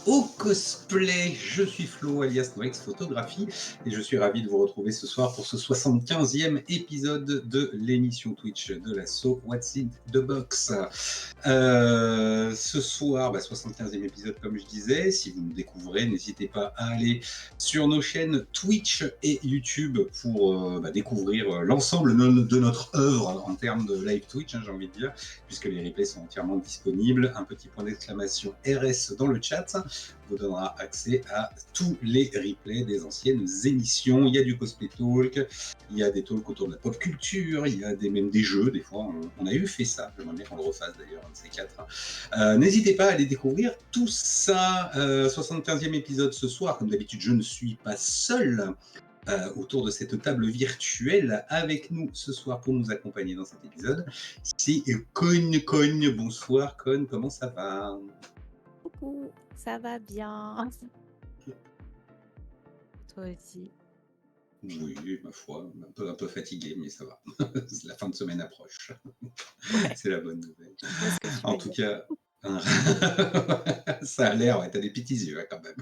au cosplay. Je suis Flo, alias Noex Photographie, et je suis ravi de vous retrouver ce soir pour ce 75e épisode de l'émission Twitch de l'assaut What's in the Box. Ce soir, 75e épisode comme je disais. Si vous nous découvrez, n'hésitez pas à aller sur nos chaînes Twitch et YouTube pour découvrir l'ensemble de notre œuvre en termes de live Twitch, j'ai envie de dire, puisque les replays sont entièrement disponibles. Un petit point d'exclamation RS dans le chat vous donnera accès à tous les replays des anciennes émissions. Il y a du cosplay talk, il y a des talks autour de la pop culture, il y a même des jeux, des fois on a eu fait ça, j'aimerais bien qu'on le refasse d'ailleurs, un de ces quatre. N'hésitez pas à aller découvrir tout ça. 75e épisode ce soir, comme d'habitude je ne suis pas seul. Autour de cette table virtuelle avec nous ce soir pour nous accompagner dans cet épisode, c'est Cogne. Bonsoir Cogne, comment ça va? Coucou, ça va bien. Toi aussi. Oui, ma foi, un peu fatigué, mais ça va. La fin de semaine approche. Ouais, C'est la bonne nouvelle. je vois ce que tu En veux tout dire. cas, ça a l'air, ouais, t'as des petits yeux quand même.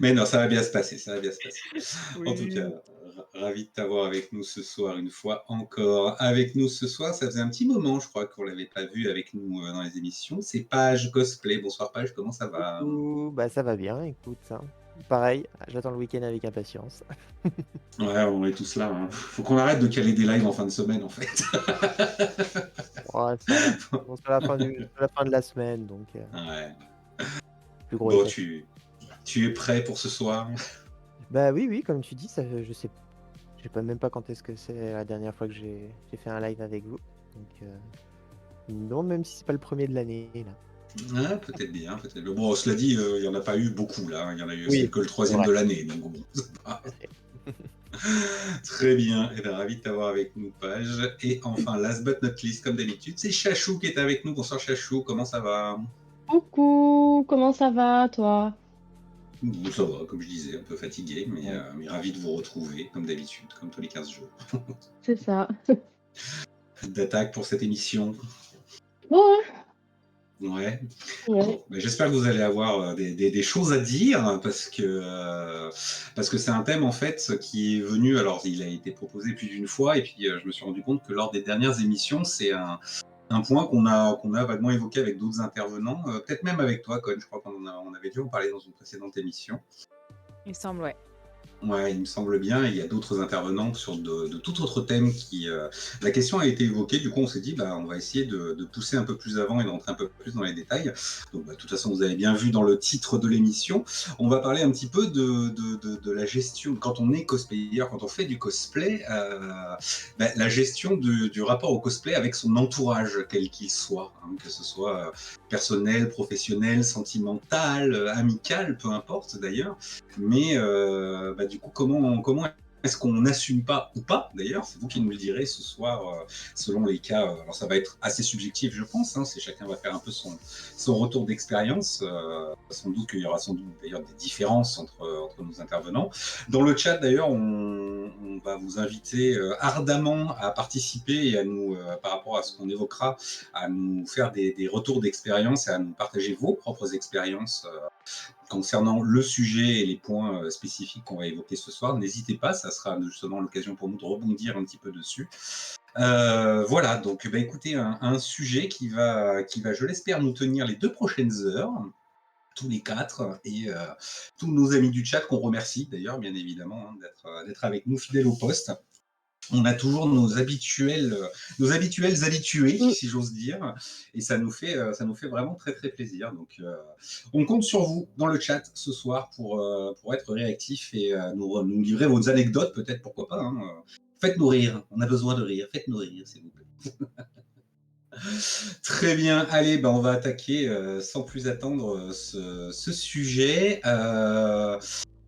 Mais non, ça va bien se passer, ça va bien se passer. En tout cas, Oui. ravi de t'avoir avec nous ce soir, une fois encore. Avec nous ce soir, ça faisait un petit moment, je crois, qu'on ne l'avait pas vu avec nous dans les émissions. C'est Page Cosplay. Bonsoir Page, comment ça va? Coucou, bah ça va bien, écoute, hein. Pareil, j'attends le week-end avec impatience. Ouais, on est tous là. Hein. Faut qu'on arrête de caler des lives en fin de semaine, en fait. Ouais, ça va. Bon, c'est la fin de la semaine, donc Ouais. plus gros est Bon, fait. tu es prêt pour ce soir? Bah oui, oui, comme tu dis, ça, je sais pas même pas quand est-ce que c'est la dernière fois que j'ai fait un live avec vous. Donc non, même si c'est pas le premier de l'année là. Ah, peut-être bien, peut-être. Bon, cela dit, il n'y en a pas eu beaucoup là. Il y en a eu, c'est Oui, que le c'est troisième vrai. de l'année, donc bon. Tout à fait. Très bien, et bien ravi de t'avoir avec nous, Page. Et enfin, last but not least, comme d'habitude, c'est Chachou qui est avec nous. Bonsoir Chachou, comment ça va? Coucou, comment ça va, toi? Bon, ça va, comme je disais, un peu fatigué, Ouais. mais ravi de vous retrouver, comme d'habitude, comme tous les 15 jours. C'est ça. D'attaque pour cette émission. Ouais, Ouais. ouais. Bon, j'espère que vous allez avoir des choses à dire parce que c'est un thème en fait qui est venu. Alors, il a été proposé plus d'une fois et puis je me suis rendu compte que lors des dernières émissions, c'est un point qu'on a vaguement évoqué avec d'autres intervenants, peut-être même avec toi, Con. Je crois on avait dû en parler dans une précédente émission. Il me semble, ouais. Ouais, il me semble bien. Il y a d'autres intervenants sur de tout autre thème qui. La question a été évoquée. Du coup, on s'est dit, on va essayer de pousser un peu plus avant et d'entrer un peu plus dans les détails. Donc, de toute façon, vous avez bien vu dans le titre de l'émission. On va parler un petit peu de la gestion. Quand on est cosplayer, quand on fait du cosplay, la gestion du rapport au cosplay avec son entourage, quel qu'il soit, hein, que ce soit personnel, professionnel, sentimental, amical, peu importe d'ailleurs. Mais du coup, comment est-ce qu'on n'assume pas ou pas, d'ailleurs, c'est vous qui nous le direz ce soir, selon les cas. Alors ça va être assez subjectif, je pense, hein, c'est chacun va faire un peu son retour d'expérience. Sans doute qu'il y aura sans doute d'ailleurs des différences entre nos intervenants. Dans le chat, d'ailleurs, on va vous inviter ardemment à participer et à nous, par rapport à ce qu'on évoquera, à nous faire des retours d'expérience et à nous partager vos propres expériences concernant le sujet et les points spécifiques qu'on va évoquer ce soir. N'hésitez pas, ça sera justement l'occasion pour nous de rebondir un petit peu dessus. Voilà, donc écoutez, un sujet qui va, je l'espère, nous tenir les 2 prochaines heures, tous les 4, et tous nos amis du chat qu'on remercie d'ailleurs, bien évidemment, hein, d'être avec nous fidèles au poste. On a toujours nos habituels habitués, Mm. si j'ose dire, et ça nous fait vraiment très très plaisir. Donc, on compte sur vous dans le chat ce soir pour être réactifs et nous livrer vos anecdotes, peut-être, pourquoi pas. Hein. Faites-nous rire, on a besoin de rire. Faites-nous rire, s'il vous plaît. Très bien, allez, on va attaquer sans plus attendre ce sujet.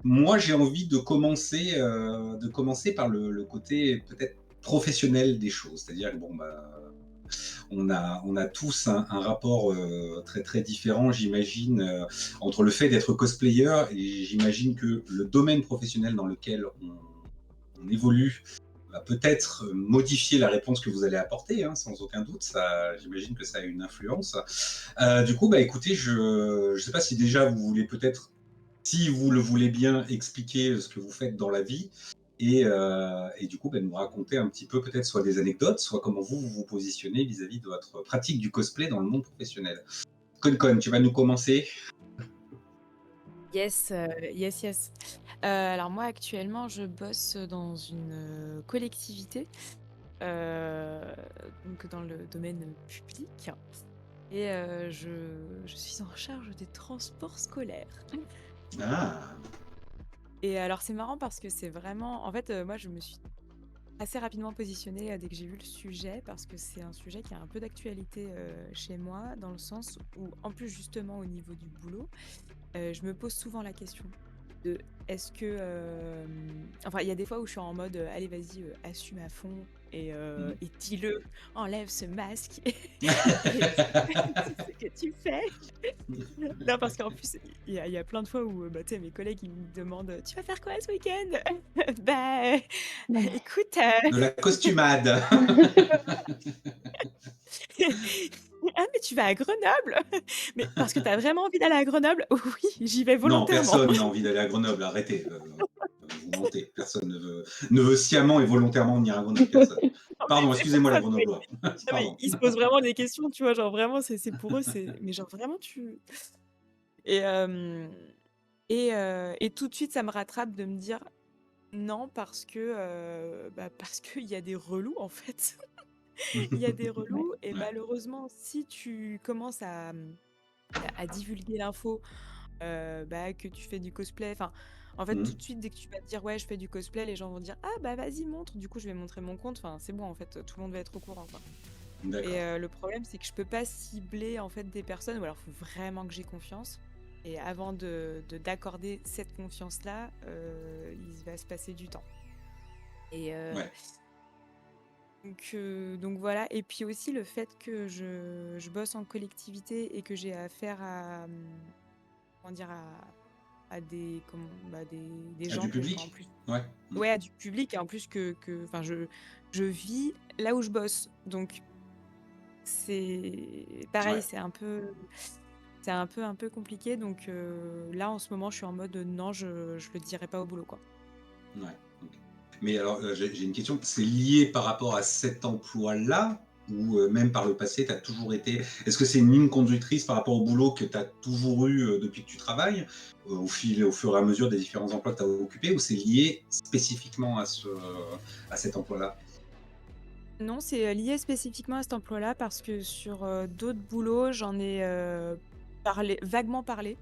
Moi, j'ai envie de commencer par le côté peut-être professionnel des choses. C'est-à-dire que on a tous un rapport très très différent, j'imagine, entre le fait d'être cosplayer et j'imagine que le domaine professionnel dans lequel on évolue va peut-être modifier la réponse que vous allez apporter, hein, sans aucun doute. Ça, j'imagine que ça a une influence. Du coup, bah écoutez, je ne sais pas si déjà vous voulez peut-être, si vous le voulez bien, expliquer ce que vous faites dans la vie et du coup, bah, nous raconter un petit peu peut-être soit des anecdotes, soit comment vous vous positionnez vis-à-vis de votre pratique du cosplay dans le monde professionnel. Con, tu vas nous commencer. Yes, yes, yes. Alors moi actuellement je bosse dans une collectivité, euh, donc dans le domaine public, et je suis en charge des transports scolaires. Ah, Et alors c'est marrant parce que c'est vraiment, en fait, moi je me suis assez rapidement positionnée dès que j'ai vu le sujet, parce que c'est un sujet qui a un peu d'actualité chez moi, dans le sens où, en plus justement au niveau du boulot, je me pose souvent la question de est-ce que... Enfin, il y a des fois où je suis en mode allez, vas-y, assume à fond mm. et dis-le, enlève ce masque et dis ce que tu fais. Non, parce qu'en plus, il y a plein de fois où tu sais, mes collègues ils me demandent tu vas faire quoi ce week-end? Bah, écoute, De la costumade. ah, mais tu vas à Grenoble? Mais parce que tu as vraiment envie d'aller à Grenoble? Oui, j'y vais Non, volontairement. personne n'a envie d'aller à Grenoble. Arrêtez. Vous mentez. Personne ne veut sciemment et volontairement venir à Grenoble. Personne. Non, mais Pardon, c'est pas excusez-moi les ça, mais Grenoblois. non, mais Pardon. ils se posent vraiment des questions, tu vois? Genre vraiment, c'est pour eux, c'est mais genre vraiment tu et et tout de suite, ça me rattrape de me dire: «Non» parce que, parce qu'il y a des relous, en fait. Il y a des Ouais. relous et Ouais. malheureusement, si tu commences à divulguer l'info, que tu fais du cosplay, enfin, en fait, tout Mm. de suite, dès que tu vas te dire: «Ouais, je fais du cosplay», les gens vont dire: «Ah bah, vas-y, montre». Du coup, je vais montrer mon compte, enfin, c'est bon, en fait, tout le monde va être au courant, quoi. Et D'accord. le problème, c'est que je peux pas cibler, en fait, des personnes ou alors faut vraiment que j'ai confiance et avant d'accorder cette confiance-là, il va se passer du temps et Ouais. donc voilà. Et puis aussi le fait que je bosse en collectivité et que j'ai affaire à, comment dire? À des des Ah, gens du que enfin, en public? plus Ouais. Mm. ouais, à du public et en plus que enfin, je vis là où je bosse. Donc c'est pareil, Ouais. c'est un peu compliqué. Donc là, en ce moment, je suis en mode, non, je le dirai pas au boulot, quoi. Ouais. Ok. Mais alors, j'ai une question. C'est lié par rapport à cet emploi-là ou même par le passé, tu as toujours été. Est-ce que c'est une ligne conductrice par rapport au boulot que tu as toujours eu depuis que tu travailles, au fur et à mesure des différents emplois que tu as occupés, ou c'est lié spécifiquement à cet emploi-là? Non, c'est, lié spécifiquement à cet emploi-là parce que sur, d'autres boulots, j'en ai, vaguement parlé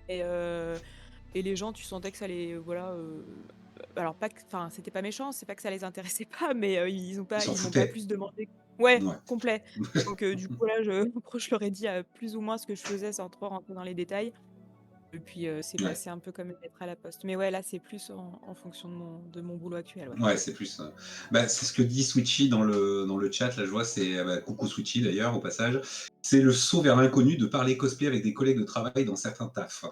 et les gens, tu sentais que ça les voilà, alors pas que enfin, c'était pas méchant, c'est pas que ça les intéressait pas, mais Ils s'en ils m'ont pas foutaient. plus demandé ouais, Ouais. complet. Donc du coup, là, je leur ai dit, plus ou moins ce que je faisais sans trop rentrer dans les détails et puis, c'est Ouais. passé un peu comme une lettre à la poste. Mais ouais, là, c'est plus en fonction de mon boulot actuel, ouais. Ouais, c'est plus. Bah, c'est ce que dit Switchy dans le chat. Là, je vois, c'est bah, coucou Switchy d'ailleurs au passage. C'est le saut vers l'inconnu de parler cosplay avec des collègues de travail dans certains tafs.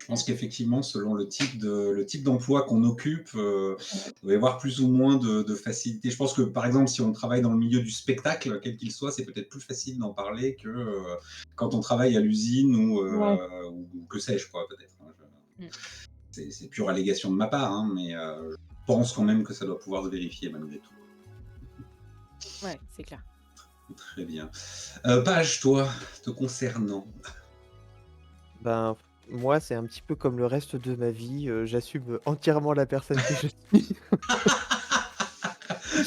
Je pense Mmh. qu'effectivement, selon le type d'emploi qu'on occupe, il va y avoir plus ou moins de facilité. Je pense que par exemple, si on travaille dans le milieu du spectacle, quel qu'il soit, c'est peut-être plus facile d'en parler que quand on travaille à l'usine Ouais. ou que sais-je, quoi, peut-être. Hein. Mmh. C'est pure allégation de ma part, hein, mais je pense quand même que ça doit pouvoir se vérifier malgré tout. Ouais, c'est clair. Très bien. Page, toi, te concernant. Ben, moi, c'est un petit peu comme le reste de ma vie, j'assume entièrement la personne que je suis.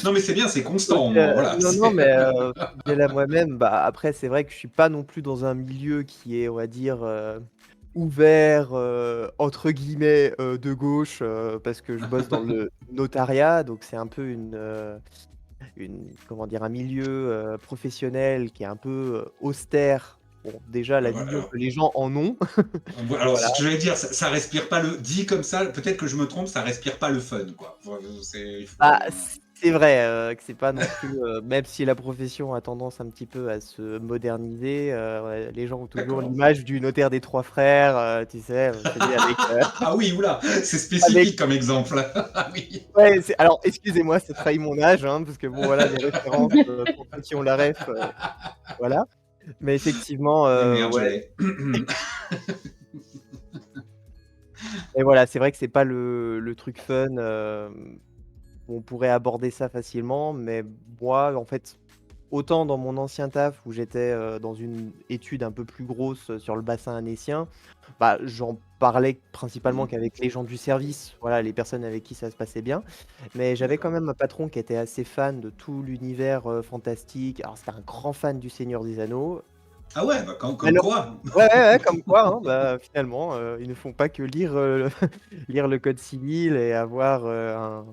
Non, mais c'est bien, c'est Donc constant au moins, voilà. non, non, mais fidèle à moi-même, bah, après, c'est vrai que je suis pas non plus dans un milieu qui est, on va dire, ouvert, entre guillemets, «de gauche», parce que je bosse dans le notariat, donc c'est un peu comment dire? Un milieu, professionnel qui est un peu, austère. Bon, déjà la Voilà, vision que les gens en ont. alors, Voilà. c'est ce que j'allais dire, ça respire pas le. Dit comme ça, peut-être que je me trompe, ça respire pas le fun, quoi. Il faut. Bah, c'est vrai que c'est pas non plus, même si la profession a tendance un petit peu à se moderniser, ouais, les gens ont toujours D'accord. l'image du notaire des 3 frères, tu sais, celui avec, Ah oui, oula, c'est avec spécifique comme exemple. Ah oui. ouais, alors excusez-moi, ça trahit mon âge, hein, parce que bon voilà, les références, pour ceux qui ont la ref, voilà. Mais effectivement, Et merde, je ouais, l'ai. et voilà, c'est vrai que c'est pas le truc fun, on pourrait aborder ça facilement, mais moi, en fait, autant dans mon ancien taf où j'étais, dans une étude un peu plus grosse, sur le bassin annécien, bah, j'en parlais principalement Mhm. qu'avec les gens du service, voilà, les personnes avec qui ça se passait bien. Mais j'avais quand D'accord. même un patron qui était assez fan de tout l'univers, fantastique. Alors c'était un grand fan du Seigneur des Anneaux. Ah ouais, bah comme Alors quoi. ouais, ouais, ouais, comme quoi, hein, bah, finalement, ils ne font pas que lire, lire le code civil et avoir, un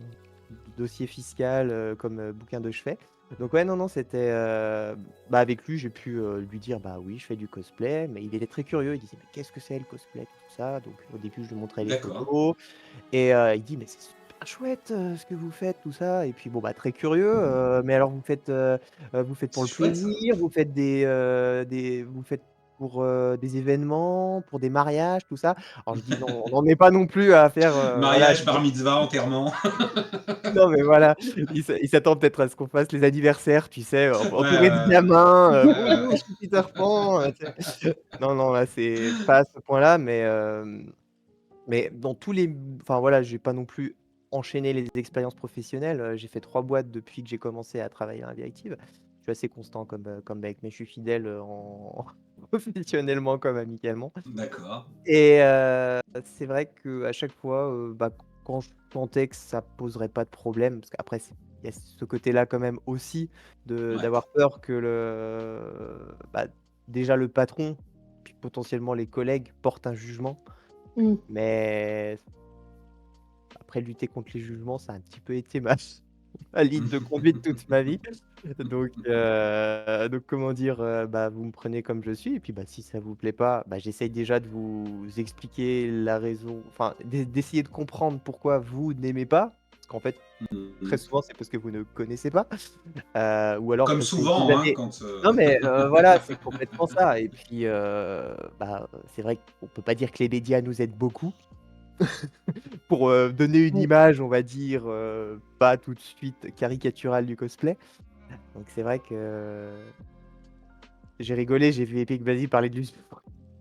dossier fiscal, comme, bouquin de chevet. Donc ouais, non, non, c'était, bah, avec lui, j'ai pu, lui dire: «Bah oui, je fais du cosplay», mais il était très curieux. Il disait: «Mais qu'est-ce que c'est le cosplay?» Tout ça. Donc au début, je lui montrais les D'accord. photos et il dit: «Mais c'est super chouette, ce que vous faites, tout ça» et puis bon, bah, très curieux, «Mais alors vous faites pour C'est le chouette ça. plaisir? Vous faites vous faites pour, des événements, pour des mariages, tout ça?» Alors je dis: «Non, on n'en est pas non plus à faire, voilà». Mariage, bar mitzvah, enterrement. Non, mais voilà, il s'attend peut-être à ce qu'on fasse les anniversaires, tu sais, Ouais, entouré de ouais, gamins, ouais. «Bonjour, je suis Peter Pan», tu sais? Non, non, là, c'est pas à ce point-là, mais dans tous les enfin, voilà, j'ai pas non plus enchaîné les expériences professionnelles, j'ai fait 3 boîtes depuis que j'ai commencé à travailler dans la vie active. Je suis assez constant comme mec, mais je suis fidèle, en professionnellement comme amicalement. D'accord. Et c'est vrai qu'à chaque fois, bah, quand je sentais que ça poserait pas de problème, parce qu'après il y a ce côté-là quand même aussi Ouais. d'avoir peur que bah, déjà le patron, puis potentiellement les collègues portent un jugement. Mmh. Mais après lutter contre les jugements, ça a un petit peu été ma ligne de conduite toute ma vie. Donc comment dire? Bah, vous me prenez comme je suis et puis, bah, si ça vous plaît pas, bah, j'essaye déjà de vous expliquer la raison, enfin d'essayer de comprendre pourquoi vous n'aimez pas. Parce qu'en fait, très Mhm. souvent, c'est parce que vous ne connaissez pas, ou alors Comme parce que vous souvent, hein, avez quand. non mais, voilà, c'est complètement ça et puis, bah, c'est vrai qu'on peut pas dire que les médias nous aident beaucoup. Pour, donner une Oui. image, on va dire, pas tout de suite caricaturale du cosplay. Donc c'est vrai que j'ai rigolé, j'ai vu Epic Basy parler de lui sur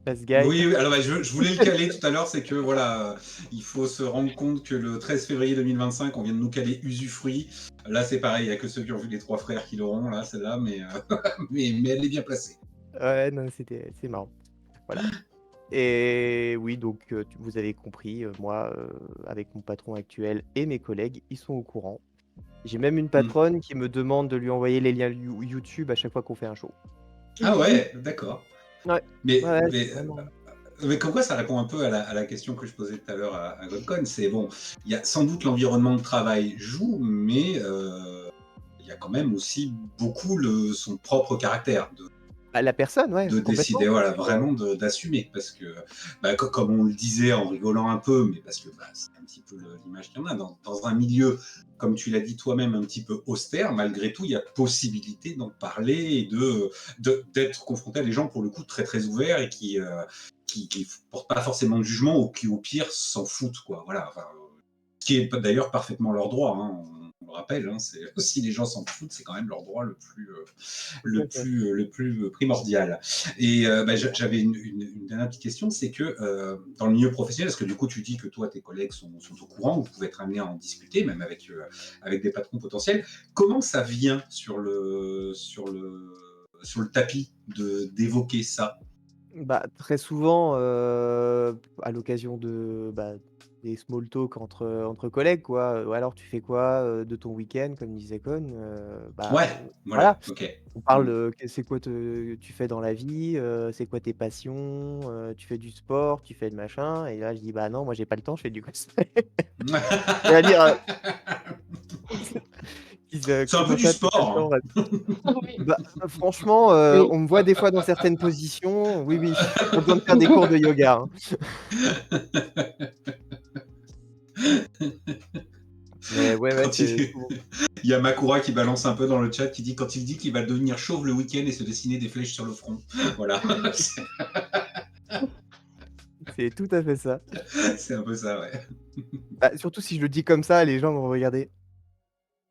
Fast Guy. Oui, oui, alors bah, je voulais le caler tout à l'heure, c'est que voilà, il faut se rendre compte que le 13 février 2025, on vient de nous caler Usufruit. Là, c'est pareil, il n'y a que ceux qui ont vu les trois frères qui l'auront, là, celle-là, mais, mais elle est bien placée. Ouais, non, c'est marrant. Voilà et oui, donc vous avez compris, moi, avec mon patron actuel et mes collègues, ils sont au courant. J'ai même une Hmm. patronne qui me demande de lui envoyer les liens YouTube à chaque fois qu'on fait un show. Ah ouais, d'accord. Ouais, Mais, ouais, ouais, mais, c'est vraiment mais comme quoi, ça répond un peu à la question que je posais tout à l'heure à GodCon. C'est bon, il y a sans doute l'environnement de travail joue, mais il y a quand même aussi beaucoup son propre caractère bah, la personne, ouais, de complètement décider, parce voilà, que vraiment d'assumer. Parce que, bah, comme on le disait en rigolant un peu, mais parce que bah, c'est un petit peu l'image qu'il y en a, dans un milieu, comme tu l'as dit toi-même, un petit peu austère, malgré tout, il y a possibilité d'en parler et d'être confronté à des gens, pour le coup, très très ouverts et qui portent pas forcément de jugement ou qui, au pire, s'en foutent, quoi. Voilà. Enfin, ce qui est d'ailleurs parfaitement leur droit, hein, on le rappelle, hein, si les gens s'en foutent, c'est quand même leur droit tout à fait. le plus primordial. Et bah, j'avais une dernière petite question, c'est que dans le milieu professionnel, parce que du coup tu dis que toi tes collègues sont au courant, vous pouvez être amené à en discuter, même avec des patrons potentiels, comment ça vient sur le tapis d'évoquer ça? Bah, très souvent, à l'occasion bah, des small talk entre collègues quoi, «Ou alors tu fais quoi, de ton week-end?» comme disait Con, bah, Ouais, voilà. voilà, ok. On parle, Hmm. c'est quoi tu fais dans la vie, c'est quoi tes passions, tu fais du sport, tu fais de machin et là je dis: «Bah non, moi j'ai pas le temps, je fais du cosplay». C'est-à-dire, C'est un peu comment du ça tu pas le sport, temps? hein. Oui. Bah, franchement, Oui. on me voit des fois dans certaines positions, oui, oui, pas besoin de faire des cours de yoga, hein. Mais ouais, ouais, Quand c'est il Il y a Makura qui balance un peu dans le chat, qui dit quand il dit qu'il va devenir chauve le week-end et se dessiner des flèches sur le front. Voilà, C'est tout à fait ça. c'est un peu ça, ouais. Bah, surtout si je le dis comme ça, les gens vont me regarder.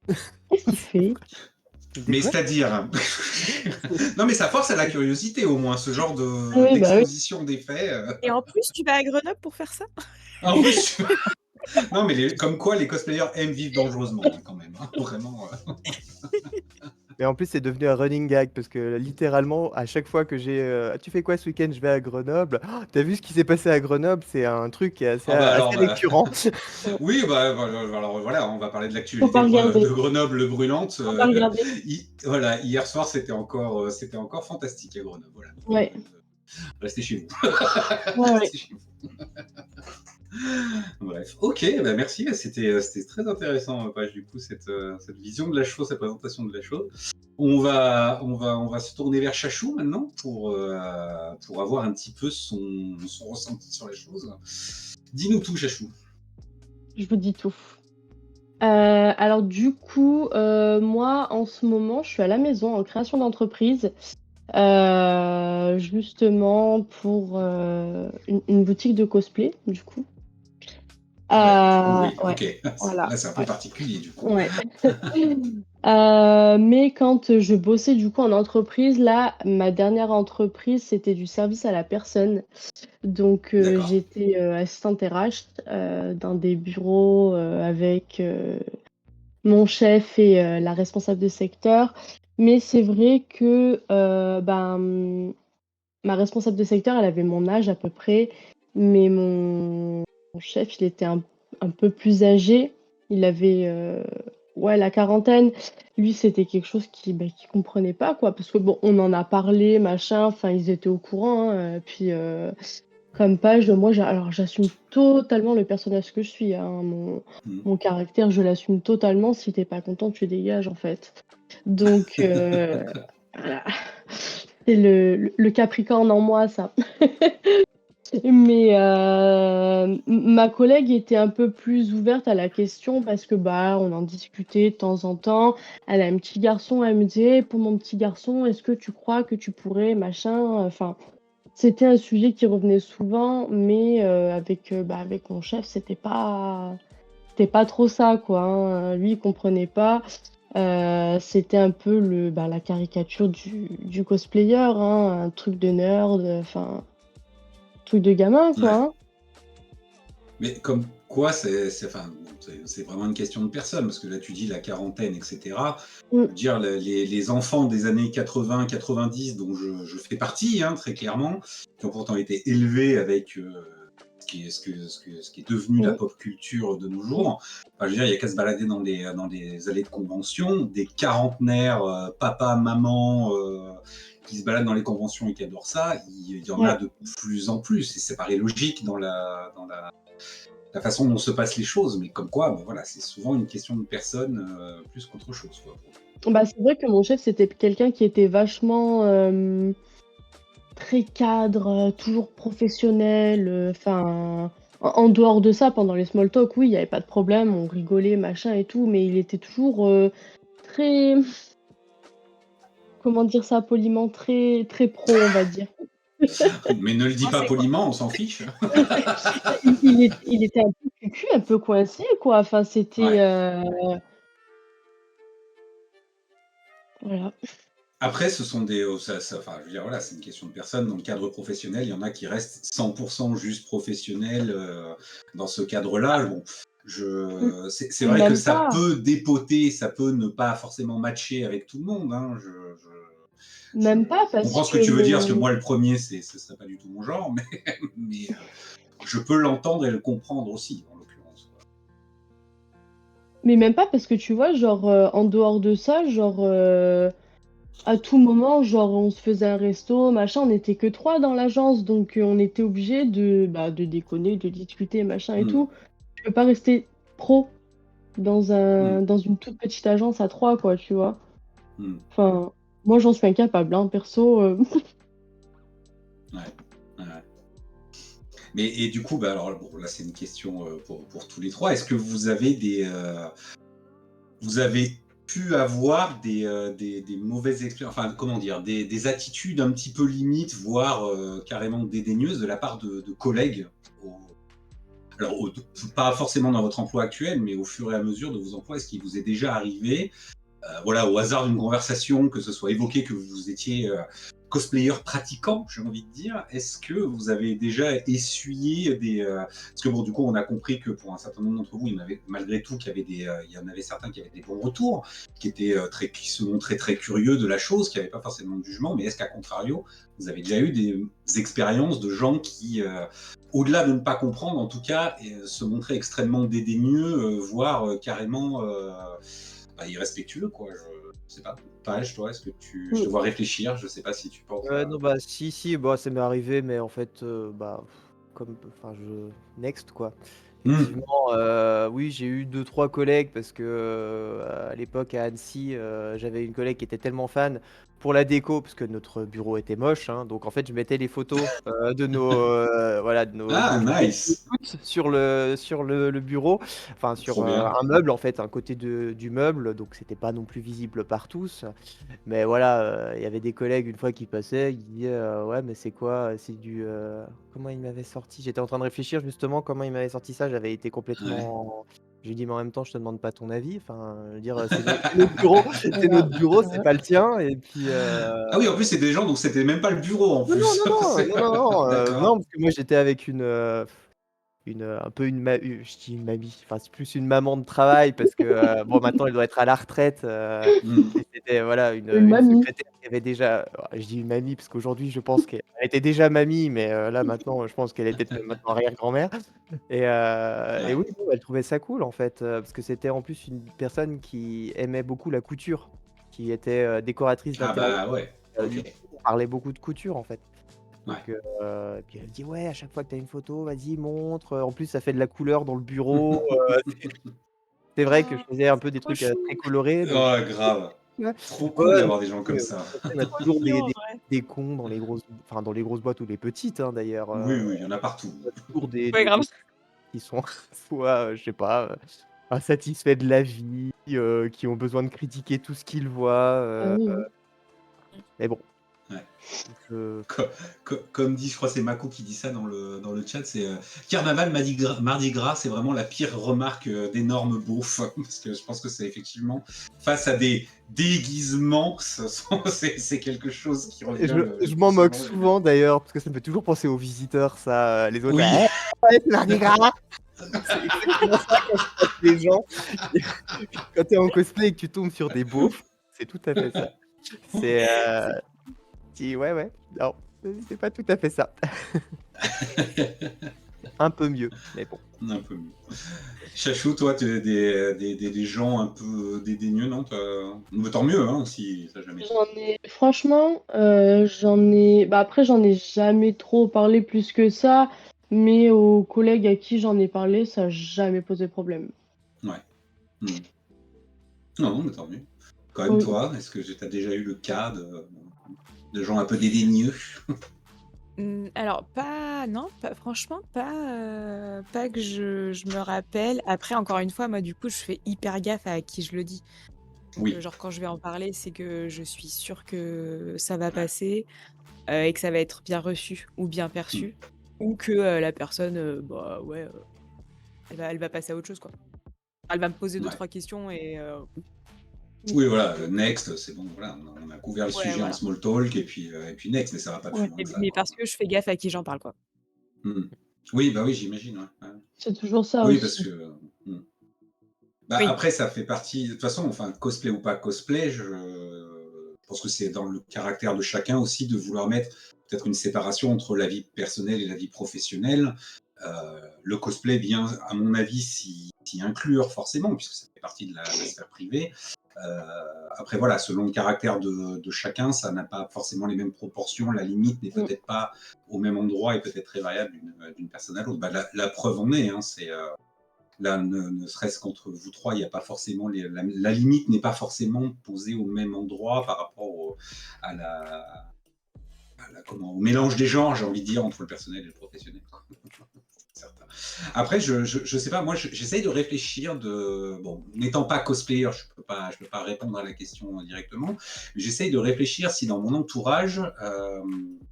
Qu'est-ce qu'il fait? Des Mais quoi? c'est-à-dire... Non, mais ça force à la curiosité, au moins, ce genre Oui, bah oui. d'exposition des faits. Et en plus, tu vas à Grenoble pour faire ça? En plus... Non, mais comme quoi, les cosplayers aiment vivre dangereusement, hein, quand même. Hein, vraiment. Mais en plus, c'est devenu un running gag parce que littéralement, à chaque fois que j'ai tu fais quoi ce week-end? Je vais à Grenoble. Oh, tu vu ce qui s'est passé à Grenoble? C'est un truc qui est assez, Ah bah alors, assez récurrent. oui, bah alors voilà, on va parler de Faut l'actualité pas regarder. de Grenoble brûlante. Faut pas regarder. Voilà, hier soir, c'était encore fantastique à Grenoble. Voilà. Ouais. Restez chez vous. Ouais, ouais. Restez chez vous. Bref, ok, bah merci, c'était très intéressant, Page, du coup, cette vision de la chose, cette présentation de la chose. On va se tourner vers Chachou maintenant pour avoir un petit peu son ressenti sur la chose. Dis-nous tout, Chachou. Je vous dis tout. Alors du coup, moi en ce moment, je suis à la maison en création d'entreprise, justement pour une boutique de cosplay, du coup. Ah ouais, du coup, oui, Ouais, ok. voilà. Là, c'est un peu Ouais. particulier, du coup. Ouais. Mais quand je bossais du coup en entreprise, là, ma dernière entreprise, c'était du service à la personne. Donc D'accord. j'étais assistante RH dans des bureaux avec mon chef et la responsable de secteur. Mais c'est vrai que ma responsable de secteur, elle avait mon âge à peu près, mais mon chef, il était un peu plus âgé. Il avait ouais, la quarantaine. Lui, c'était quelque chose qui comprenait pas, quoi. Parce que bon, on en a parlé, machin, enfin, ils étaient au courant, hein. Puis comme page, moi, alors j'assume totalement le personnage que je suis, hein. Mhm. Mon caractère, je l'assume totalement. Si t'es pas content, tu dégages, en fait. Donc, voilà. C'est le Capricorne en moi, ça. Mais ma collègue était un peu plus ouverte à la question parce que bah on en discutait de temps en temps. Elle a un petit garçon, elle me disait pour mon petit garçon, est-ce que tu crois que tu pourrais machin. Enfin, c'était un sujet qui revenait souvent, mais avec mon chef, c'était pas trop ça quoi, hein. Lui, il comprenait pas. C'était un peu la caricature du cosplayer, hein, un truc de nerd, enfin, truc de gamin quoi, Ouais. hein. Mais comme quoi, c'est vraiment une question de personne, parce que là, tu dis la quarantaine, etc. Je Mm. veux dire, les enfants des années 80, 90, dont je fais partie, hein, très clairement, qui ont pourtant été élevés avec ce qui est devenu la Mm. pop culture de nos jours. Enfin, je veux dire, il n'y a qu'à se balader dans des allées de convention, des quarantenaires, papa, maman, qui se baladent dans les conventions et qui adorent ça. Il y en a Ouais. de plus en plus, et ça paraît logique dans la façon dont se passent les choses, mais comme quoi, voilà, c'est souvent une question de personne plus qu'autre chose, quoi. Bah, c'est vrai que mon chef, c'était quelqu'un qui était vachement très cadre, toujours professionnel. Enfin, en dehors de ça, pendant les small talk, oui, il n'y avait pas de problème, on rigolait, machin et tout, mais il était toujours très, comment dire ça poliment, très, très pro, on va dire. Mais ne le dis pas Français, quoi. poliment, on s'en fiche. Il était un peu cucu, un peu coincé, quoi. Enfin, c'était Ouais. voilà. Après, ce sont des. Enfin, je veux dire, voilà, c'est une question de personne. Dans le cadre professionnel, il y en a qui restent 100% juste professionnels dans ce cadre-là. Bon, c'est vrai que Même ça pas, peut dépoter, ça peut ne pas forcément matcher avec tout le monde. Hein. même pas Je parce comprends ce que que tu veux dire, parce que moi, le premier, ce serait pas du tout mon genre, mais je peux l'entendre et le comprendre aussi, en l'occurrence. mais même pas parce que tu vois, genre en dehors de ça, genre à tout moment, genre on se faisait un resto, machin, on n'était que trois dans l'agence, donc on était obligé de déconner, de discuter, machin et Hmm, tout. Je peux pas rester pro hmm, dans une toute petite agence à trois, quoi, tu vois. hmm. Enfin, moi j'en suis incapable, hein, perso. Ouais, ouais. Mais et du coup, bah alors bon, là c'est une question pour tous les trois. Est-ce que vous avez pu avoir des mauvaises expériences, enfin, comment dire, des attitudes un petit peu limites, voire carrément dédaigneuses de la part de collègues. au- Alors, pas forcément dans votre emploi actuel, mais au fur et à mesure de vos emplois, est-ce qu'il vous est déjà arrivé voilà, au hasard d'une conversation, que ce soit évoqué que vous étiez cosplayer pratiquant, j'ai envie de dire, est-ce que vous avez déjà essuyé des... Parce que bon, du coup, on a compris que pour un certain nombre d'entre vous, il y en avait, malgré tout, il y en avait certains qui avaient des bons retours, qui se montraient très curieux de la chose, qui n'avaient pas forcément de jugement, mais est-ce qu'à contrario, vous avez déjà eu des expériences de gens qui, au-delà de ne pas comprendre, en tout cas, se montraient extrêmement dédaigneux, voire carrément irrespectueux, quoi. Je sais pas. Pareil, toi, je te vois réfléchir, je sais pas si tu penses Ouais, à... non, bah, si, bah, ça m'est arrivé, mais en fait, bah, comme enfin, next, quoi. Hmm. Effectivement, oui, j'ai eu deux trois collègues parce que, à l'époque, à Annecy, j'avais une collègue qui était tellement fan pour la déco, parce que notre bureau était moche, hein, donc en fait, je mettais les photos, de nos, voilà, de nos Ah, bureaux nice. sur le bureau, enfin sur, Trop bien. un meuble, en fait, un côté du meuble, donc c'était pas non plus visible par tous. Mais voilà, il y avait des collègues une fois qui passaient, ils disaient, «Ouais, mais c'est quoi? C'est du, comment il m'avait sorti? J'étais en train de réfléchir justement comment il m'avait sorti ça, j'avais été Ouais. complètement je lui dis: «Mais en même temps, je te demande pas ton avis, enfin, je veux dire, c'est notre bureau, c'est notre bureau, c'est pas le tien» et puis, Ah oui, en plus, c'est des gens, donc c'était même pas le bureau, en non, non, plus. non, non, non, non, non, non, D'accord. parce que moi j'étais avec un peu je dis une mamie, enfin c'est plus une maman de travail parce que, bon maintenant elle doit être à la retraite, Hmm. mais c'était voilà Une une mamie. secrétaire qui avait déjà je dis une mamie parce qu'aujourd'hui je pense qu'elle était déjà mamie, mais, là maintenant je pense qu'elle est peut-être même maintenant arrière-grand-mère et Ouais. oui, non, elle trouvait ça cool en fait, parce que c'était en plus une personne qui aimait beaucoup la couture, qui était, décoratrice Ah d'intérieur, bah ouais. Ok. du coup on parlait beaucoup de couture en fait. Ouais. Donc, et puis elle me dit: «Ouais, à chaque fois que tu as une photo, vas-y montre, en plus ça fait de la couleur dans le bureau», c'est vrai que je Oh, faisais un peu c'est des trop trucs, très chou! colorés donc Oh, grave. ouais, Trop ouais, cool ouais, d'avoir des gens comme puis, ça. après on a Trop toujours mignon des en des vrai. des cons dans les grosses boîtes ou les petites, hein, d'ailleurs, Oui, oui, il y en a partout. on a toujours Ouais, grave. des qui sont soit, je sais pas, insatisfaits de la vie, qui ont besoin de critiquer tout ce qu'ils voient, Ah oui. mais bon, Ouais. je Co- Comme dit, je crois que c'est Mako qui dit ça dans le chat, c'est Carnaval, Mardi Gras, c'est vraiment la pire remarque d'énormes beaufs. Parce que je pense que c'est effectivement, face à des déguisements, c'est quelque chose qui revient je le plus m'en moque souvent, j'imagine. souvent d'ailleurs, parce que ça me fait toujours penser aux visiteurs ça, les autres: Oui, «Eh ouais, c'est Mardi Gras!» C'est exactement ça quand je vois les gens quand tu es en cosplay et que tu tombes sur des beaufs, c'est tout à fait ça. C'est, C'est tu dis: «Ouais, ouais, non, c'est pas tout à fait ça». Un peu mieux, mais bon. un peu mieux. Chachou, toi, tu es des gens un peu dédaigneux, non Mais tant mieux, hein, si ça n'a jamais été. J'en ai franchement, bah, après j'en ai jamais trop parlé plus que ça, mais aux collègues à qui j'en ai parlé, ça a jamais posé problème. Ouais. Hmm. Non, non, mais tant mieux. Quand même, Oui. toi, est-ce que tu as déjà eu le cas de gens un peu dédaigneux? Alors pas non, pas franchement pas que je me rappelle. Après encore une fois, moi du coup, je fais hyper gaffe à qui je le dis. Oui. Genre quand je vais en parler, c'est que je suis sûre que ça va Ouais. passer, et que ça va être bien reçu ou bien Hmm. perçu ou que, la personne, bah, ouais, elle va passer à autre chose, quoi. Elle va me poser deux Ouais. trois questions et Oui, voilà, next, c'est bon, voilà, on a couvert le ouais, sujet en voilà. small talk et puis next, mais ça va pas plus Ouais. loin Mais que ça, mais quoi. parce que je fais gaffe à qui j'en parle, quoi. Hmm. Oui, bah oui, j'imagine, ouais. Ouais. C'est toujours ça Oui, parce aussi. que hmm. Bah, Oui. après, ça fait partie. De toute façon, enfin, cosplay ou pas cosplay, je pense que c'est dans le caractère de chacun aussi de vouloir mettre peut-être une séparation entre la vie personnelle et la vie professionnelle. Le cosplay vient, à mon avis, s'y inclure forcément, puisque ça fait partie de la sphère privée. Euh, Après, voilà, selon le caractère de chacun, ça n'a pas forcément les mêmes proportions. La limite n'est Mmh. peut-être pas au même endroit et peut-être très variable d'une personne à l'autre. Bah, la preuve en est, hein, c'est là, ne serait-ce qu'entre vous trois, il n'y a pas forcément la limite n'est pas forcément posée au même endroit par rapport à au mélange des genres, j'ai envie de dire, entre le personnel et le professionnel, quoi. certain. Après, je sais pas, moi, j'essaye de réfléchir bon, n'étant pas cosplayer, je peux pas répondre à la question directement, mais j'essaye de réfléchir si dans mon entourage,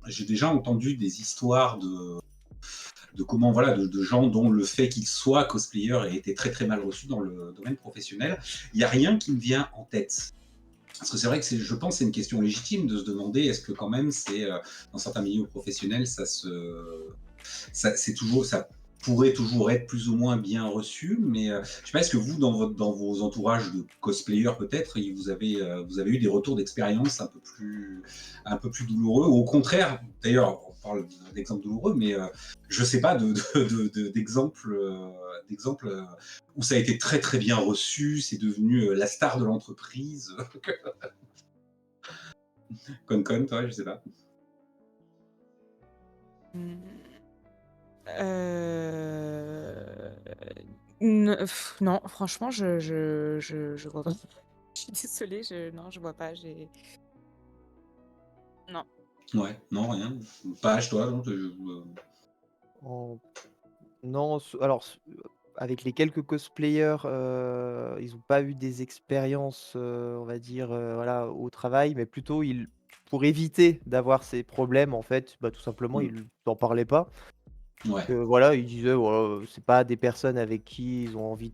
j'ai déjà entendu des histoires de comment, voilà, de gens dont le fait qu'ils soient cosplayers a été très très mal reçu dans le domaine professionnel. Il n'y a rien qui me vient en tête. Parce que c'est vrai que je pense que c'est une question légitime de se demander est-ce que quand même dans certains milieux professionnels c'est toujours ça pourrait toujours être plus ou moins bien reçu, mais je sais pas, est-ce que vous dans vos entourages de cosplayers peut-être vous avez eu des retours d'expérience un peu plus douloureux, ou au contraire, d'ailleurs on parle d'exemples douloureux, mais je sais pas d'exemples où ça a été très très bien reçu, c'est devenu la star de l'entreprise. Con, toi, je sais pas. Mmh. Heu, non, franchement, je vois pas. Je suis désolée, non, je vois pas, non. Ouais, non, rien. Page, toi, non, En non, alors avec les quelques cosplayers, ils ont pas eu des expériences, on va dire, voilà, au travail, mais plutôt pour éviter d'avoir ces problèmes, en fait, bah, tout simplement, hmm. ils n'en parlaient pas. Ouais. Voilà, ils disaient, voilà, c'est pas des personnes avec qui ils ont envie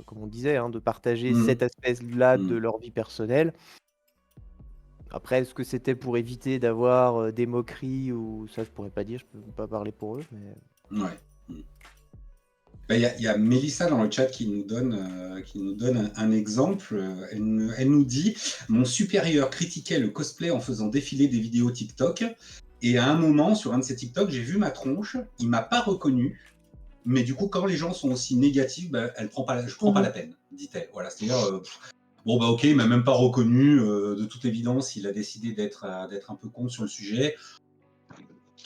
comme on disait, hein, de partager Hmm. cet aspect-là de Hmm. leur vie personnelle. Après, est-ce que c'était pour éviter d'avoir, des moqueries ou ça, je pourrais pas dire, je peux pas parler pour eux, mais Ouais. Hmm. Bah, il y a Mélissa dans le chat qui nous donne un exemple. Elle nous dit: mon supérieur critiquait le cosplay en faisant défiler des vidéos TikTok. Et à un moment, sur un de ces TikTok, j'ai vu ma tronche. Il m'a pas reconnu. Mais du coup, quand les gens sont aussi négatifs, bah, je prends pas Mhm. la peine, dit-elle. Voilà, c'est-à-dire, bon, bah ok, il m'a même pas reconnu. De toute évidence, il a décidé d'être un peu con sur le sujet.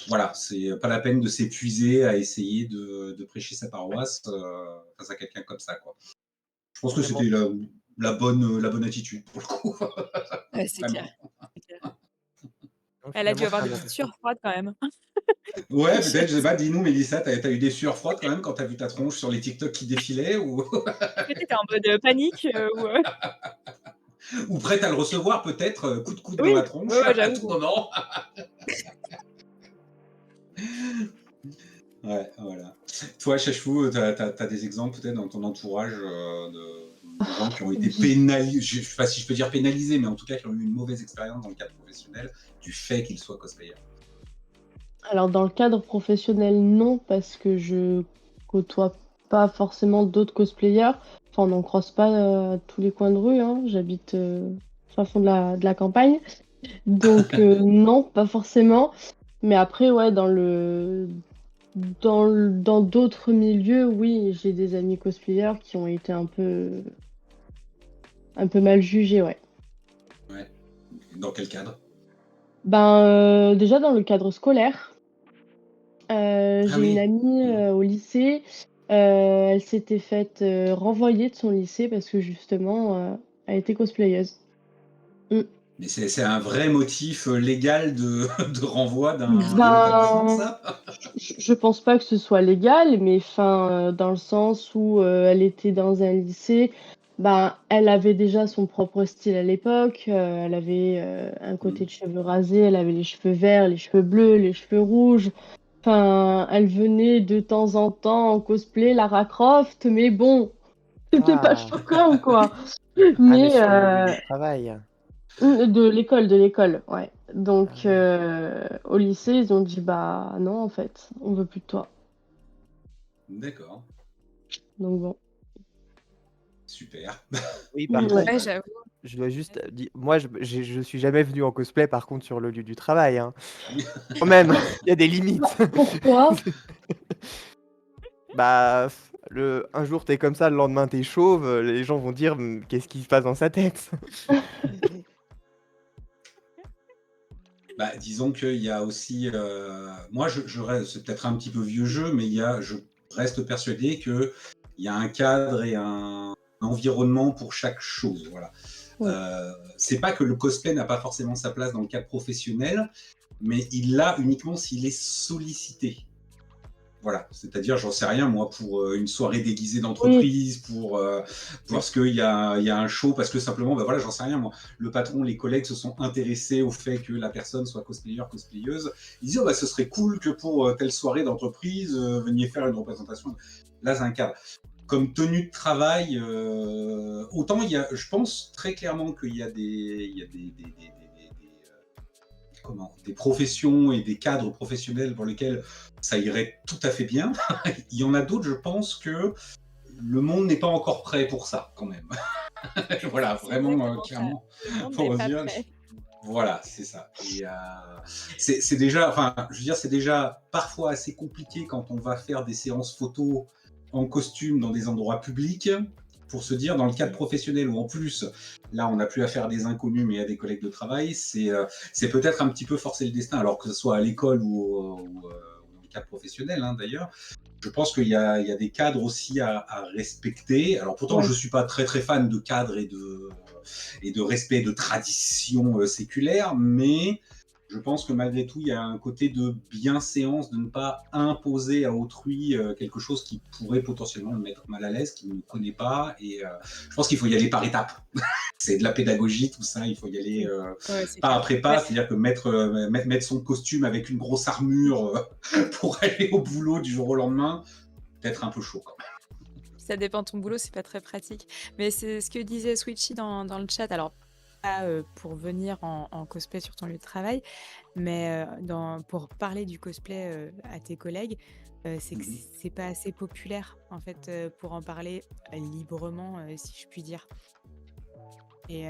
Voilà, c'est pas la peine de s'épuiser à essayer de prêcher sa paroisse face à quelqu'un comme ça, quoi. Je pense que vraiment, c'était la bonne attitude pour le coup. Ouais, c'est clair, Vraiment. c'est clair. non, Elle a dû finalement, avoir c'est des un petites avantage. sueurs froides quand même. Ouais, peut-être, je sais pas, dis-nous, Mélissa, t'as eu des sueurs froides quand même quand t'as vu ta tronche sur les TikTok qui défilaient, ou, Tu étais en mode, panique, ou ou prête à le recevoir peut-être, coup de coude dans la oui, ouais, tronche ouais, à j'avoue, tout bon. moment. Ouais, voilà. Toi, Chachefou, t'as des exemples peut-être dans ton entourage de gens qui ont été pénalisés, je sais pas si je peux dire pénalisés, mais en tout cas qui ont eu une mauvaise expérience dans le cadre professionnel du fait qu'ils soient cosplayers. Alors dans le cadre professionnel, non, parce que je côtoie pas forcément d'autres cosplayers. Enfin, on n'en croise pas à tous les coins de rue, hein. J'habite fin fond de la campagne. Donc non, pas forcément. Mais après, ouais, dans d'autres milieux, oui, j'ai des amis cosplayers qui ont été un peu mal jugés, ouais. Ouais. Dans quel cadre? Ben, déjà dans le cadre scolaire. Ah J'ai une oui. amie, Mhm. au lycée, elle s'était faite, renvoyer de son lycée parce que justement, elle était cosplayeuse. Mmh. Mais c'est un vrai motif légal de renvoi d'un établissement, Ben, ça? je pense pas que ce soit légal, mais enfin, dans le sens où, elle était dans un lycée, ben, elle avait déjà son propre style à l'époque, elle avait, un côté Mhm. de cheveux rasés, elle avait les cheveux verts, les cheveux bleus, les cheveux rouges. Enfin, elle venait de temps en temps en cosplay Lara Croft, mais bon, c'était pas Ah! choquant, quoi. Ah, mais Mais sur le lieu du travail? de l'école, ouais. Ah Donc, oui. au lycée, ils ont dit, bah non, en fait, on veut plus de toi. D'accord, Donc bon. super. Oui, par Ouais. contre, Ouais, j'avoue. je dois juste dire, moi, je suis jamais venu en cosplay, par contre, sur le lieu du travail, hein. Quand même, il y a des limites. Pourquoi? Bah, un jour, t'es comme ça, le lendemain, t'es chauve, les gens vont dire: «Qu'est-ce qui se passe dans sa tête?» Bah, disons qu'il y a aussi, moi je reste, c'est peut-être un petit peu vieux jeu, mais je reste persuadé qu'il y a un cadre et un environnement pour chaque chose, voilà. Oui. C'est pas que le cosplay n'a pas forcément sa place dans le cadre professionnel, mais il l'a uniquement s'il est sollicité. Voilà, c'est-à-dire, j'en sais rien, moi, pour une soirée déguisée Oui, d'entreprise, parce qu'il y a un show, parce que simplement, bah voilà, j'en sais rien, moi. Le patron, les collègues se sont intéressés au fait que la personne soit cosplayer, cosplayeuse. Ils disent, oh, bah, ce serait cool que pour telle soirée d'entreprise, veniez faire une représentation. Là, c'est un cadre. Comme tenue de travail, autant je pense très clairement qu'il y a des professions et des cadres professionnels pour lesquels ça irait tout à fait bien. Il y en a d'autres, je pense que le monde n'est pas encore prêt pour ça, quand même. Voilà, C'est vraiment, exactement ça. clairement, Le monde n'est pour pas dire. prêt. Voilà, c'est ça. Et c'est déjà, enfin, je veux dire, c'est déjà parfois assez compliqué quand on va faire des séances photos en costume dans des endroits publics, pour se dire, dans le cadre professionnel où en plus, là, on n'a plus affaire à des inconnus, mais à des collègues de travail, c'est peut-être un petit peu forcer le destin, alors que ce soit à l'école ou dans le cadre professionnel, hein, d'ailleurs. Je pense qu'il y a des cadres aussi à respecter. Alors pourtant, je ouais. ne suis pas très très fan de cadres et de respect de traditions séculaires, mais je pense que malgré tout, il y a un côté de bienséance, de ne pas imposer à autrui quelque chose qui pourrait potentiellement le mettre mal à l'aise, qu'il ne connaît pas. Et je pense qu'il faut y aller par étapes. C'est de la pédagogie, tout ça. Il faut y aller Oui. Ouais, c'est pas clair. après Ouais, pas. C'est-à-dire que mettre son costume avec une grosse armure pour aller au boulot du jour au lendemain, peut-être un peu chaud quand ça dépend de ton boulot, c'est pas très pratique. Mais c'est ce que disait Switchy dans le chat. Alors, pas pour venir en cosplay sur ton lieu de travail, mais pour parler du cosplay à tes collègues, c'est que même. c'est pas assez populaire, en fait, pour en parler librement, si je puis dire. Et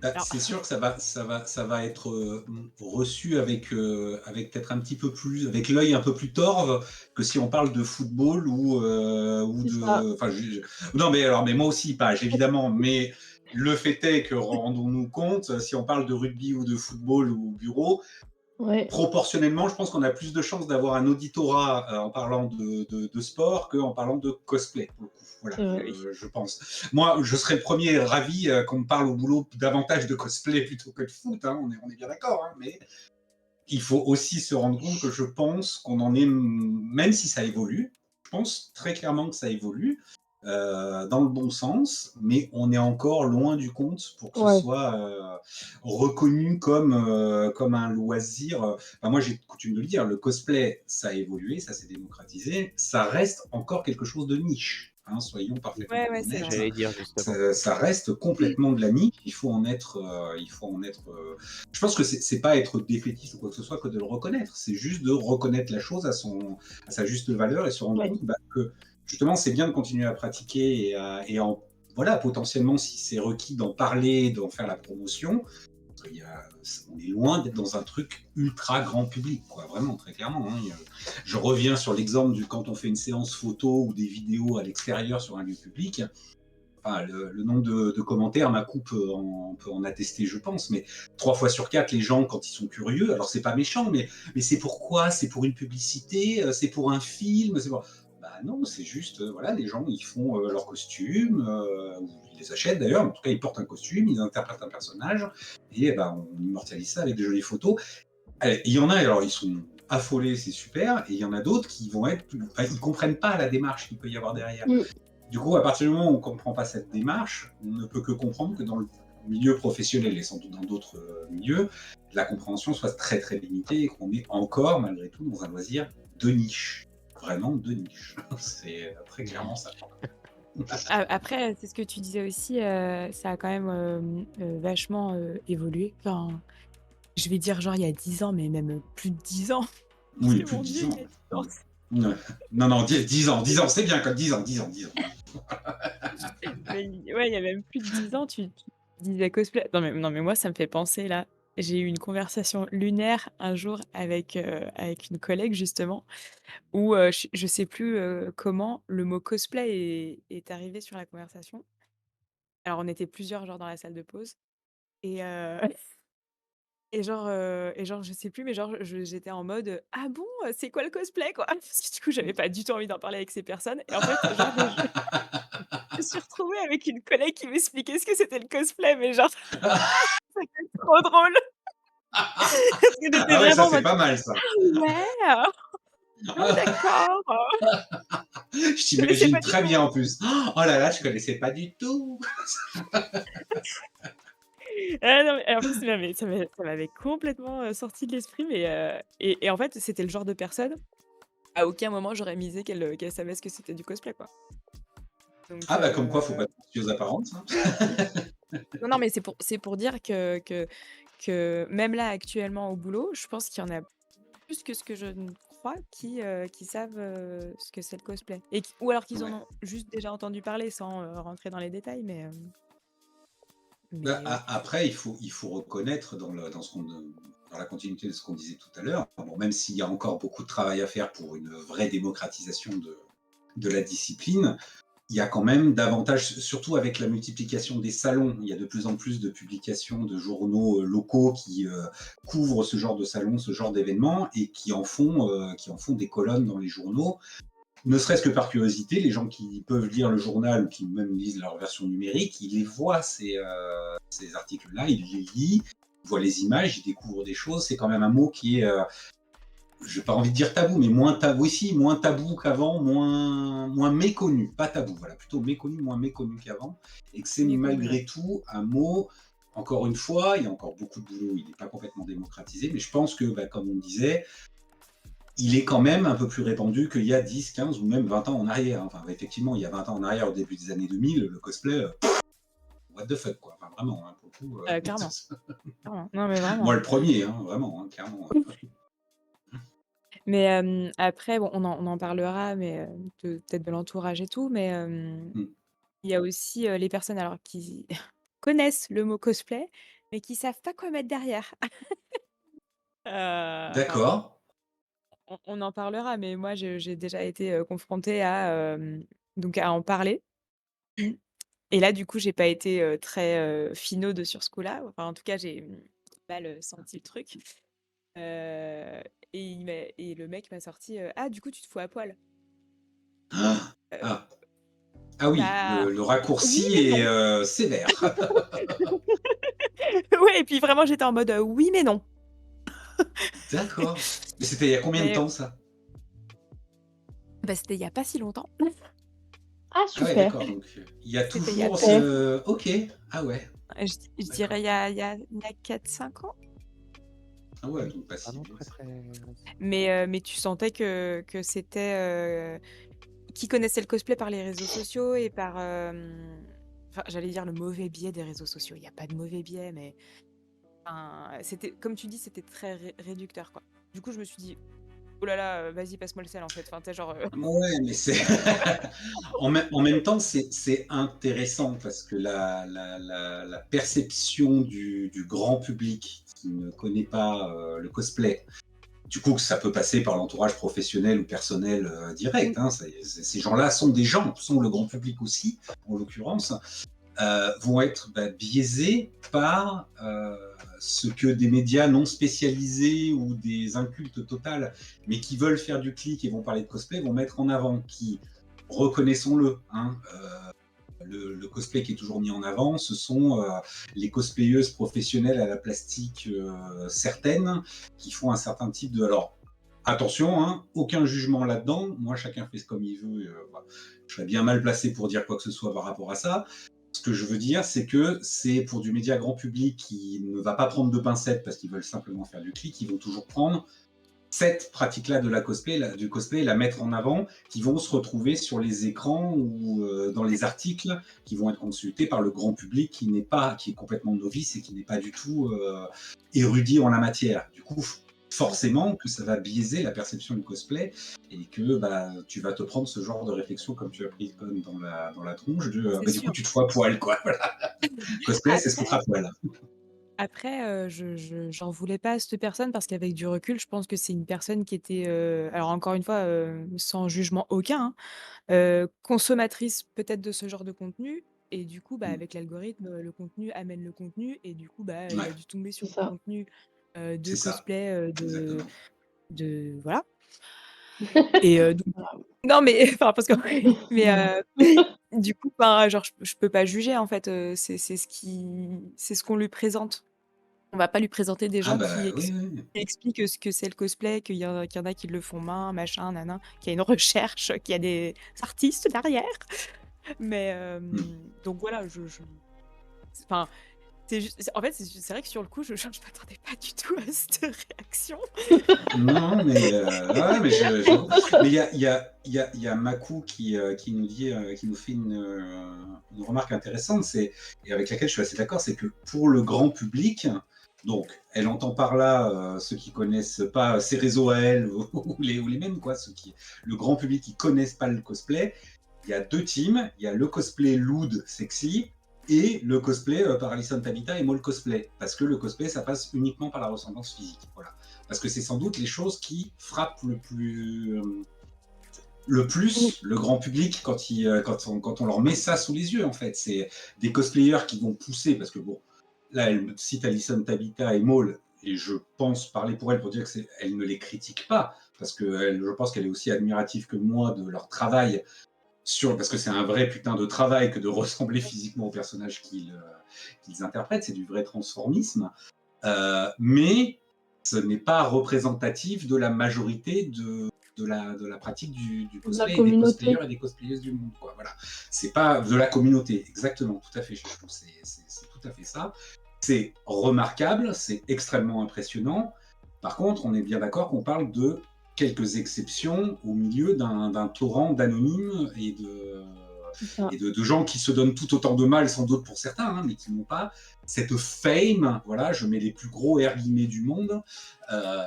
Bah, alors, c'est sûr que ça va être reçu avec peut-être un petit peu plus, avec l'œil un peu plus torve que si on parle de football ou C'est ça. de. Enfin, non, mais alors, mais moi aussi, page évidemment, mais le fait est que rendons-nous compte, si on parle de rugby ou de football ou bureau, Ouais, proportionnellement, je pense qu'on a plus de chances d'avoir un auditorat en parlant de sport qu'en parlant de cosplay, pour le coup. Voilà, c'est vrai. oui. je pense. Moi, je serais le premier ravi qu'on me parle au boulot davantage de cosplay plutôt que de foot, hein, on est bien d'accord, hein, mais il faut aussi se rendre compte que je pense qu'on en est, même si ça évolue, je pense très clairement que ça évolue dans le bon sens, mais on est encore loin du compte pour que ce Ouais, soit reconnu comme un loisir. Enfin, moi, j'ai coutume de le dire, le cosplay, ça a évolué, ça s'est démocratisé, ça reste encore quelque chose de niche. Hein, soyons parfaitement Ouais, C'est ce que c'est honnêtes, vrai. j'allais dire justement. ça reste complètement de la niche. Il faut en être. Je pense que c'est pas être défaitiste ou quoi que ce soit que de le reconnaître. C'est juste de reconnaître la chose à sa juste valeur et se rendre ouais. compte que justement c'est bien de continuer à pratiquer voilà, potentiellement si c'est requis d'en parler, d'en faire la promotion. On est loin d'être dans un truc ultra grand public, quoi, vraiment, très clairement. Hein. Je reviens sur l'exemple du quand on fait une séance photo ou des vidéos à l'extérieur sur un lieu public. Enfin, le nombre de commentaires, ma coupe peut en attester, je pense, mais 3 fois sur 4, les gens, quand ils sont curieux, alors c'est pas méchant, mais c'est pourquoi? C'est pour une publicité? C'est pour un film? Bah non, c'est juste, voilà, les gens, ils font leur costume, ou ils les achètent d'ailleurs, en tout cas, ils portent un costume, ils interprètent un personnage, et bah, on immortalise ça avec de jolies photos. Il y en a, alors ils sont affolés, c'est super, et il y en a d'autres qui vont être, enfin, ils comprennent pas la démarche qu'il peut y avoir derrière. Mm. Du coup, à partir du moment où on ne comprend pas cette démarche, on ne peut que comprendre que dans le milieu professionnel et sans doute dans d'autres milieux, la compréhension soit très très limitée et qu'on est encore, malgré tout, dans un loisir de niche. Vraiment de niche. C'est très clairement ça. Après, c'est ce que tu disais aussi, ça a quand même, vachement, évolué. Enfin, je vais dire genre il y a 10 ans, mais même, plus de 10 ans. Oui, plus Mon de Dieu, 10 il ans. y a 10 ans. Ouais. Non, non, 10 ans, 10 ans, c'est bien comme 10 ans, 10 ans, 10 ans. Mais ouais, il y a même plus de 10 ans, tu disais cosplay. Non mais moi, ça me fait penser là, j'ai eu une conversation lunaire un jour avec une collègue justement où, je sais plus, comment le mot cosplay est arrivé sur la conversation. Alors on était plusieurs genre dans la salle de pause et et genre je sais plus, mais genre j'étais en mode, «Ah bon, c'est quoi le cosplay quoi?» Parce que du coup, j'avais pas du tout envie d'en parler avec ces personnes et en fait, genre je me suis retrouvée avec une collègue qui m'expliquait ce que c'était le cosplay, mais genre c'était trop drôle parce que j'étais Ah ouais, ça vraiment en c'est mode: pas mal ça. «Ah ouais!» Ah d'accord! Je Je connaissais t'imagine pas du très tout. bien en plus. Oh là là, je connaissais pas du tout. Ah non, mais en plus, ça m'avait complètement, sorti de l'esprit, mais et en fait, c'était le genre de personne, à aucun moment j'aurais misé qu'elle savait ce que c'était du cosplay, quoi. Donc Ah bah comme quoi, faut pas se fier aux apparences, hein. non, non, mais c'est pour dire que même là, actuellement, au boulot, je pense qu'il y en a plus que ce que je ne crois qui savent, ce que c'est le cosplay et qui ou alors qu'ils en Ouais. ont juste déjà entendu parler sans, rentrer dans les détails, Bah, mais oui. après, il faut reconnaître dans la continuité de ce qu'on disait tout à l'heure, bon, même s'il y a encore beaucoup de travail à faire pour une vraie démocratisation de la discipline, il y a quand même davantage, surtout avec la multiplication des salons, il y a de plus en plus de publications de journaux locaux qui couvrent ce genre de salons, ce genre d'événements, et qui en font des colonnes dans les journaux. Ne serait-ce que par curiosité, les gens qui peuvent lire le journal ou qui même lisent leur version numérique, ils les voient, ces articles-là, ils les lisent, ils voient les images, ils découvrent des choses. C'est quand même un mot qui est, je n'ai pas envie de dire tabou, mais moins tabou ici, moins tabou qu'avant, moins méconnu, pas tabou, voilà, plutôt méconnu, moins méconnu qu'avant, et que c'est Méconnu, ouais. malgré tout un mot, encore une fois, il y a encore beaucoup de boulot, il n'est pas complètement démocratisé, mais je pense que, bah, comme on disait, il est quand même un peu plus répandu qu'il y a 10, 15 ou même 20 ans en arrière. Enfin, effectivement, il y a 20 ans en arrière, au début des années 2000, le cosplay, what the fuck, quoi. Enfin, vraiment, hein, pour le coup. Clairement, clairement. Non, mais Moi, vraiment. le premier, hein, vraiment, hein, clairement. Mais après, bon, on en parlera, mais peut-être de l'entourage et tout, mais Mm. il y a aussi, les personnes alors qui connaissent le mot cosplay, mais qui savent pas quoi mettre derrière. Enfin, D'accord. on en parlera, mais moi, j'ai déjà été, confrontée donc à en parler et là, du coup, j'ai pas été, très, finaude sur ce coup-là. Enfin, en tout cas, j'ai, mal, senti le truc, heu et le mec m'a sorti, «Ah, du coup, tu te fous à poil?» Ah, Heu, ah. Ah oui, bah, le oui, raccourci mais est non. sévère. Ouais et puis vraiment, j'étais en mode, «Oui, mais non». D'accord. Mais c'était il y a combien de Mais temps, ça? bah, c'était il y a pas si longtemps. Ah Ah ouais, super! d'accord, donc il y a C'était il y a toujours Super. ce... Ok, ah ouais, je dirais d'accord. il y a 4-5 ans. Ah ouais, Oui, donc pas ah si non, vieux que très, ça. très récent. Mais tu sentais que c'était, qui connaissait le cosplay par les réseaux sociaux et par, enfin, j'allais dire le mauvais biais des réseaux sociaux. Il y a pas de mauvais biais, mais enfin, c'était comme tu dis, c'était très réducteur, quoi. Du coup, je me suis dit: «Oh là là, vas-y, passe-moi le sel, en fait». Enfin, tu sais, genre, Ouais, mais c'est en même temps, c'est intéressant parce que la perception du grand public qui ne connaît pas le cosplay, du coup, ça peut passer par l'entourage professionnel ou personnel direct, oui, hein, ces gens-là sont des gens, sont le grand public aussi, en l'occurrence, vont être biaisés par ce que des médias non spécialisés ou des incultes totales, mais qui veulent faire du clic et vont parler de cosplay, vont mettre en avant, qui, reconnaissons-le, hein, le cosplay qui est toujours mis en avant, ce sont les cosplayeuses professionnelles à la plastique certaines, qui font un certain type de... Alors, attention, hein, aucun jugement là-dedans, moi chacun fait comme il veut, voilà. Je serais bien mal placé pour dire quoi que ce soit par rapport à ça. Ce que je veux dire, c'est que c'est pour du média grand public qui ne va pas prendre de pincettes parce qu'ils veulent simplement faire du clic, ils vont toujours prendre cette pratique-là de du cosplay, la mettre en avant, qui vont se retrouver sur les écrans ou dans c'est les ça. articles qui vont être consultés par le grand public qui est complètement novice et qui n'est pas du tout érudit en la matière. Du coup, Mmh. forcément que ça va biaiser la perception du cosplay et que tu vas te prendre ce genre de réflexion comme tu as pris comme dans la tronche de C'est du coup sûr. tu te fous à poil quoi. Voilà. Cosplay, c'est se foutre Après à poil. j'en voulais pas à cette personne parce qu'avec du recul, je pense que c'est une personne qui était, alors encore une fois, sans jugement aucun, hein, consommatrice peut-être de ce genre de contenu et du coup, bah, Mm. avec l'algorithme, le contenu amène le contenu et du coup, bah, il Ouais, a dû tomber C'est sur du ça. contenu, de c'est ça, cosplay, exactement. de voilà et donc Voilà. non mais enfin parce que mais du coup, enfin, genre je peux pas juger en fait, c'est ce qu'on lui présente. On va pas lui présenter des Ah gens bah, oui, oui. qui expliquent ce que c'est le cosplay, qu'il y en a qui le font main, machin, nin qu'il y a une recherche, qu'il y a des artistes derrière. Mais Mmh. donc voilà, enfin, c'est vrai que sur le coup, je m'attendais pas du tout à cette réaction. Non, mais ouais, mais j'avoue. Mais il y a Makou qui nous dit, qui nous fait une remarque intéressante, et avec laquelle je suis assez d'accord, c'est que pour le grand public, donc elle entend par là ceux qui connaissent pas ses réseaux à elle ou les mêmes, quoi, le grand public qui connaissent pas le cosplay, il y a deux teams, il y a le cosplay loud sexy et le cosplay par Alison Tabita et Mole Cosplay. Parce que le cosplay, ça passe uniquement par la ressemblance physique. Voilà. Parce que c'est sans doute les choses qui frappent le plus le grand public quand on leur met ça sous les yeux, en fait. C'est des cosplayers qui vont pousser, parce que bon, là, elle cite Alison Tabita et Maul, et je pense parler pour elle pour dire qu'elle ne les critique pas, parce que je pense qu'elle est aussi admirative que moi de leur travail, parce que c'est un vrai putain de travail que de ressembler physiquement au personnage qu'ils interprètent, c'est du vrai transformisme. Mais ce n'est pas représentatif de la majorité de la pratique du De la cosplay et des cosplayers communauté. et des cosplayeuses du monde, quoi. Voilà. C'est pas de la communauté, exactement, tout à fait. C'est tout à fait ça. C'est remarquable, c'est extrêmement impressionnant. Par contre, on est bien d'accord qu'on parle de quelques exceptions au milieu d'un torrent d'anonymes C'est ça. et de gens qui se donnent tout autant de mal, sans doute pour certains, hein, mais qui n'ont pas cette fame, voilà, je mets les plus gros air guillemets du monde, euh,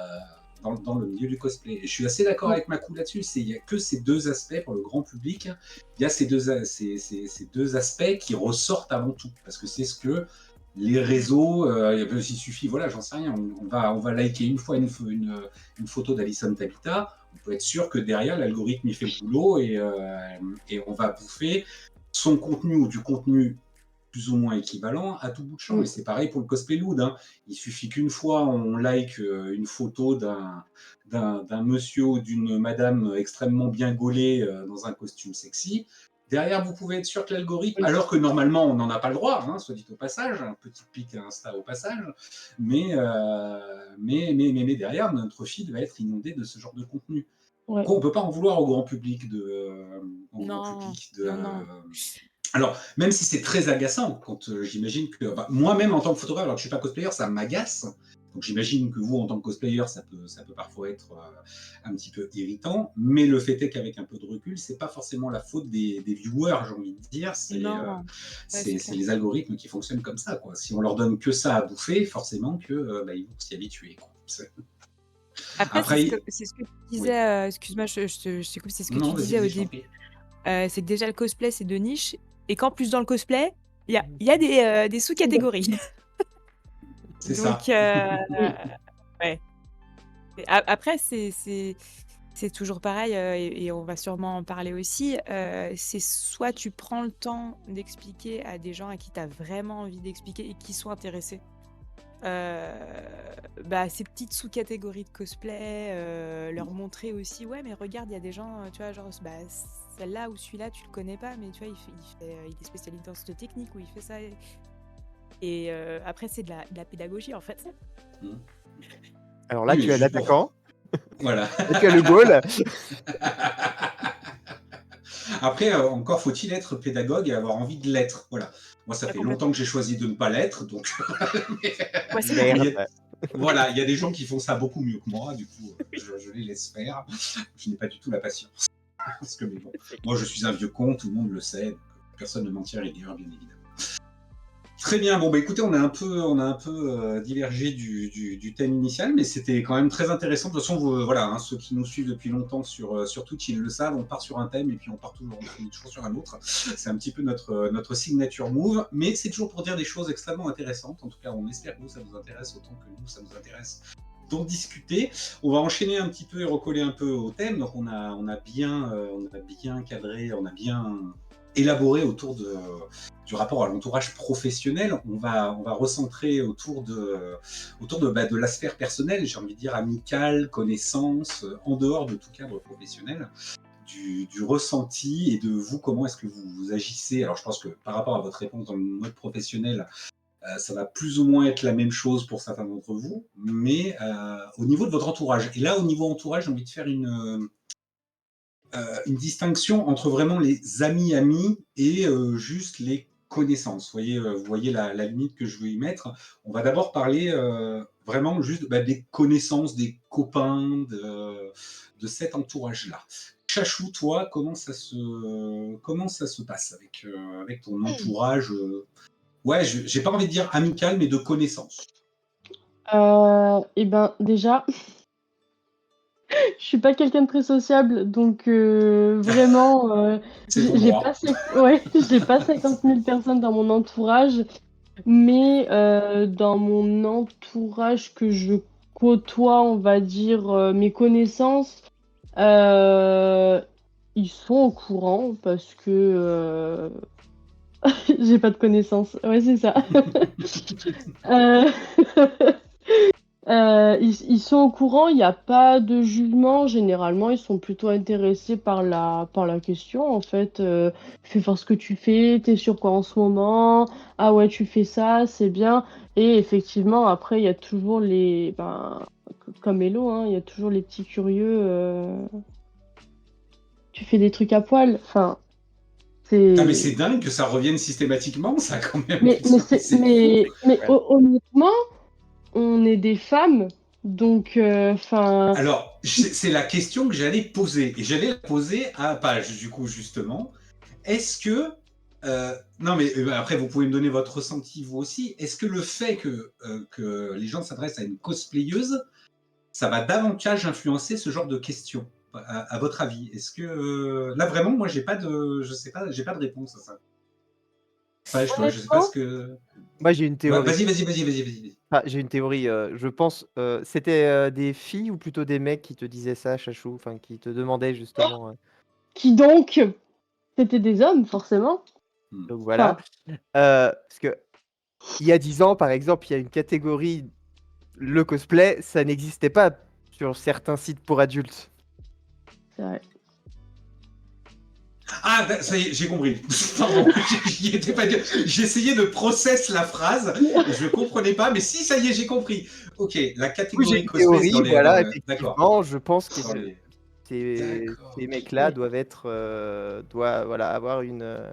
dans le milieu du cosplay. Et je suis assez d'accord Mm. avec Makou là-dessus, il n'y a que ces deux aspects pour le grand public, il y a ces deux aspects qui ressortent avant tout, parce que c'est ce que les réseaux, il suffit, voilà, j'en sais rien, on va liker une fois une photo d'Alison Tabita, on peut être sûr que derrière, l'algorithme il fait le boulot, et on va bouffer son contenu ou du contenu plus ou moins équivalent à tout bout de champ. Mm. Et c'est pareil pour le cosplay loot, hein. Il suffit qu'une fois on like une photo d'un monsieur ou d'une madame extrêmement bien gaulée dans un costume sexy. Derrière, vous pouvez être sûr que l'algorithme, Oui. alors que normalement on n'en a pas le droit, hein, soit dit au passage, un petit pic à Insta au passage, mais derrière, notre feed va être inondé de ce genre de contenu. Ouais. On ne peut pas en vouloir au grand public Non, non, non. alors, même si c'est très agaçant, quand j'imagine que moi-même en tant que photographe, alors que je suis pas cosplayer, ça m'agace. Donc j'imagine que vous, en tant que cosplayer, ça peut parfois être un petit peu irritant. Mais le fait est qu'avec un peu de recul, c'est pas forcément la faute des viewers, j'ai envie de dire. Non, ouais, c'est C'est clair. les algorithmes qui fonctionnent comme ça, quoi. Si on leur donne que ça à bouffer, forcément que ils vont s'y habituer, quoi. Après, Après, c'est ce que tu oui. disais, excuse-moi, je te coupe, c'est ce que tu Non, vas-y, disais au vas-y, je t'en début. prie. C'est que déjà le cosplay, c'est de niche et qu'en plus dans le cosplay, il y a des sous-catégories. C'est Donc ça. Mm. ouais. Après, c'est toujours pareil, et on va sûrement en parler aussi. C'est soit tu prends le temps d'expliquer à des gens à qui tu as vraiment envie d'expliquer et qui sont intéressés. Ces petites sous-catégories de cosplay, leur montrer aussi, ouais, mais regarde, il y a des gens, tu vois, genre, celle-là ou celui-là, tu le connais pas, mais tu vois, il est spécialisé dans cette technique ou il fait ça. Et après, c'est de la pédagogie en fait. Mm. Alors là, Oui, mais tu as juste pour. l'attaquant, Voilà. là, tu as le goal. Après, encore faut-il être pédagogue et avoir envie de l'être. Voilà. Moi, ça Ouais, fait longtemps complètement. que j'ai choisi de ne pas l'être, donc. mais Ouais, c'est mais pareil. voilà, il y a des gens qui font ça beaucoup mieux que moi, du coup, je les laisse faire. Je n'ai pas du tout la patience. Parce que, mais bon, moi, je suis un vieux con, tout le monde le sait, donc personne ne m'en tire rigueur, bien évidemment. Très bien, bon écoutez, on a un peu divergé du thème initial, mais c'était quand même très intéressant. De toute façon, voilà, hein, ceux qui nous suivent depuis longtemps sur Twitch, ils le savent, on part sur un thème et puis on finit toujours sur un autre. C'est un petit peu notre signature move, mais c'est toujours pour dire des choses extrêmement intéressantes. En tout cas, on espère que vous, ça vous intéresse autant que nous, ça nous intéresse d'en discuter. On va enchaîner un petit peu et recoller un peu au thème. Donc on a bien cadré, on a bien élaboré autour du rapport à l'entourage professionnel. On va recentrer autour de la sphère personnelle, j'ai envie de dire amicale, connaissance, en dehors de tout cadre professionnel, du ressenti et de vous, comment est-ce que vous agissez. Alors je pense que par rapport à votre réponse dans le mode professionnel, Ça va plus ou moins être la même chose pour certains d'entre vous, mais au niveau de votre entourage. Et là, au niveau entourage, j'ai envie de faire une distinction entre vraiment les amis et juste les connaissances. Vous voyez la limite que je veux y mettre. On va d'abord parler vraiment juste des connaissances, des copains, de cet entourage-là. Chachou, toi, comment ça se passe avec ton entourage ouais, j'ai pas envie de dire amical, mais de connaissances. Et ben déjà, je suis pas quelqu'un de très sociable, donc vraiment, C'est ton j'ai pas droit. ouais, j'ai pas 50 000 personnes dans mon entourage, mais dans mon entourage que je côtoie, on va dire mes connaissances, euh, ils sont au courant parce que j'ai pas de connaissances. Ouais, c'est ça. Euh, ils sont au courant, il n'y a pas de jugement. Généralement, ils sont plutôt intéressés par la question. En fait, fais voir ce que tu fais, t'es sur quoi en ce moment? Ah ouais, tu fais ça, c'est bien. Et effectivement, après, il y a toujours comme Hello, hein, il y a toujours les petits curieux. Tu fais des trucs à poil. Enfin, Ah, mais c'est. c'est dingue que ça revienne systématiquement, ça, quand même. Mais, mais Putain, mais c'est, c'est fou. mais Ouais. honnêtement, on est des femmes, donc, enfin. Alors, c'est la question que j'allais poser. Et j'allais la poser à Page, du coup, justement. Est-ce que. Non, mais après, vous pouvez me donner votre ressenti, vous aussi. Est-ce que le fait que les gens s'adressent à une cosplayeuse, ça va davantage influencer ce genre de questions, à votre avis? Est-ce que. Là, vraiment, moi, j'ai pas de. Je sais pas, j'ai pas de réponse à ça. Page, toi, je sais pas Honnêtement, ce que. Moi, j'ai une Ouais, théorie. vas-y. Ah, j'ai une théorie, je pense, c'était, des filles ou plutôt des mecs qui te disaient ça, Chachou? Enfin, qui te demandaient justement, qui donc? C'était des hommes, forcément. Hmm. donc voilà. Enfin, Parce que il y a 10 ans, par exemple, il y a une catégorie, le cosplay, ça n'existait pas sur certains sites pour adultes. c'est vrai. Ah, ça y est, j'ai compris. Pardon, j'y étais pas. J'essayais de process la phrase et je comprenais pas, mais si, ça y est, j'ai compris. Ok, la Oui, j'ai catégorie une cosplay, c'est théorie, voilà, D'accord. effectivement, je pense que Dans les... ces D'accord, ok. mecs-là doivent être, voilà, avoir une Un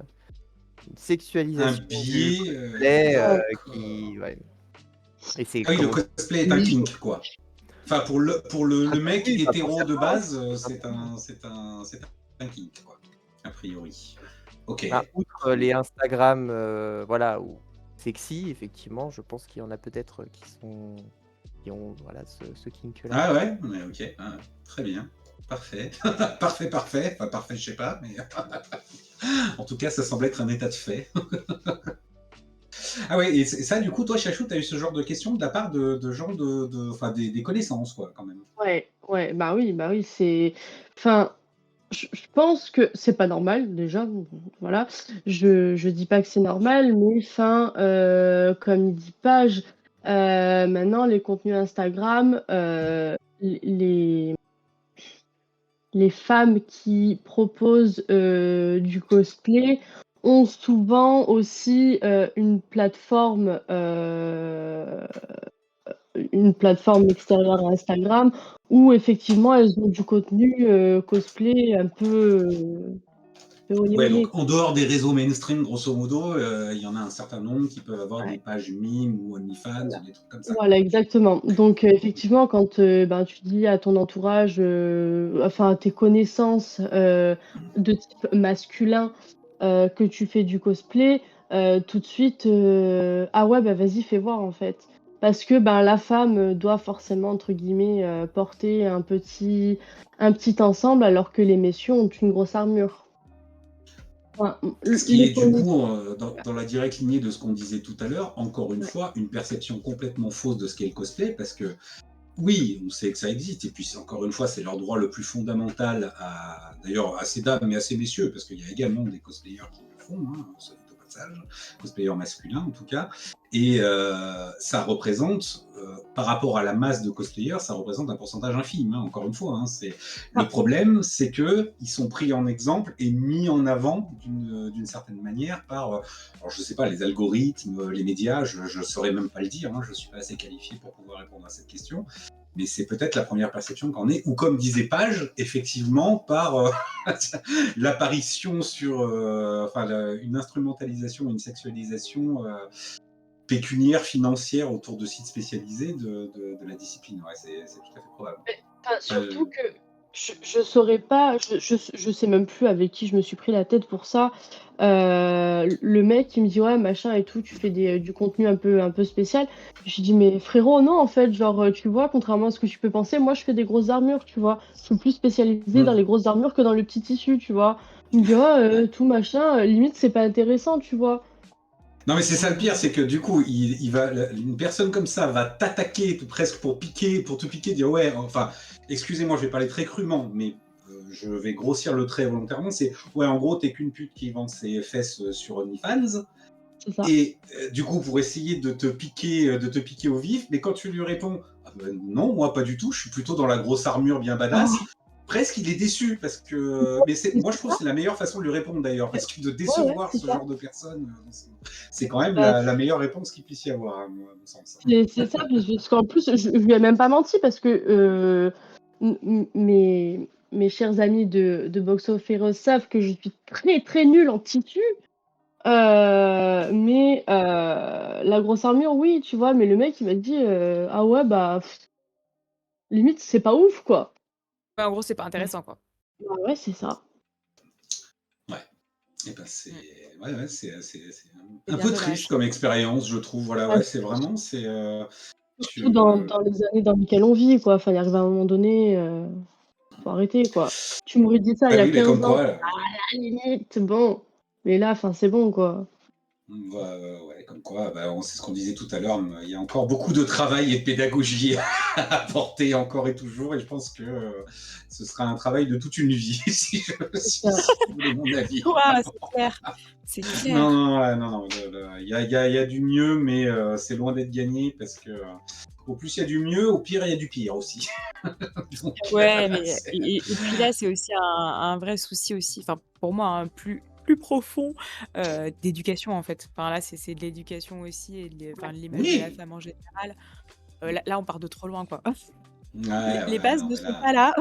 sexualisation du biais. cosplay, D'accord. qui ouais et c'est Ah oui, le comme on cosplay est un dit, kink, quoi. Enfin, pour le mec oui, bah, pour hétéro de certains, oui, base, pour c'est certains. un kink, quoi. A priori. Ok. Bah, outre Très les bien. Instagram, voilà, ou sexy, effectivement, je pense qu'il y en a peut-être, qui ont, voilà, ce kink-là. Ah ouais, mais ok. Ah, très bien. Parfait. Parfait. Enfin, parfait, je sais pas, mais en tout cas, ça semble être un état de fait. Ah ouais, et ça, du coup, toi, Chachou, tu as eu ce genre de questions de la part de gens enfin, des connaissances, quoi, quand même. Ouais, ouais, bah oui, c'est. Enfin, je pense que c'est pas normal, déjà. Voilà. Je dis pas que c'est normal, mais enfin, comme il dit Page, maintenant, les contenus Instagram, les, les femmes qui proposent du cosplay ont souvent aussi une plateforme extérieure à Instagram où effectivement elles ont du contenu cosplay un peu olé Ouais, olé. donc en dehors des réseaux mainstream, grosso modo, il y en a un certain nombre qui peuvent avoir des Ouais, pages mime ou OnlyFans ou voilà. des trucs comme ça, quoi. Voilà, exactement. Donc, effectivement, quand ben, tu dis à ton entourage, enfin à tes connaissances de type masculin, que tu fais du cosplay, tout de suite, ah ouais, bah vas-y, fais voir en fait. Parce que ben, la femme doit forcément, entre guillemets, porter un petit ensemble, alors que les messieurs ont une grosse armure. Enfin, Ce qui est les du connaissances. coup, dans la directe lignée de ce qu'on disait tout à l'heure, encore une fois, une perception complètement fausse de ce qu'est le cosplay, parce que oui, on sait que ça existe, et puis encore une fois, c'est leur droit le plus fondamental d'ailleurs à ces dames, mais à ces messieurs, parce qu'il y a également des cosplayers qui le font, hein, ça ne doit pas passage, cosplayer masculin en tout cas, et ça représente, par rapport à la masse de cosplayers, ça représente un pourcentage infime, hein, encore une fois. Hein, le Ah, problème, c'est qu'ils sont pris en exemple et mis en avant d'une certaine manière par, alors je sais pas, les algorithmes, les médias, je ne saurais même pas le dire, hein, je ne suis pas assez qualifié pour pouvoir répondre à cette question, mais c'est peut-être la première perception qu'en est, ou comme disait Page, effectivement, par l'apparition sur, une instrumentalisation, une sexualisation pécuniaire, financière autour de sites spécialisés de la discipline. Ouais, c'est tout à fait probable. enfin, Euh, surtout que je saurais pas, je sais même plus avec qui je me suis pris la tête pour ça. Le mec qui me dit ouais machin et tout, tu fais du contenu un peu spécial. Je dis mais frérot non en fait genre tu vois contrairement à ce que tu peux penser, moi je fais des grosses armures tu vois. Je suis plus spécialisée dans les grosses armures que dans le petit tissu tu vois. Il me dit ouais tout machin, limite c'est pas intéressant tu vois. Non, mais c'est ça le pire, c'est que du coup, une personne comme ça va t'attaquer presque pour te piquer, dire ouais, enfin, excusez-moi, je vais parler très crûment, mais je vais grossir le trait volontairement. C'est ouais, en gros, t'es qu'une pute qui vend ses fesses sur OnlyFans. C'est ça. Et du coup, pour essayer de te piquer au vif, mais quand tu lui réponds ah ben non, moi pas du tout, je suis plutôt dans la grosse armure bien badass. Oh, Presque il est déçu parce que, mais mais moi je c'est trouve que ça. c'est la meilleure façon de lui répondre d'ailleurs, parce que de Ouais décevoir c'est ce ça. genre de personne, c'est quand même Bah, la meilleure réponse qu'il puisse y avoir, à mon sens. c'est ça, parce qu'en plus, je lui ai même pas menti parce que mes chers amis de Box of Heroes savent que je suis très très nulle en tissu. Mais la grosse armure, oui, tu vois, mais le mec il m'a dit ah ouais, bah limite, c'est pas ouf quoi. Ouais, en gros, c'est pas Ouais, intéressant, quoi. bah ouais, c'est ça. Ouais. Et ben Mm. c'est C'est un bien peu triste dommage. comme expérience, je trouve. Voilà, Ouais, ouais, c'est vraiment, surtout dans les années dans lesquelles on vit, quoi. Enfin, il arrive à un moment donné, faut arrêter, quoi. Tu m'aurais dit ça il bah y a oui, mais 15 comme ans, quoi, à la limite, bon. Mais là, enfin, c'est bon, quoi. ouais, comme quoi, c'est ce qu'on disait tout à l'heure, il y a encore beaucoup de travail et de pédagogie à apporter encore et toujours, et je pense que ce sera un travail de toute une vie, C'est ça. si vous voulez mon avis. Ouah, c'est clair. C'est Non, clair. non, ouais, non, il y a du mieux, mais c'est loin d'être gagné, parce que au plus il y a du mieux, au pire il y a du pire aussi. Donc, Ouais, mais c'est- et puis là, c'est aussi un vrai souci aussi, enfin, pour moi, un plus profond, d'éducation, en fait. Enfin, là, c'est de l'éducation aussi et de l'image de la oui, femme en général. Là, on part de trop loin, quoi. Les ouais, bases non, ne mais sont là. pas là.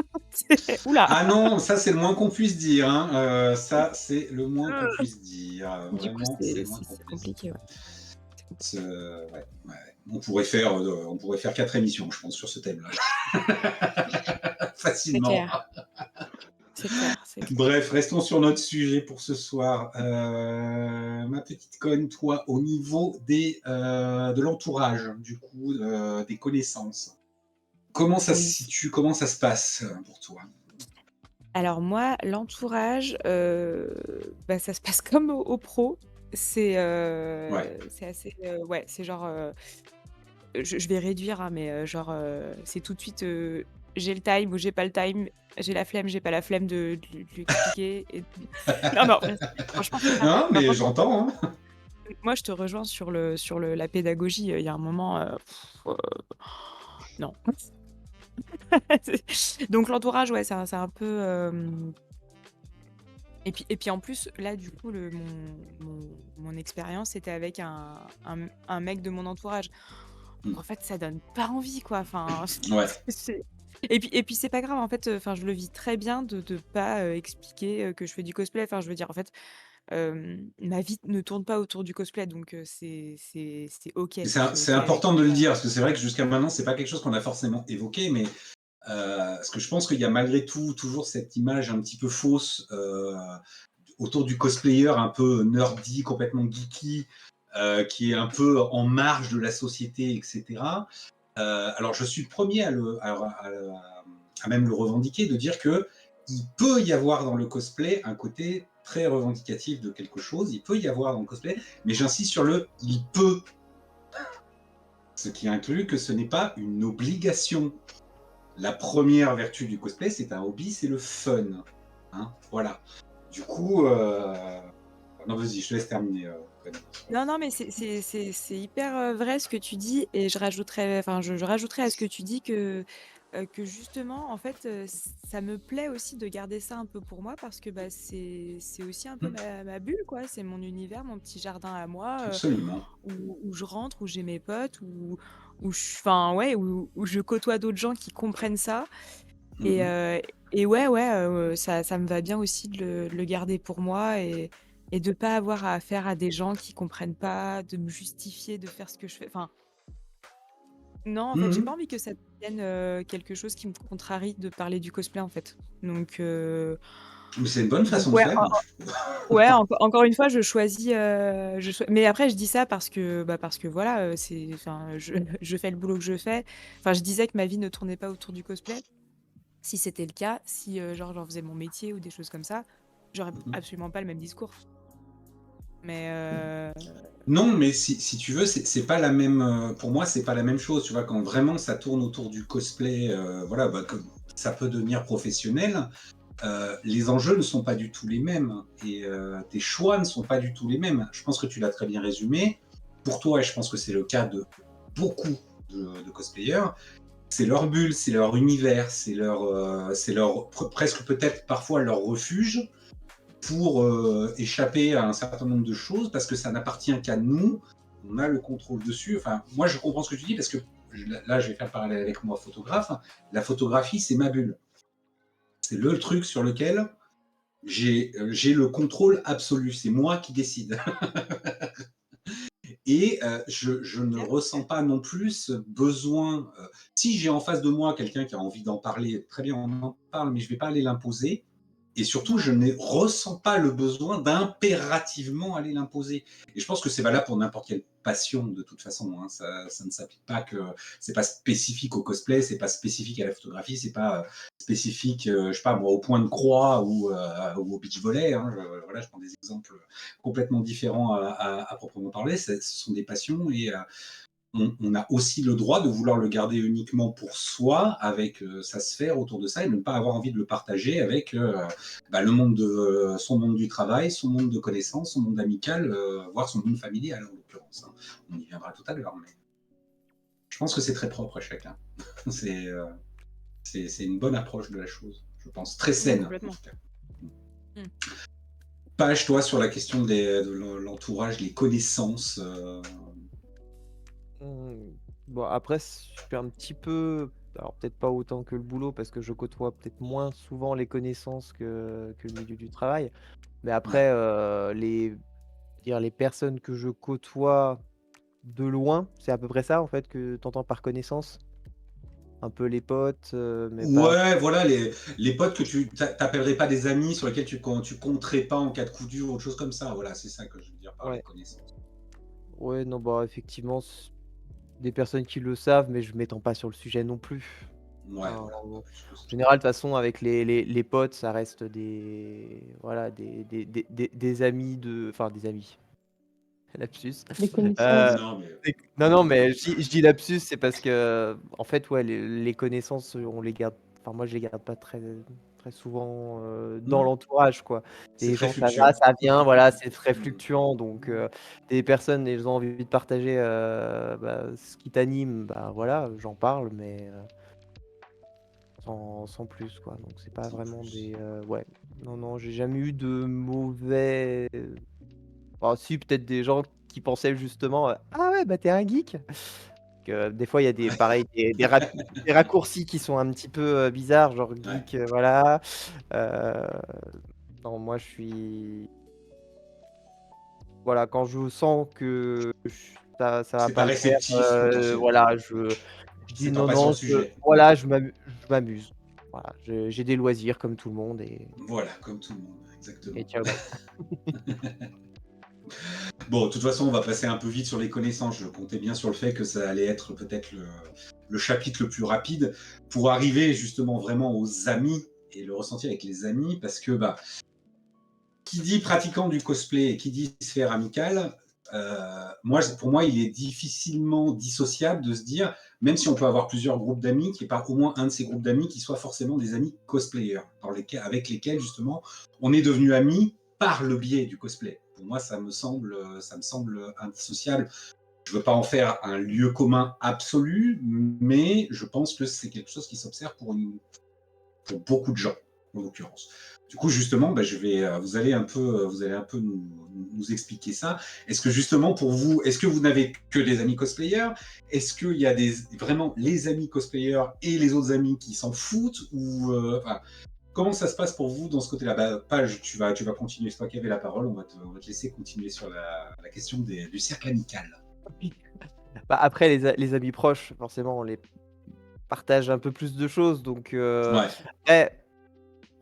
Ouh là! Ah non, ça c'est le moins qu'on puisse dire, hein. Ça c'est le moins qu'on puisse dire. Du coup, Vraiment, c'est le moins qu'on c'est puisse dire. compliqué, ouais. C'est compliqué. Ouais. On pourrait faire 4 émissions, je pense, sur ce thème-là. C'est Facilement. clair, c'est clair, c'est clair. Bref, restons sur notre sujet pour ce soir. Ma petite conne, toi, au niveau de l'entourage, du coup, des connaissances, comment ça se Oui. situe, comment ça se passe pour toi? Alors moi, l'entourage, ça se passe comme au pro. Ouais. C'est assez, ouais, c'est genre, je vais réduire, hein, mais genre, c'est tout de suite, j'ai le time ou j'ai pas le time, j'ai la flemme, j'ai pas la flemme de lui expliquer et non, mais en vrai, franchement, c'est ça. Non, Enfin, mais franchement, j'entends, hein. moi, je te rejoins sur la pédagogie, il y a un moment, non. Donc l'entourage, ouais, c'est un peu, et puis en plus, là, du coup, mon expérience, c'était avec un mec de mon entourage. Donc Hmm. en fait, ça donne pas envie, quoi. Enfin, Ouais. c'est et puis c'est pas grave, en fait, enfin, je le vis très bien de pas, expliquer, que je fais du cosplay. Enfin, je veux dire, en fait, ma vie ne tourne pas autour du cosplay, donc c'est OK. C'est C'est OK avec important de le ça. dire, parce que c'est vrai que jusqu'à maintenant, c'est pas quelque chose qu'on a forcément évoqué, mais parce que je pense qu'il y a malgré tout toujours cette image un petit peu fausse autour du cosplayer un peu nerdy, complètement geeky, qui est un peu en marge de la société, etc. Alors je suis le premier à même le revendiquer, de dire que il peut y avoir dans le cosplay un côté très revendicatif de quelque chose, il peut y avoir dans le cosplay, mais j'insiste sur le il peut, ce qui inclut que ce n'est pas une obligation. La première vertu du cosplay, c'est un hobby, c'est le fun. Hein, voilà. Du coup, Non, vas-y, je te laisse terminer. Non, non, mais c'est hyper, vrai ce que tu dis et je rajouterais à ce que tu dis que justement, en fait, ça me plaît aussi de garder ça un peu pour moi parce que, bah, c'est aussi un peu Mmh, ma bulle, quoi. C'est mon univers, mon petit jardin à moi, absolument. où je rentre, où j'ai mes potes, où je enfin, ouais, où je côtoie d'autres gens qui comprennent ça et Mmh. heu et ouais, ouais, ça me va bien aussi de le garder pour moi et de pas avoir à affaire à des gens qui comprennent pas, de me justifier de faire ce que je fais. Enfin, non, en fait, j'ai pas Mmh. envie que ça devienne, quelque chose qui me contrarie de parler du cosplay, en fait. Mais c'est une bonne façon Donc de ouais, faire, moi, je trouve. ouais, encore une fois, je choisis, mais après je dis ça parce que voilà, je fais le boulot que je fais. Enfin, je disais que ma vie ne tournait pas autour du cosplay. Si c'était le cas, si, genre j'en faisais mon métier ou des choses comme ça, j'aurais Mmh. absolument pas le même discours. Mais Non, mais si tu veux, c'est pas la même, pour moi, c'est pas la même chose, tu vois? Quand vraiment ça tourne autour du cosplay, voilà, bah, que ça peut devenir professionnel, les enjeux ne sont pas du tout les mêmes et tes choix ne sont pas du tout les mêmes. Je pense que tu l'as très bien résumé. Pour toi, et je pense que c'est le cas de beaucoup de cosplayers, c'est leur bulle, c'est leur univers, c'est leur presque peut-être parfois leur refuge pour échapper à un certain nombre de choses parce que ça n'appartient qu'à nous. On a le contrôle dessus. Enfin, moi, je comprends ce que tu dis parce que là, je vais faire le parallèle avec moi, photographe. La photographie, c'est ma bulle. C'est le truc sur lequel j'ai le contrôle absolu. C'est moi qui décide. Et je ne OK, ressens OK. pas non plus ce besoin. Si j'ai en face de moi quelqu'un qui a envie d'en parler, très bien, on en parle, mais je ne vais pas aller l'imposer. Et surtout, je Ouais. ne ressens pas le besoin d'impérativement aller l'imposer. Et je pense que c'est valable pour n'importe quelle passion de toute façon. Hein. Ça ne s'applique pas que. C'est pas spécifique au cosplay, c'est pas spécifique à la photographie, c'est pas spécifique, je sais pas moi, au point de croix ou au beach volley. Hein. Voilà, je prends des exemples complètement différents à proprement parler. Ce sont des passions et on a aussi le droit de vouloir le garder uniquement pour soi, avec sa sphère autour de ça, et de ne pas avoir envie de le partager avec bah, le monde son monde du travail, son monde de connaissances, son monde amical, voire son monde familial en l'occurrence. Hein. On y viendra tout à l'heure, mais je pense que c'est très propre à chacun. c'est c'est une bonne approche de la chose, je pense, très Ouais, saine en complètement. tout cas. Mmh. Page, toi, sur la question de l'entourage, les connaissances. Mmh, bon, après, je suis un petit peu, alors peut-être pas autant que le boulot parce que je côtoie peut-être moins souvent les connaissances que le milieu du travail. Mais Ouais. après, les personnes que je côtoie de loin, c'est à peu près ça en fait que tu entends par connaissance? Un peu les potes, mais pas. Ouais, voilà, les potes que tu t'appellerais pas des amis, sur lesquels tu compterais pas en cas de coup dur ou autre chose comme ça. Voilà, c'est ça que je veux dire par les Ouais, connaissances. ouais, non, bah effectivement, des personnes qui le savent, mais je m'étends pas sur le sujet non plus. Ouais, Enfin, voilà, pas en plus que ça. général, de toute façon, avec les potes, ça reste des, voilà, des amis enfin des amis, lapsus. Des Heu, connaissances. Non, mais non, non, mais je dis lapsus, c'est parce que, en fait, ouais, les connaissances, on les garde, enfin moi, je les garde pas très souvent, dans non, l'entourage, quoi. c'est Les très gens, ça va, fluctuant. ça vient, voilà, c'est très Mm. fluctuant, donc des personnes, elles ont envie de partager, bah, ce qui t'anime, bah, voilà, j'en parle, mais sans plus, quoi, donc c'est pas Sans vraiment plus. des, ouais, non, non, j'ai jamais eu de mauvais, oh si, peut-être des gens qui pensaient justement, «Ah ouais, bah, tu es un geek?» Que des fois, il y a des pareil, des raccourcis qui sont un petit peu, bizarres, genre Ouais. geek, voilà. Heu, non, moi, je suis, voilà, quand je sens que ça va C'est pas pas le faire, réceptif potentiellement. voilà, je dis: S'étend «Non, pas sur non, le sujet. voilà, je m'amuse». Voilà, j'ai des loisirs comme tout le monde Voilà, comme tout le monde, et exactement. ciao, bye. Bon, de toute façon, on va passer un peu vite sur les connaissances. Je comptais bien sur le fait que ça allait être peut-être le chapitre le plus rapide pour arriver justement vraiment aux amis et le ressentir avec les amis, parce que bah, qui dit pratiquant du cosplay et qui dit sphère amicale, pour moi, il est difficilement dissociable de se dire, même si on peut avoir plusieurs groupes d'amis, qu'il n'y ait pas au moins un de ces groupes d'amis qui soit forcément des amis cosplayers, avec lesquels justement on est devenu amis par le biais du cosplay. pour moi, ça me semble indissociable. Je veux pas en faire un lieu commun absolu, mais je pense que c'est quelque chose qui s'observe pour beaucoup de gens, en l'occurrence. Du coup, justement, vous allez un peu nous expliquer ça. Est-ce que justement, pour vous, est-ce que vous n'avez que des amis cosplayers? Est-ce qu'il y a vraiment les amis cosplayers et les autres amis qui s'en foutent? Ou enfin, comment ça se passe pour vous dans ce côté-là? Page, tu vas continuer, c'est toi qui avais la parole, on va te laisser continuer sur la question du cercle amical. Bah, après, les amis proches, forcément, on les partage un peu plus de choses. Donc, Ouais. après,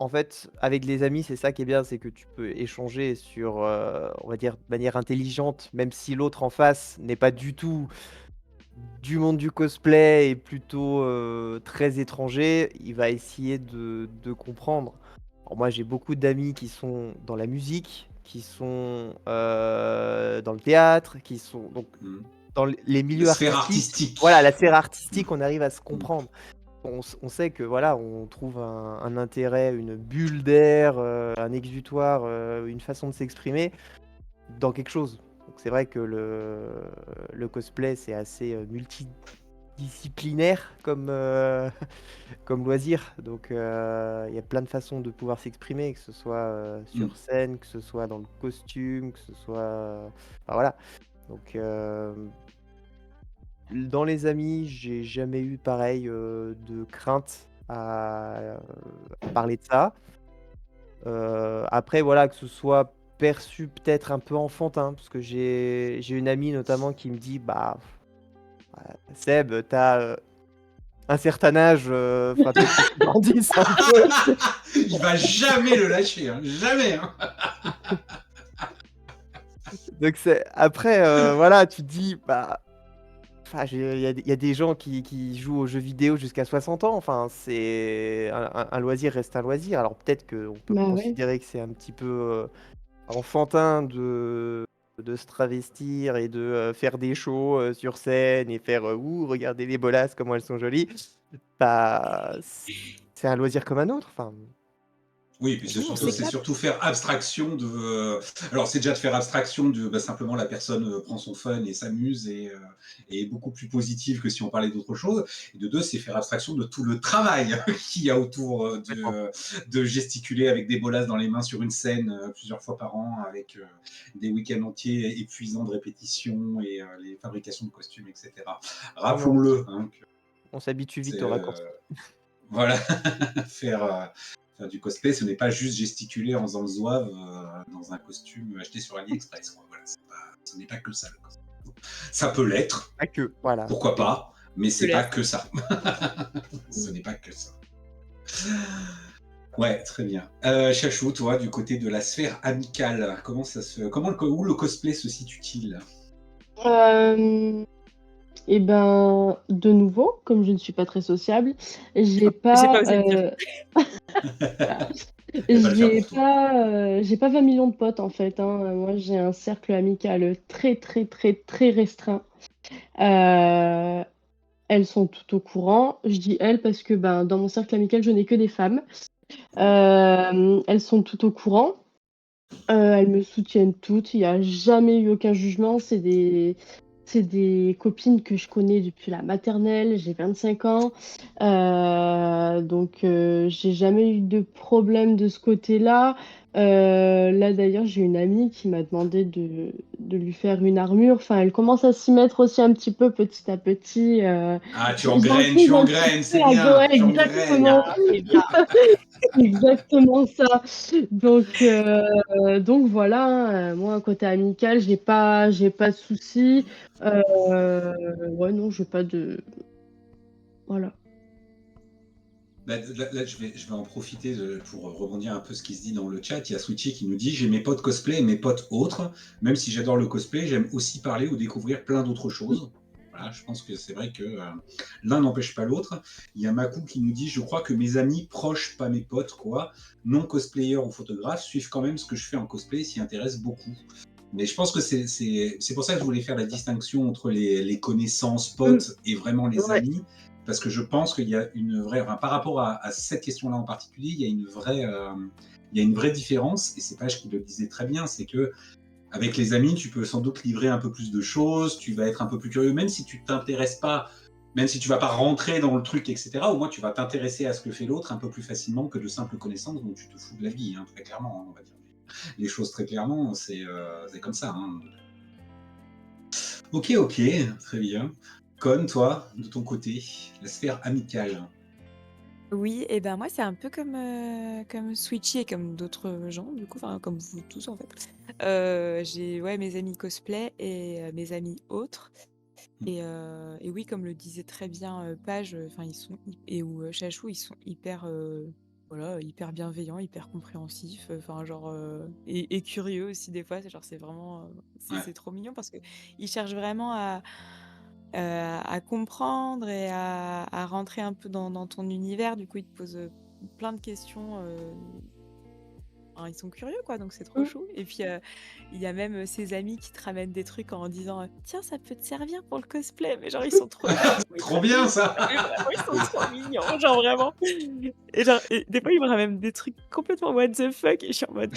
en fait, avec les amis, c'est ça qui est bien, c'est que tu peux échanger sur, on va dire, de manière intelligente, même si l'autre en face n'est pas du tout du monde du cosplay et plutôt très étranger, il va essayer de comprendre. Alors moi, j'ai beaucoup d'amis qui sont dans la musique, qui sont dans le théâtre, qui sont donc dans les milieux Sphère artistiques. artistique. Voilà, la sphère artistique, on arrive à se Mm. comprendre. On sait que voilà, on trouve un intérêt, une bulle d'air, un exutoire, une façon de s'exprimer dans quelque chose. Donc c'est vrai que le cosplay, c'est assez multidisciplinaire comme, comme loisir. Donc il y a plein de façons de pouvoir s'exprimer, que ce soit sur scène, que ce soit dans le costume, que ce soit... Enfin, voilà. Donc dans les amis, j'ai jamais eu pareil de crainte à parler de ça. Après, voilà, que ce soit perçu peut-être un peu enfantin, parce que j'ai une amie notamment qui me dit, bah, Seb, t'as un certain âge, faudra peut-être que tu grandisses un peu. Il va jamais le lâcher, hein, jamais. Hein. Donc après, voilà, tu te dis, bah, enfin, il y a des gens qui jouent aux jeux vidéo jusqu'à 60 ans. Enfin, c'est un loisir reste un loisir. Alors peut-être qu'on peut Bah ouais. considérer que c'est un petit peu enfantin de se travestir et de faire des shows sur scène et faire ouh, regardez les bolasses, comment elles sont jolies. Bah, c'est un loisir comme un autre. Enfin, Oui, puis Nous, on c'est s'éclate. surtout faire abstraction de. Alors, c'est déjà de faire abstraction de simplement la personne prend son fun et s'amuse et est beaucoup plus positive que si on parlait d'autre chose. Et de deux, c'est faire abstraction de tout le travail qu'il y a autour de gesticuler avec des bolasses dans les mains sur une scène plusieurs fois par an, avec des week-ends entiers épuisants de répétition et les fabrications de costumes, etc. Rappelons-le. Hein, on s'habitue vite c'est, au raccourci. voilà, faire du cosplay, ce n'est pas juste gesticuler en faisant le zouave dans un costume acheté sur AliExpress. Quoi. Voilà, ce n'est pas que ça. Le cosplay. Ça peut l'être, Pas que, voilà. pourquoi pas, mais c'est pas l'être. que ça. Ce n'est pas que ça. Ouais, très bien. Chachou, toi, du côté de la sphère amicale, où le cosplay se situe-t-il? Et ben, de nouveau, comme je ne suis pas très sociable, j'ai J'ai pas, pas osé le dire. voilà. Elle va le faire pour toi. J'ai pas 20 millions de potes en fait, hein. Moi, j'ai un cercle amical très, très, très, très restreint. Euh, Elles sont toutes au courant. Je dis elles parce que ben, dans mon cercle amical, je n'ai que des femmes. Elles sont toutes au courant. Elles me soutiennent toutes. Il n'y a jamais eu aucun jugement. C'est des copines que je connais depuis la maternelle. J'ai 25 ans. Donc, j'ai jamais eu de problème de ce côté-là. Là, d'ailleurs, j'ai une amie qui m'a demandé de lui faire une armure. Enfin, elle commence à s'y mettre aussi un petit peu petit à petit. Ah, tu J'incluse un petit engraines, c'est peu à bien, ouais, tu engraines. exactement. C'est bien. Exactement ça. Donc voilà, hein, moi, côté amical, j'ai pas de soucis. Ouais, non, j'ai pas de. Voilà. Là, je vais en profiter pour rebondir un peu ce qui se dit dans le chat. Il y a Switchy qui nous dit: j'ai mes potes cosplay et mes potes autres. Même si j'adore le cosplay, j'aime aussi parler ou découvrir plein d'autres choses. Voilà, je pense que c'est vrai que l'un n'empêche pas l'autre. Il y a Makou qui nous dit: je crois que mes amis proches, pas mes potes, quoi, non cosplayers ou photographes, suivent quand même ce que je fais en cosplay et s'y intéressent beaucoup. Mais je pense que c'est pour ça que je voulais faire la distinction entre les connaissances potes et vraiment les Ouais. amis. Parce que je pense qu'il y a une vraie, enfin, par rapport à cette question-là en particulier, il y a une vraie différence. Et c'est Page qui le disait très bien, c'est que Avec les amis, tu peux sans doute livrer un peu plus de choses, tu vas être un peu plus curieux, même si tu t'intéresses pas, même si tu vas pas rentrer dans le truc, etc. Au moins, tu vas t'intéresser à ce que fait l'autre un peu plus facilement que de simples connaissances dont tu te fous de la vie, hein, très clairement, hein, on va dire les choses très clairement, c'est comme ça. Hein. Ok, très bien. Con, toi, de ton côté, la sphère amicale. Oui, et ben moi c'est un peu comme Switchy et comme d'autres gens du coup, enfin comme vous tous en fait. J'ai ouais mes amis cosplay et mes amis autres et oui comme le disait très bien, Page, enfin ils sont ou Chachou, ils sont hyper, voilà, hyper bienveillants, hyper compréhensifs, enfin genre, et curieux aussi des fois, c'est vraiment, Ouais. c'est trop mignon parce qu'ils cherchent vraiment à comprendre et à rentrer un peu dans ton univers. Du coup, ils te posent, plein de questions, enfin, ils sont curieux quoi, donc c'est trop Mmh. chou et puis, il y a même, ses amis qui te ramènent des trucs en disant, «Tiens, ça peut te servir pour le cosplay», mais genre ils sont trop ils Trop bien ça. mais vraiment, ils sont trop mignons, genre vraiment et genre et des fois, ils me ramènent des trucs complètement what the fuck et je suis en mode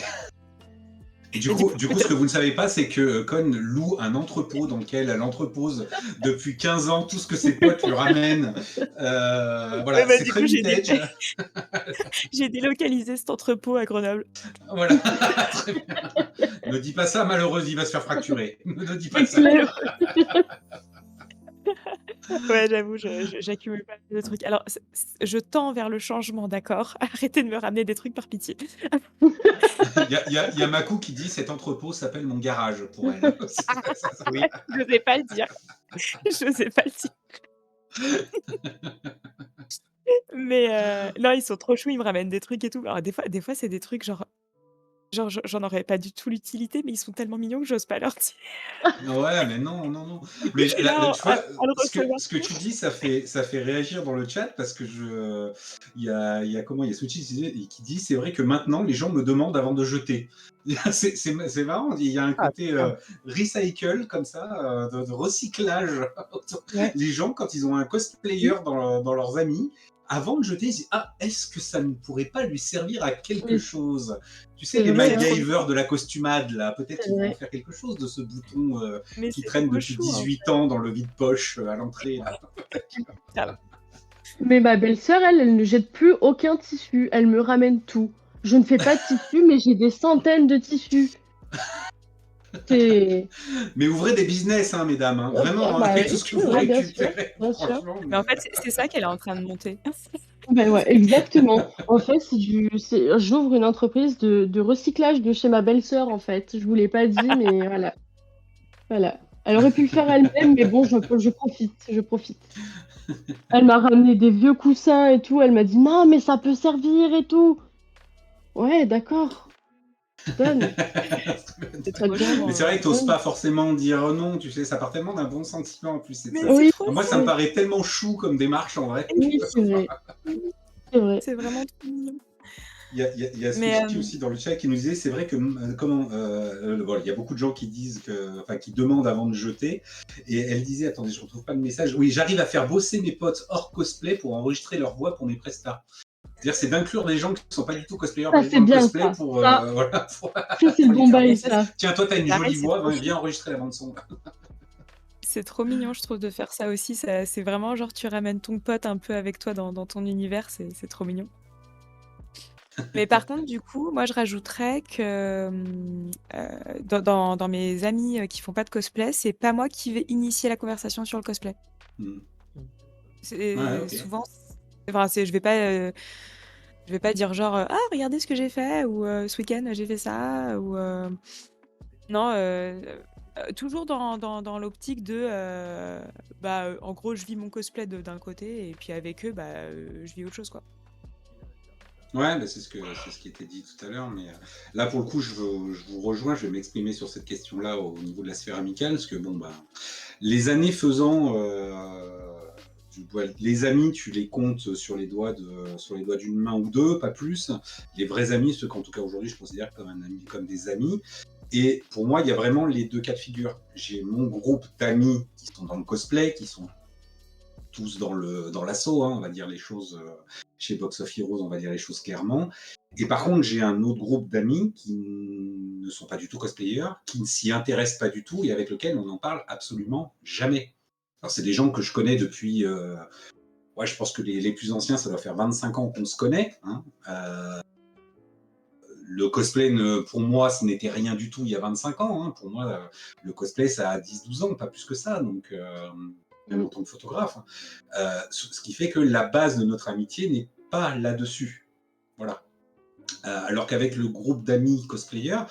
Et et du coup, du coup, ce que peut-être vous ne savez pas, c'est que Con loue un entrepôt dans lequel elle entrepose depuis 15 ans tout ce que ses potes lui ramènent. ouais, Voilà, bah, c'est du très coup, vintage. j'ai délocalisé cet entrepôt à Grenoble. Voilà, très bien. Ne dis pas ça, malheureuse, il va se faire fracturer. Ne dis pas C'est ça. clair. Ouais, j'avoue, j'accumule pas mal de trucs. Alors, je tends vers le changement, d'accord? Arrêtez de me ramener des trucs par pitié. Il y a Makou qui dit cet entrepôt s'appelle mon garage pour elle. Ouais, j'osais pas le dire. J'osais pas le dire. Mais non, ils sont trop choux, ils me ramènent des trucs et tout. Alors des fois, c'est des trucs genre j'en aurais pas du tout l'utilité, mais ils sont tellement mignons que j'ose pas leur dire. Ouais, mais non, non, non. Du coup, Mais je suis là tu vois, à le recevoir. ce que tu dis, ça fait réagir dans le chat parce que il y a comment, il y a Switchy qui dit, c'est vrai que maintenant, les gens me demandent avant de jeter. C'est marrant, il y a un Ah, côté bien. recycle comme ça, de recyclage. Ouais. Les gens, quand ils ont un cosplayer dans leurs amis, avant de jeter, ils disent, ah, est-ce que ça ne pourrait pas lui servir à quelque Oui, chose? Tu sais, c'est les vrai, hein. C'est trop MacGyver de la costumade, là, peut-être C'est qu'ils vont en vrai. faire quelque chose de ce bouton mais qui c'est traîne trop depuis chou, en 18 ans dans le vide-poche à l'entrée. Là. fait. Mais ma belle-sœur, elle ne jette plus aucun tissu. Elle me ramène tout. Je ne fais pas de tissu, mais j'ai des centaines de tissus. C'est... Mais ouvrez des business, hein, mesdames, hein. Vraiment, hein, Bah avec oui, tout ce que c'est vous vrai, bien sûr, récupérez, bien sûr. franchement. Mais en fait, c'est ça qu'elle est en train de monter. Ben ouais, exactement. En fait, j'ouvre une entreprise de recyclage de chez ma belle-sœur, en fait. Je vous l'ai pas dit, mais voilà. Voilà. Elle aurait pu le faire elle-même, mais bon, je profite, je profite. Elle m'a ramené des vieux coussins et tout. Elle m'a dit, non, mais ça peut servir et tout. Ouais, d'accord. Donne. C'est Ça te trop chou, Mais c'est hein. vrai que t'oses donne. pas forcément dire non, tu sais, ça part tellement d'un bon sentiment en plus, c'est de Mais ça. c'est Oui, trop Moi, ça. ça me oui, paraît tellement chou comme démarche en vrai. oui, c'est vrai. C'est vrai. C'est vraiment trop mignon. Il y a Mais Switchy aussi dans le chat qui nous disait, c'est vrai que comment, voilà, il y a beaucoup de gens qui disent enfin, qui demandent avant de jeter. Et elle disait, attendez, je retrouve pas le message. Oui, j'arrive à faire bosser mes potes hors cosplay pour enregistrer leur voix pour mes prestats. C'est-à-dire, c'est d'inclure des gens qui ne sont pas du tout cosplayers Ça, c'est dans le bien, cosplay ça. pour, Ça, voilà, c'est pour le les bon faire bail, mais bosser. ça, ça. Tiens, toi, t'as une pareil, jolie c'est voix, trop chou. viens enregistrer la bande son. C'est trop mignon, je trouve, de faire ça aussi. C'est vraiment genre tu ramènes ton pote un peu avec toi dans ton univers, c'est trop mignon. Mais par contre, du coup, moi, je rajouterais que dans mes amis qui font pas de cosplay, c'est pas moi qui vais initier la conversation sur le cosplay. Hmm. Ouais, C'est ok. souvent, enfin, je vais pas dire genre ah regardez ce que j'ai fait ou ce week-end j'ai fait ça ou non toujours dans l'optique de bah en gros je vis mon cosplay d'un côté et puis avec eux bah je vis autre chose quoi. Ouais, bah, c'est ce qui était dit tout à l'heure, mais là pour le coup, je vous rejoins, je vais m'exprimer sur cette question-là au niveau de la sphère amicale, parce que bon, bah, les années faisant, les amis, tu les comptes sur les doigts d'une main ou deux, pas plus. Les vrais amis, ceux qu'en tout cas aujourd'hui je considère comme un ami, comme des amis. Et pour moi, il y a vraiment les deux cas de figure. J'ai mon groupe d'amis qui sont dans le cosplay, qui sont tous dans l'assaut, hein, on va dire les choses chez Box of Heroes, on va dire les choses clairement. Et par contre, j'ai un autre groupe d'amis qui ne sont pas du tout cosplayers, qui ne s'y intéressent pas du tout et avec lesquels on n'en parle absolument jamais. Alors, c'est des gens que je connais depuis... ouais, je pense que les plus anciens, ça doit faire 25 ans qu'on se connaît. Hein. Le cosplay, pour moi, ce n'était rien du tout il y a 25 ans. Hein. Pour moi, le cosplay, ça a 10-12 ans, pas plus que ça. Donc, même en tant que photographe. Hein. Ce qui fait que la base de notre amitié n'est pas là-dessus. Voilà. Alors qu'avec le groupe d'amis cosplayers,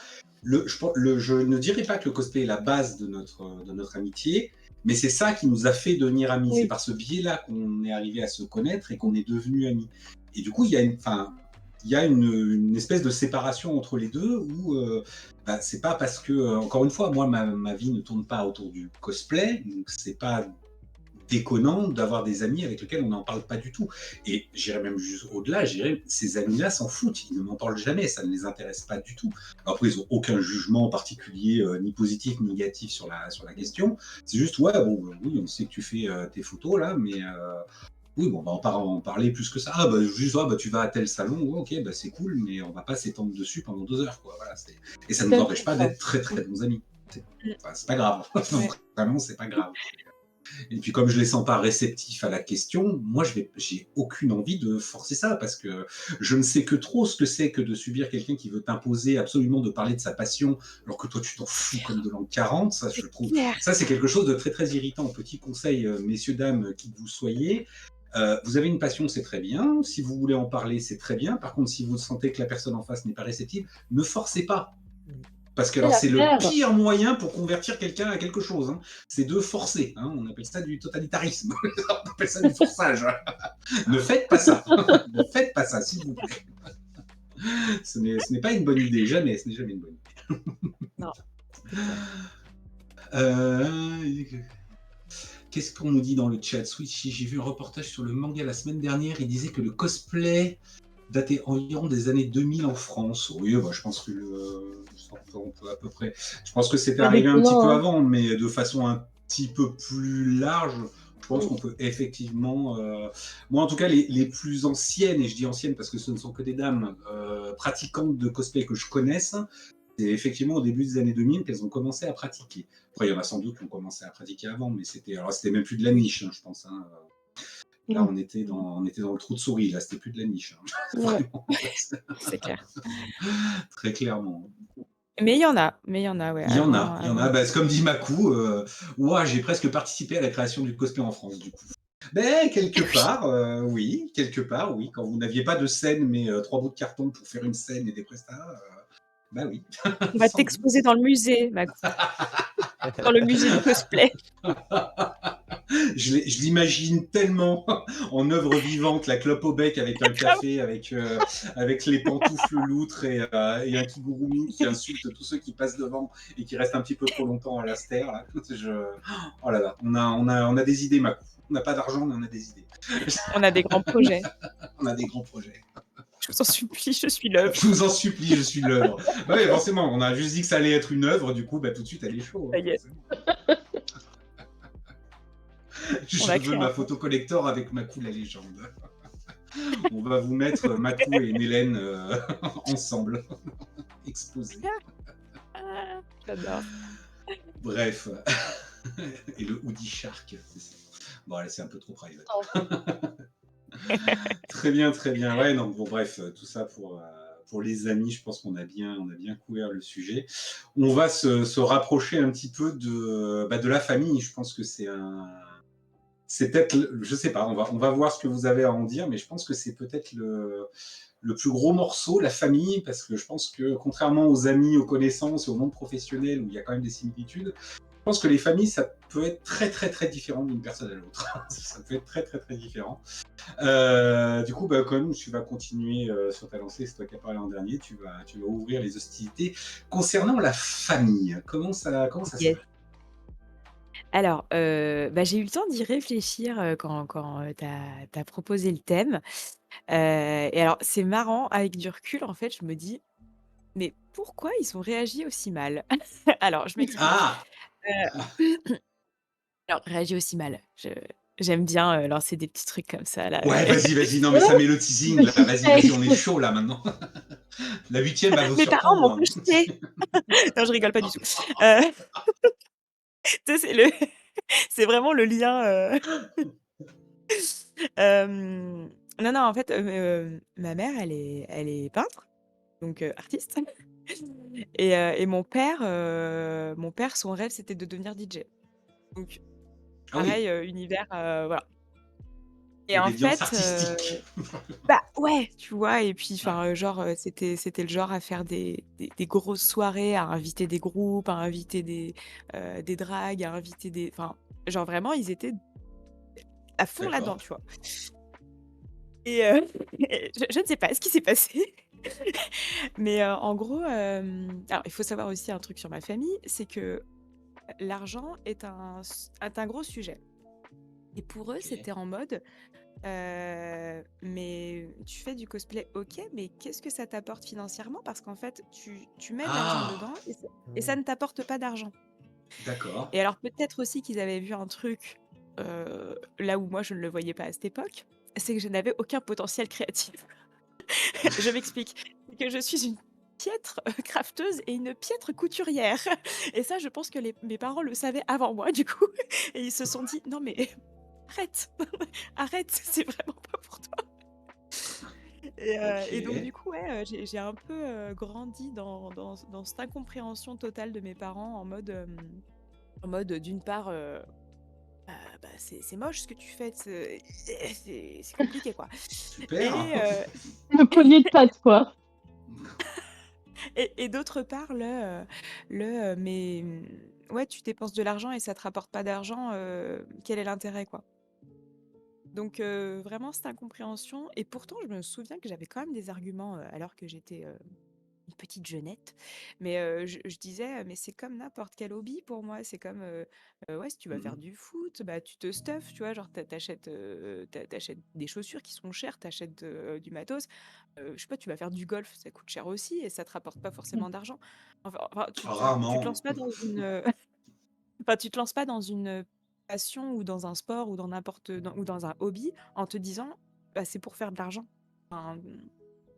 je ne dirais pas que le cosplay est la base de notre amitié, mais c'est ça qui nous a fait devenir amis. C'est Oui. par ce biais-là qu'on est arrivé à se connaître et qu'on est devenus amis. Et du coup, il y a une espèce de séparation entre les deux où c'est pas parce que, encore une fois, moi, ma vie ne tourne pas autour du cosplay, donc c'est pas déconnant d'avoir des amis avec lesquels on n'en parle pas du tout. Et j'irais même juste au-delà, ces amis-là s'en foutent, ils ne m'en parlent jamais, ça ne les intéresse pas du tout. Après, ils n'ont aucun jugement particulier, ni positif, ni négatif sur la question. C'est juste, ouais, bon, oui, on sait que tu fais tes photos là, mais oui, bon, on va en parler plus que ça. Ah, bah, juste, tu vas à tel salon, ouais, ok, bah, c'est cool, mais on va pas s'étendre dessus pendant 2 heures, quoi. Voilà, et ça ne nous empêche pas d'être très très bons amis. C'est pas grave. Ouais. Vraiment, c'est pas grave. Et puis comme je les sens pas réceptifs à la question, moi j'ai aucune envie de forcer ça parce que je ne sais que trop ce que c'est que de subir quelqu'un qui veut t'imposer absolument de parler de sa passion alors que toi tu t'en fous comme de l'an 40. Ça, je trouve, Claire. ça c'est quelque chose de très très irritant. Petit conseil, messieurs, dames, qui que vous soyez. Vous avez une passion, c'est très bien. Si vous voulez en parler, c'est très bien. Par contre, si vous sentez que la personne en face n'est pas réceptive, ne forcez pas. Parce que alors, c'est le pire moyen pour convertir quelqu'un à quelque chose. Hein. C'est de forcer. Hein. On appelle ça du totalitarisme. On appelle ça du forçage. Ne faites pas ça. Ne faites pas ça, s'il vous plaît. Ce n'est pas une bonne idée. Jamais. Ce n'est jamais une bonne idée. Non. Qu'est-ce qu'on nous dit dans le chat? Switch, j'ai vu un reportage sur le manga la semaine dernière. Il disait que le cosplay datait environ des années 2000 en France. Oui, je pense que on peut à peu près. Je pense que c'était arrivé un petit peu avant, mais de façon un petit peu plus large. Je pense qu'on peut effectivement. Moi, en tout cas, les plus anciennes, et je dis anciennes parce que ce ne sont que des dames pratiquantes de cosplay que je connaisse, c'est effectivement au début des années 2000 qu'elles ont commencé à pratiquer. Après, il y en a sans doute qui ont commencé à pratiquer avant, mais c'était même plus de la niche, hein, je pense. Hein. Là, on était dans le trou de souris, là, c'était plus de la niche. Hein. Ouais. C'est clair. Très clairement. Mais il y en a, ouais. Il y en a. Bah, c'est comme dit Makou, j'ai presque participé à la création du cosplay en France, du coup. Ben, quelque part, oui, quand vous n'aviez pas de scène, mais 3 bouts de carton pour faire une scène et des prestats, bah oui. On va t'exposer dans le musée, Makou. Dans le musée du cosplay. Je l'imagine tellement en œuvre vivante, la clope au bec avec un café, avec les pantoufles loutres et un kigurumi qui insulte tous ceux qui passent devant et qui restent un petit peu trop longtemps à la stère. Là. Oh là là, on a des idées, Makou. On n'a pas d'argent, mais on a des idées. On a des grands projets. On a des grands projets. Je vous en supplie, je suis l'œuvre. Je vous en supplie, je suis l'œuvre. Oui, forcément, on a juste dit que ça allait être une œuvre, du coup, tout de suite, elle est chaude. Ça y est. Je veux ma photo collector avec Makou la légende. On va vous mettre Makou et Mélène ensemble, exposés. J'adore. Bref. Et le Hoodie Shark. Bon, allez, c'est un peu trop private. Très bien. Ouais, non, bon, bref, tout ça pour les amis, je pense qu'on a bien couvert le sujet. On va se rapprocher un petit peu de la famille. Je pense que c'est peut-être, je sais pas, on va voir ce que vous avez à en dire, mais je pense que c'est peut-être le plus gros morceau, la famille, parce que je pense que contrairement aux amis, aux connaissances et au monde professionnel où il y a quand même des similitudes, je pense que les familles, ça peut être très très très différent d'une personne à l'autre. Ça peut être très très très différent. Du coup, comme tu vas continuer sur ta lancée, c'est toi qui as parlé en dernier, tu vas ouvrir les hostilités concernant la famille. Comment ça se Yes. passe? Alors, j'ai eu le temps d'y réfléchir quand tu as proposé le thème. Et alors, c'est marrant, avec du recul, en fait, je me dis, mais pourquoi ils ont réagi aussi mal? Alors, je m'explique. Ah Alors, réagi aussi mal. J'aime bien lancer des petits trucs comme ça. Là. Ouais, vas-y, non, mais ça met le teasing, là. Vas-y, on est chaud, là, maintenant. La 8e, elle va vous Mes parents m'ont surprendre. pas jeté. Non, je rigole pas du tout. Euh, tu sais, c'est vraiment le lien. Non, non, en fait, ma mère, elle est peintre, donc artiste. Et mon père, son rêve, c'était de devenir DJ. Donc, Ah oui, pareil, univers, voilà. Et en obédience fait, artistique. bah, ouais, tu vois? Et puis, Ouais, enfin, genre, c'était le genre à faire des grosses soirées, à inviter des groupes, à inviter des dragues, à inviter des enfin, genre vraiment, ils étaient à fond là-dedans, d'accord. tu vois? Et et je ne sais pas ce qui s'est passé, mais en gros, alors il faut savoir aussi un truc sur ma famille, c'est que l'argent est un gros sujet. Et pour eux, OK. c'était en mode, «Mais tu fais du cosplay, OK, mais qu'est-ce que ça t'apporte financièrement? Parce qu'en fait, tu mets de l'argent Ah! dedans et ça Mmh. ne t'apporte pas d'argent». D'accord. Et alors peut-être aussi qu'ils avaient vu un truc, là où moi je ne le voyais pas à cette époque, c'est que je n'avais aucun potentiel créatif. Je m'explique. C'est que je suis une piètre, crafteuse et une piètre couturière et ça, je pense que mes parents le savaient avant moi du coup et ils se sont dit: «Non mais arrête, arrête, c'est vraiment pas pour toi». Et donc du OK. coup, ouais, j'ai un peu, grandi dans cette incompréhension totale de mes parents en mode, d'une part, bah, c'est moche ce que tu fais, c'est compliqué quoi Super. et Le poignet de patte, quoi. et d'autre part mais ouais, tu dépenses de l'argent et ça te rapporte pas d'argent, quel est l'intérêt quoi? Donc vraiment cette incompréhension et pourtant je me souviens que j'avais quand même des arguments, alors que j'étais, une petite jeunette. Mais je disais: «Mais c'est comme n'importe quel hobby pour moi». C'est comme, ouais, si tu vas Mmh faire mh. du foot, bah, tu te stuffes, tu vois? Genre tu achètes des chaussures qui sont chères, t'achètes achètes, du matos. Je sais pas, tu vas faire du golf, ça coûte cher aussi et ça te rapporte pas Mmh. forcément d'argent. Enfin, tu te Rarement. lances pas dans une, enfin, tu te lances pas dans une, passion ou dans un sport ou dans un hobby en te disant: «Bah, c'est pour faire de l'argent». Enfin,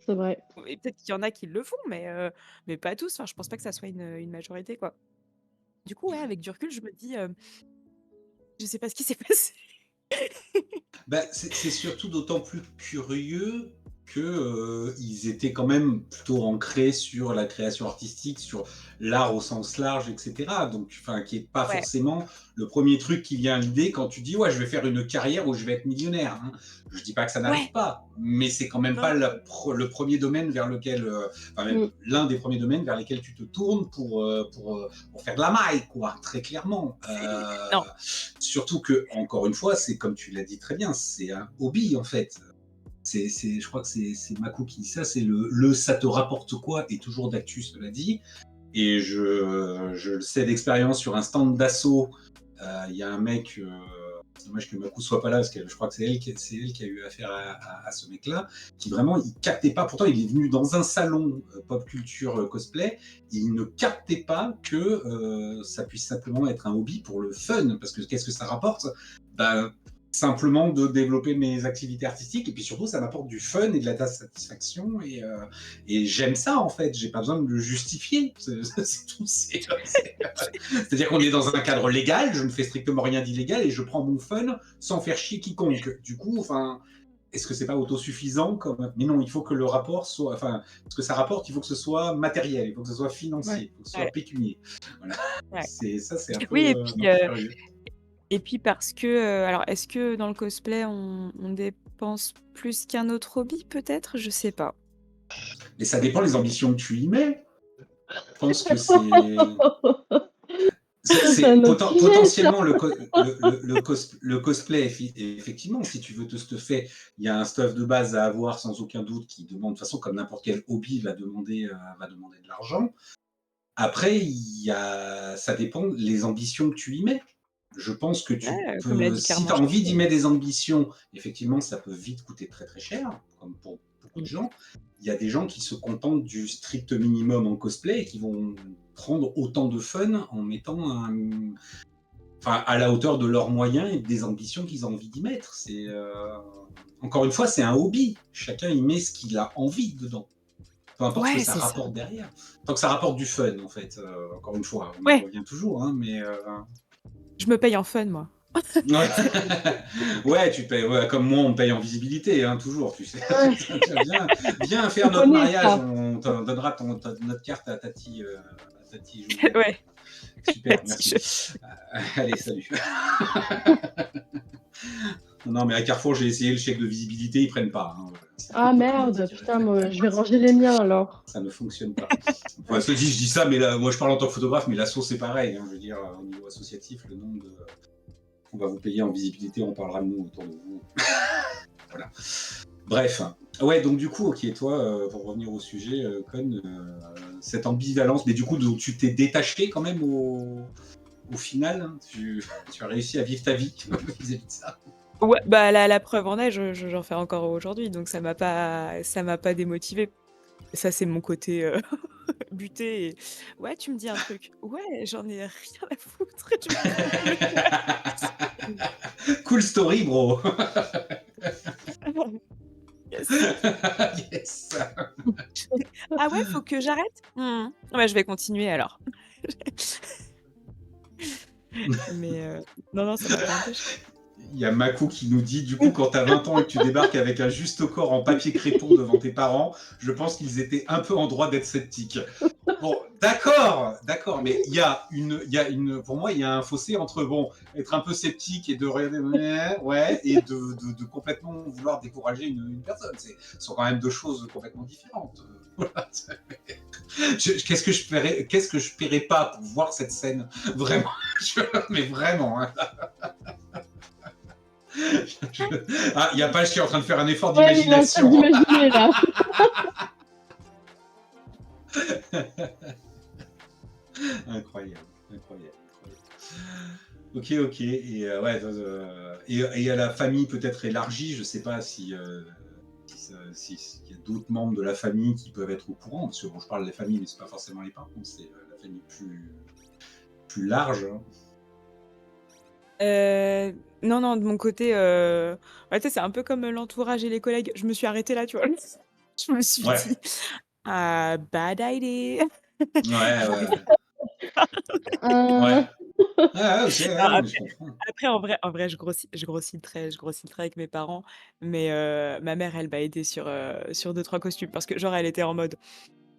C'est vrai. et peut-être qu'il y en a qui le font, mais pas tous. Enfin, je pense pas que ça soit une majorité, quoi. Du coup, ouais, Ouais. avec du recul, je me dis, je sais pas ce qui s'est passé. Bah, c'est surtout d'autant plus curieux que, ils étaient quand même plutôt ancrés sur la création artistique, sur l'art au sens large et cetera. Donc enfin, qui est pas Ouais, forcément le premier truc qui vient à l'idée quand tu dis: «Ouais, je vais faire une carrière où je vais être millionnaire», hein. Je dis pas que ça n'arrive ouais, pas, mais c'est quand même non, pas non, le 1er domaine vers lequel, enfin même Mmh. l'un des premiers domaines vers lesquels tu te tournes pour faire de la maille quoi, très clairement. non, Surtout que, encore une fois, c'est comme tu l'as dit très bien, c'est un hobby en fait. Je crois que c'est Mako qui dit ça, c'est le ça te rapporte quoi est toujours d'actu, cela dit. Et je le sais d'expérience sur un stand d'assaut. Il y a un mec, c'est dommage que Makou soit pas là parce que je crois que c'est elle qui a eu affaire à ce mec-là, qui vraiment il captait pas. Pourtant, il est venu dans un salon pop culture cosplay. Il ne captait pas que ça puisse simplement être un hobby pour le fun, parce que qu'est-ce que ça rapporte? Ben, simplement de développer mes activités artistiques et puis surtout ça m'apporte du fun et de la satisfaction et j'aime ça en fait, j'ai pas besoin de le justifier, c'est tout. C'est-à-dire qu'on est dans un cadre légal, je ne fais strictement rien d'illégal et je prends mon fun sans faire chier quiconque. Du coup, enfin, est-ce que c'est pas autosuffisant comme... Mais non, il faut que le rapport soit, enfin, ce que ça rapporte, il faut que ce soit matériel, il faut que ce soit ouais, financier, il faut que ce ouais, soit pécunier. Voilà. ouais. C'est Oui un peu curieux. et puis parce que, alors est-ce que dans le cosplay on dépense plus qu'un autre hobby peut-être? Je sais pas. Mais ça dépend des ambitions que tu y mets. Je pense que c'est C'est un autre sujet, ça. potentiellement le cosplay, effectivement, si tu veux te stuffer, il y a un stuff de base à avoir sans aucun doute qui demande, de toute façon, comme n'importe quel hobby, va demander de l'argent. Après, ça dépend les ambitions que tu y mets. Je pense que tu Ouais, comme l'a peux, dit si tu clairement as envie d'y Charlie. mettre des ambitions, effectivement, ça peut vite coûter très très cher, comme pour beaucoup de Mmh. gens. Il y a des gens qui se contentent du strict minimum en cosplay et qui vont prendre autant de fun en mettant enfin, à la hauteur de leurs moyens et des ambitions qu'ils ont envie d'y mettre. Encore une fois, c'est un hobby. Chacun y met ce qu'il a envie dedans. Peu importe ce que Ouais, ça c'est ça. rapporte derrière. Tant que ça rapporte du fun, en fait. Encore une fois, on y Ouais, revient toujours, hein, mais je me paye en fun, moi. ouais, C'est ouais, tu payes, ouais, comme moi, on paye en visibilité, hein, toujours, tu sais. Ouais, Viens je faire notre connais mariage, ça. on te donnera notre carte à Tati Josiane. ouais, Super, merci. t-shirt. Allez, salut. Non, mais à Carrefour, j'ai essayé le chèque de visibilité, ils prennent pas, hein, voilà. C'est Ah merde, automatique, putain, moi, je vais ranger les miens alors. ça ne fonctionne pas. Enfin, je dis ça, mais là, moi je parle en tant que photographe, mais l'asso c'est pareil. Hein, je veux dire, au niveau associatif, le nombre de. On va vous payer en visibilité, on parlera de nous autour de vous. Voilà. Bref. Ouais, donc du coup, ok, toi, pour revenir au sujet, Con, cette ambivalence, mais du coup, donc, tu t'es détaché quand même au final. Hein, tu as réussi à vivre ta vie vis-à-vis de ça. Ouais, bah la preuve en est, j'en fais encore aujourd'hui, donc ça m'a pas démotivée. Ça, c'est mon côté buté. Ouais, tu me dis un truc. Ouais, j'en ai rien à foutre. Je m'en fous Cool story, bro. complètement. Yes. Yes. Ah ouais, faut que j'arrête? Ouais, je vais continuer alors. Mais non, non, ça m'a pas empêché. Il y a Makou qui nous dit, du coup, quand t'as 20 ans et que tu débarques avec un juste corps en papier crépon devant tes parents, je pense qu'ils étaient un peu en droit d'être sceptiques. Bon, d'accord, mais pour moi, il y a un fossé entre, bon, être un peu sceptique et de regarder, ouais, et de complètement vouloir décourager une personne. Ce sont quand même deux choses complètement différentes. Voilà. Qu'est-ce que je paierais pas pour voir cette scène? Vraiment, mais vraiment, hein. Ah, il y a Page qui est en train de faire un effort Ouais, il est en train d'imagination. d'imaginer là. Incroyable. Ok. Et ouais, et à la famille peut-être élargie, je sais pas s'il y a d'autres membres de la famille qui peuvent être au courant, parce que bon, je parle des familles, mais c'est pas forcément les parents, c'est la famille plus large. Hein. Non, non, de mon côté, ouais, tu sais, c'est un peu comme l'entourage et les collègues. Je me suis arrêtée là, tu vois. Je me suis Ouais, dit, ah, bad idea. ouais. Euh, Ouais. Ah, ok, Non, ouais, mais je comprends. après, en vrai, je grossis le trait avec mes parents, mais ma mère, elle m'a aidée sur 2-3 costumes parce que, genre, elle était en mode,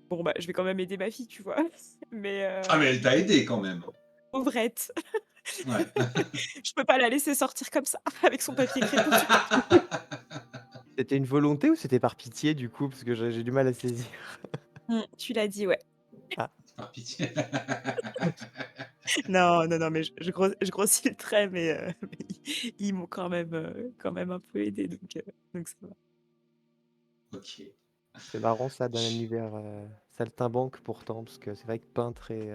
bon, bah, je vais quand même aider ma fille, tu vois. Mais Ah, mais elle t'a aidé quand même. pauvrette, Ouais. je peux pas la laisser sortir comme ça avec son papier crépon sur. C'était une volonté ou c'était par pitié du coup? Parce que j'ai du mal à saisir. Tu l'as dit, ouais. Ah, Par pitié. Non, non, non, mais je grossis le trait, mais mais ils m'ont quand même un peu aidée, donc ça va. Ok. c'est marrant ça d'un univers saltimbanque pourtant, parce que c'est vrai que peintre et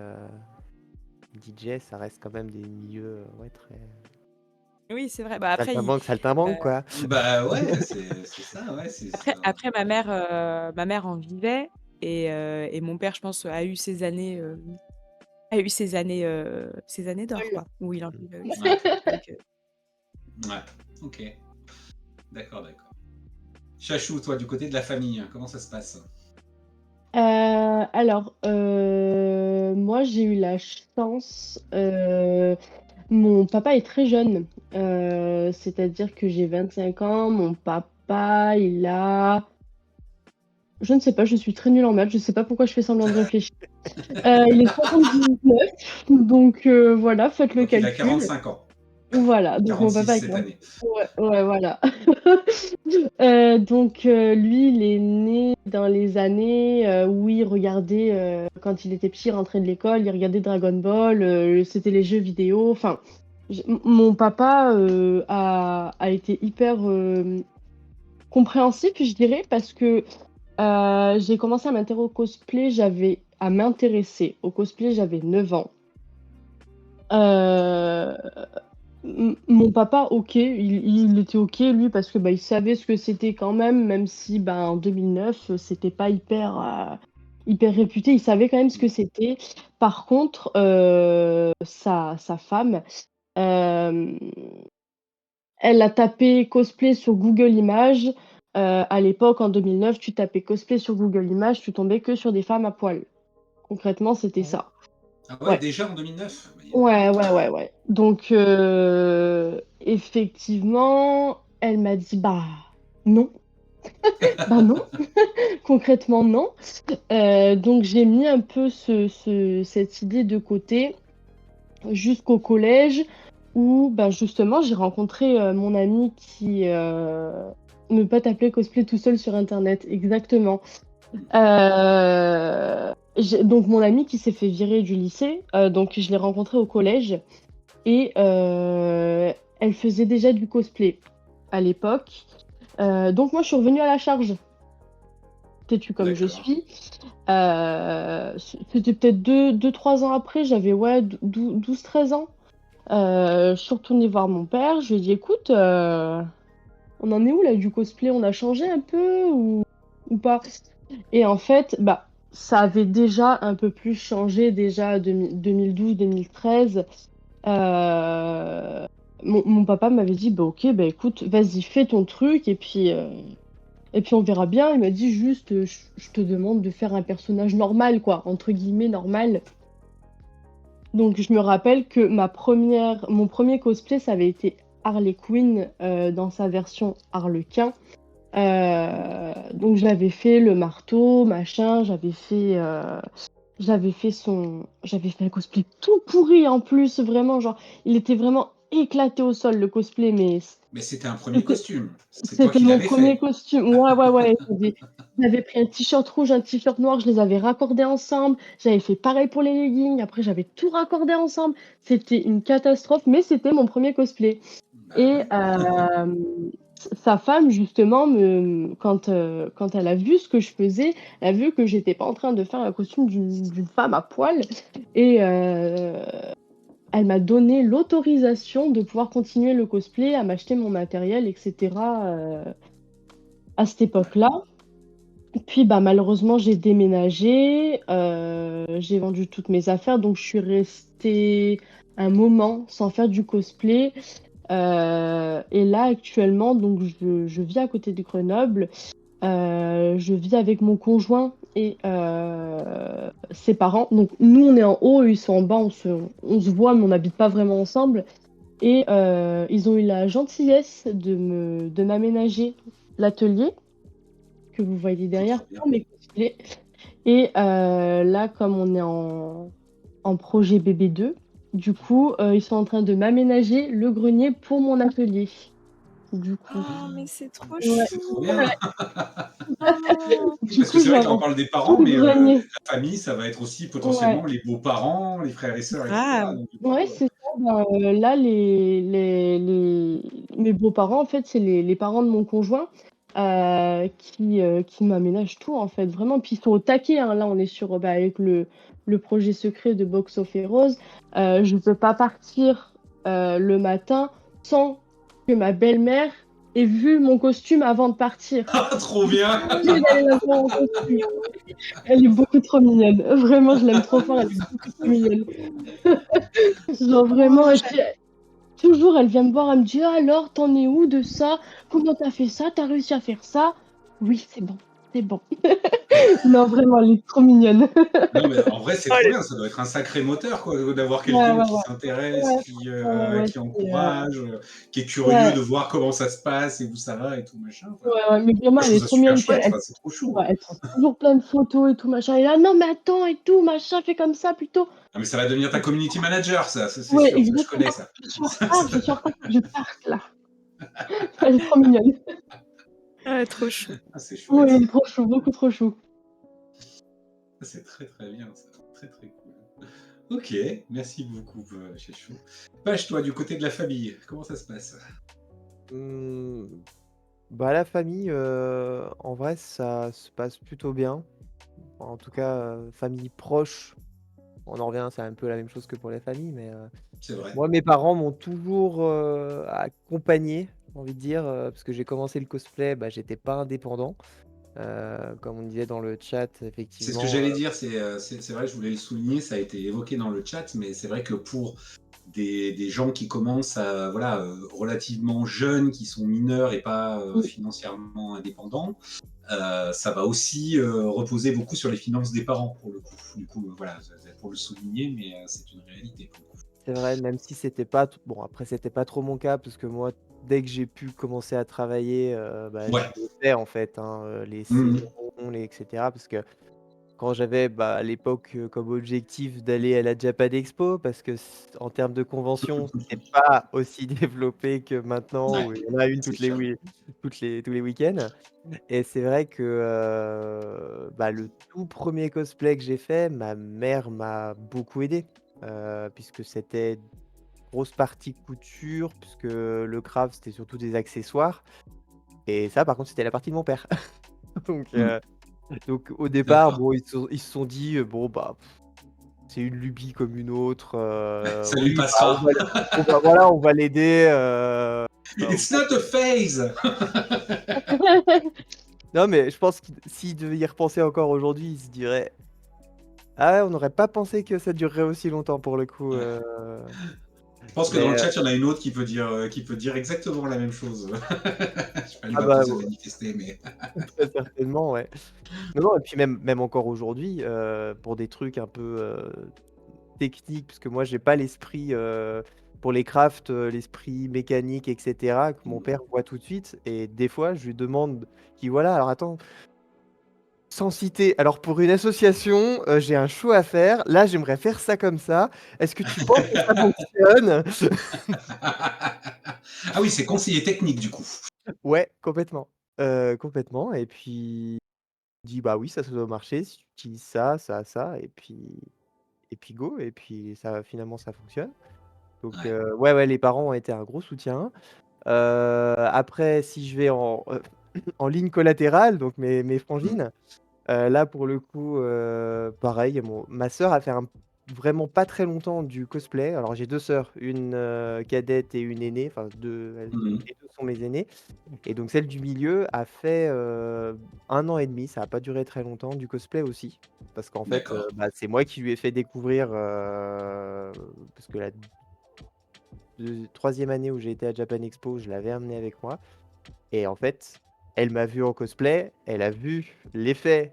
DJ, ça reste quand même des milieux ouais, très. Oui, c'est vrai. Bah, après, heu, Saltimbanque quoi. Bah ouais, c'est ça, ouais, c'est après ça. après ma mère en vivait et mon père, je pense, a eu ses années d'or, Lol. quoi, où il en vivait aussi. Ouais, Donc ouais, ok. D'accord. Chachou, toi, du côté de la famille, comment ça se passe? Alors, moi j'ai eu la chance, mon papa est très jeune, c'est-à-dire que j'ai 25 ans, mon papa il a je ne sais pas, je suis très nulle en maths, je sais pas pourquoi je fais semblant de réfléchir. Il est 79, donc voilà, faites le Donc il a calcul. 45 ans. Voilà, donc mon 46 papa est cette année. ouais, voilà. Donc lui, il est né dans les années, où il regardait, quand il était petit, il rentrait de l'école, il regardait Dragon Ball, c'était les jeux vidéo. Enfin, mon papa a été hyper compréhensif, je dirais, parce que j'ai commencé à m'intéresser au cosplay, j'avais 9 ans. Euh, Mon papa, ok, il était ok, lui, parce que bah, il savait ce que c'était quand même si bah, en 2009, c'était pas hyper réputé, il savait quand même ce que c'était. Par contre, sa femme, euh, elle a tapé cosplay sur Google Images. À l'époque, en 2009, tu tapais cosplay sur Google Images, tu tombais que sur des femmes à poil. Concrètement, c'était Ah ouais? ça. Ah ouais, Ouais. déjà en 2009? Ouais. Donc, effectivement, elle m'a dit, bah non, bah non, concrètement non. Donc j'ai mis un peu cette idée de côté jusqu'au collège où bah, justement j'ai rencontré mon ami qui ne pas t'appeler cosplay tout seul sur internet, exactement. Donc mon ami qui s'est fait virer du lycée, donc je l'ai rencontré au collège et elle faisait déjà du cosplay à l'époque. Donc moi je suis revenue à la charge, têtue comme je D'accord. suis. C'était peut-être 3 ans après, j'avais ouais, 12-13 ans. Je suis retournée voir mon père, je lui ai dit écoute, on en est où là du cosplay? On a changé un peu ou pas? Et en fait, bah, ça avait déjà un peu plus changé déjà 2012-2013. Euh, mon papa m'avait dit bah ok, bah écoute, vas-y, fais ton truc et puis on verra bien. Il m'a dit juste, je te demande de faire un personnage normal, quoi, entre guillemets normal. Donc je me rappelle que mon premier cosplay, ça avait été Harley Quinn dans sa version Harlequin. Donc j'avais fait le marteau, machin, j'avais fait un cosplay tout pourri en plus, vraiment, genre, il était vraiment éclaté au sol le cosplay, mais Mais c'était un premier c'était costume. C'est toi c'était qui mon l'avais premier fait. costume. Ouais. J'avais pris un t-shirt rouge, un t-shirt noir, je les avais raccordés ensemble. J'avais fait pareil pour les leggings. Après, j'avais tout raccordé ensemble. C'était une catastrophe, mais c'était mon premier cosplay. Bah Et ouais. sa femme, justement, quand elle a vu ce que je faisais, elle a vu que j'étais pas en train de faire un costume d'une femme à poil. Et elle m'a donné l'autorisation de pouvoir continuer le cosplay, à m'acheter mon matériel, etc. À cette époque-là. Puis bah, malheureusement, j'ai déménagé, j'ai vendu toutes mes affaires, donc je suis restée un moment sans faire du cosplay. Et là, actuellement, donc je vis à côté de Grenoble. Je vis avec mon conjoint et ses parents. Donc nous, on est en haut, eux, ils sont en bas, on se voit, mais on n'habite pas vraiment ensemble. Et ils ont eu la gentillesse de m'aménager l'atelier que vous voyez C'est derrière trop bien. pour mes cosplays. Et là, comme on est en projet BB2, du coup, ils sont en train de m'aménager le grenier pour mon atelier. Du coup, Oh, mais c'est trop ouais. C'est trop chou! bien. Oh! Du Parce que coup, c'est je vrai vais que là, on avoir parle des tout parents, le mais grenier. la famille, ça va être aussi Ouais. potentiellement les beaux-parents, les frères et sœurs, etc. Grave. Donc, du Ouais, coup, c'est ça. Ben, là, mes beaux-parents, en fait, c'est les parents de mon conjoint qui m'aménagent tout, en fait, vraiment. Puis ils sont au taquet, hein. Là, on est sur, bah, avec le projet secret de Box of Heroes. Je ne peux pas partir le matin sans que ma belle-mère ait vu mon costume avant de partir. trop Je suis bien. obligée d'aller la voir en costume. Elle est beaucoup trop mignonne. Vraiment, je l'aime trop fort. Elle est beaucoup trop mignonne. Genre Oh, vraiment, j'ad toujours, elle vient me voir, elle me dit: «Ah alors, t'en es où de ça? Comment t'as fait ça? T'as réussi à faire ça?» «Oui, c'est bon, c'est bon». Non, vraiment, elle est trop mignonne. Non, mais en vrai, c'est oh trop le bien. Ça doit être un sacré moteur, quoi, d'avoir Ouais, quelqu'un ouais, qui ouais. s'intéresse, Ouais, ouais, qui c'est, encourage, qui est curieux ouais, de voir comment ça se passe et où ça va et tout machin. Enfin, ouais, mais vraiment, moi, je elle trouve est ça trop super mignonne. Puis chouette. Enfin, c'est trop chou. ouais, elle prend toujours plein de photos et tout machin. Et là: «Non, mais attends et tout machin, fais comme ça plutôt». Ah, mais ça va devenir ta community manager, ça, c'est Ouais, sûr. Ça, je connais exactement. ça. Je suis en retard, faut que je parte là. Elle est trop mignonne. ah, trop chou. Ah, c'est Ouais, elle est chouette. trop chou, beaucoup trop chou. Ah, c'est très très bien. C'est très très cool. Ok, merci beaucoup, Chechou. Page, toi, du côté de la famille, comment ça se passe? Mmh, bah, la famille, en vrai, ça se passe plutôt bien. En tout cas, famille proche, on en revient, c'est un peu la même chose que pour les familles, mais C'est vrai. moi, mes parents m'ont toujours, accompagné, j'ai envie de dire, parce que j'ai commencé le cosplay, bah, j'étais pas indépendant. Comme on disait dans le chat, C'est ce que effectivement, j'allais dire, c'est vrai, je voulais le souligner, ça a été évoqué dans le chat, mais c'est vrai que pour des gens qui commencent à, voilà, relativement jeunes, qui sont mineurs et pas financièrement indépendants. Ça va aussi reposer beaucoup sur les finances des parents, pour le coup. Du coup, voilà, pour le souligner, mais c'est une réalité, pour le coup. C'est vrai, même si c'était pas t bon après c'était pas trop mon cas parce que moi, dès que j'ai pu commencer à travailler, bah, je Ouais. l'ai fait en fait, hein, les Mmh. saisons, les et cetera. Parce que quand j'avais, bah, à l'époque, comme objectif d'aller à la Japan Expo parce que en termes de convention, c'était pas aussi développé que maintenant Ouais, où il y en a une c'est toutes les sûr. oui tous les week-ends et c'est vrai que, bah, le tout premier cosplay que j'ai fait, ma mère m'a beaucoup aidé, puisque c'était grosse partie couture, puisque le craft, c'était surtout des accessoires et ça, par contre, c'était la partie de mon père. Donc Mmh. heu, donc au départ, D'accord. bon, ils se sont dit, «Bon, bah, c'est une lubie comme une autre, Ça lui oui, bah, passera. on va l'aider, It's not a phase. non, mais je pense qu'il s'il devait y repenser encore aujourd'hui, il se dirait: «Ah ouais, on n'aurait pas pensé que ça durerait aussi longtemps pour le coup», Ouais. Je pense que dans mais le chat, il y en a une autre qui peut dire exactement la même chose. Je sais pas, elle ah va bah, poser manifester, mais très certainement, ouais. Non, non et puis même encore aujourd'hui, pour des trucs un peu, techniques, parce que moi j'ai pas l'esprit, pour les crafts, l'esprit mécanique et cetera que mon mmh, père voit tout de suite et des fois je lui demande, je dis: «Voilà, alors attends, sans citer, alors pour une association, j'ai un show à faire, là j'aimerais faire ça comme ça, est-ce que tu penses que ça fonctionne?» ah oui, c'est conseiller technique, du coup. Ouais, complètement, complètement et puis il dit: «Bah oui, ça doit marcher si tu utilises ça, ça et puis go» et puis ça finalement ça fonctionne. Donc Ouais. ouais, ouais, les parents ont été un gros soutien. Après si je vais en, en ligne collatérale, donc mes Mmh. frangines, là pour le coup, pareil, ma sœur a fait vraiment pas très longtemps du cosplay. Alors j'ai 2 sœurs, une, cadette et une aînée, enfin 2, Mmh. les 2 sont mes aînées et donc celle du milieu a fait, 1 an et demi, ça a pas duré très longtemps, du cosplay aussi. Parce qu'en fait, D'accord. bah, c'est moi qui lui ai fait découvrir, parce que la 3e année où j'ai été à Japan Expo, je l'avais amenée avec moi et en fait, elle m'a vu en cosplay, elle a vu l'effet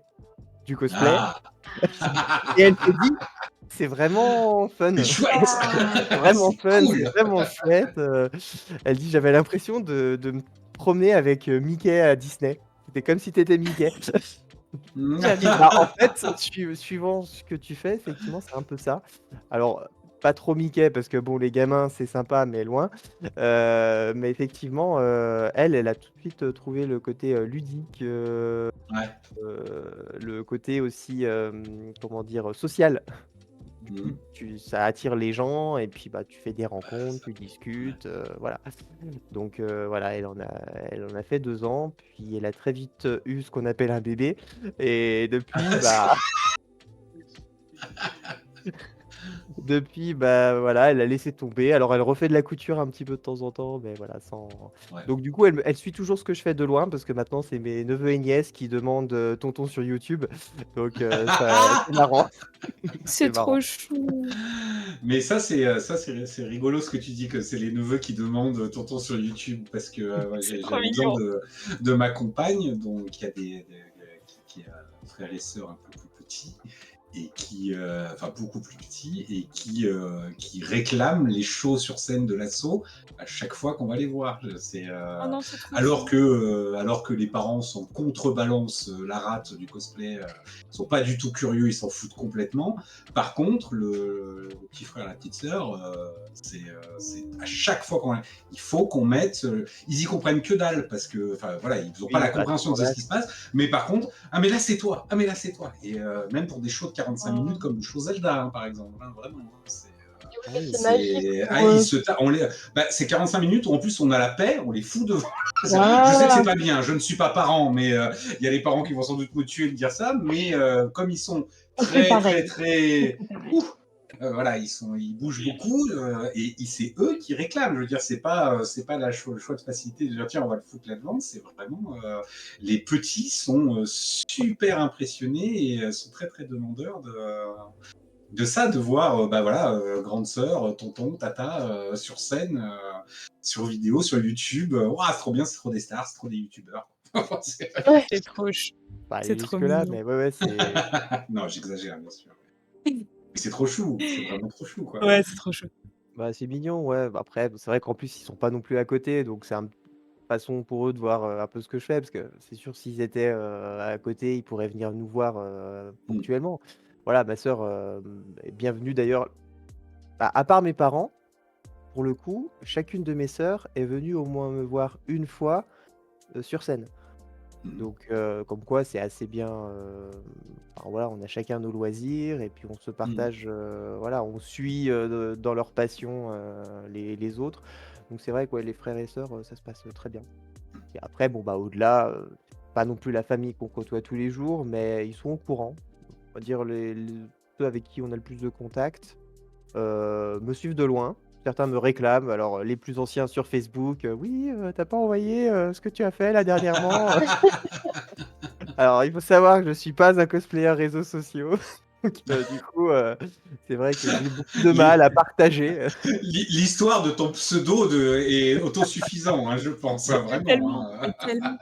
du cosplay Ah! et elle s'est dit: «C'est vraiment C'est fun, chouette! c'est vraiment C'est fun, cool! c'est vraiment chouette», elle dit: «J'avais l'impression de me promener avec, Mickey à Disney. C'était comme si tu étais Mickey». Je dis: «Bah, en fait, suivant ce que tu fais, effectivement, c'est un peu ça». Alors, pas trop Mickey parce que bon, les gamins, c'est sympa, mais loin. Mais effectivement, elle a tout de suite, trouvé le côté, ludique, Ouais. le côté aussi, comment dire? Social. Du coup, Mmh. ça attire les gens et puis, bah, tu fais des rencontres, tu discutes, voilà. Donc voilà, elle en a fait 2 ans, puis elle a très vite, eu ce qu'on appelle un bébé et depuis, bah depuis, bah, voilà, elle a laissé tomber. Alors elle refait de la couture un petit peu de temps en temps, mais voilà, sans Ouais. donc du coup, elle suit toujours ce que je fais de loin parce que maintenant c'est mes neveux et nièces qui demandent, tonton sur YouTube. Donc ça c'est marrant, c'est C'est marrant. trop chou. Mais ça, c'est rigolo ce que tu dis, que c'est les neveux qui demandent tonton sur YouTube, parce que ouais, C'est j'ai trop l'exemple mignon. de ma compagne, donc qui a qui a frères et sœurs un peu plus petits, et qui, enfin beaucoup plus petits, et qui réclament les shows sur scène de l'assaut à chaque fois qu'on va les voir. Oh non, c'est trop Alors chou. que, alors que les parents sont contrebalance la rate du cosplay, ils sont pas du tout curieux, ils s'en foutent complètement. Par contre, le petit frère et la petite sœur, c'est à chaque fois il faut qu'on mette, ils y comprennent que dalle, parce que, enfin voilà, ils n'ont pas Oui, la bah, c'est compréhension de ce normal. qui se passe. Mais par contre, ah mais là c'est toi, ah mais là c'est toi. Et même pour des shows de 45 minutes Oh. comme le show Zelda, hein, par exemple, hein, vraiment. Hein, Ah Ouais, oui. c'est magique ah, pour eux. c'est 45 minutes où en plus on a la paix, on les fout devant. Je sais que c'est Voilà. pas bien, je ne suis pas parent, mais il y a les parents qui vont sans doute me tuer de dire ça, mais comme ils sont On fait très, très, pareil. On très. fait pareil. Ouh, voilà, ils bougent beaucoup, et c'est eux qui réclament. Je veux dire, c'est pas le choix de facilité de dire tiens, on va le foutre là-devant. C'est vraiment les petits sont super impressionnés et sont très très demandeurs de ça, de voir, bah voilà, grande sœur, tonton, tata, sur scène, sur vidéo, sur YouTube. Ouah, c'est trop bien, c'est trop des stars, c'est trop des youtubeurs. C'est- Ouais. C'est trop chou. Pas aller C'est trop jusque-là, mignon. mais ouais, c'est non, j'exagère, bien sûr. Mais c'est trop chou, c'est vraiment trop chou, quoi. Ouais, c'est trop chou. bah, c'est mignon, ouais. Bah, après, c'est vrai qu'en plus, ils sont pas non plus à côté, donc c'est une façon pour eux de voir, un peu ce que je fais, parce que c'est sûr, s'ils étaient, à côté, ils pourraient venir nous voir, Mm. ponctuellement. Voilà, ma sœur, est bienvenue d'ailleurs. Bah, à part mes parents, pour le coup, chacune de mes sœurs est venue au moins me voir une fois, sur scène. Mm. Donc, comme quoi c'est assez bien, enfin, voilà, on a chacun nos loisirs et puis on se Mm. partage, voilà, on suit, dans leur passion, les autres. Donc c'est vrai que ouais, les frères et sœurs, ça se passe, très bien. Et après bon, bah, au-delà, pas non plus la famille qu'on côtoie tous les jours, mais ils sont au courant. On va dire ceux avec qui on a le plus de contact, me suivent de loin. Certains me réclament, alors, les plus anciens sur Facebook: «Oui, tu pas envoyé, ce que tu as fait là dernièrement?» Alors, il faut savoir que je suis pas un cosplayer réseaux sociaux. Donc, du coup, c'est vrai que j'ai beaucoup de L'hi- mal à partager. L'histoire de ton pseudo est autosuffisant, hein, je pense, hein, Mais vraiment. tellement, Hein. mais tellement.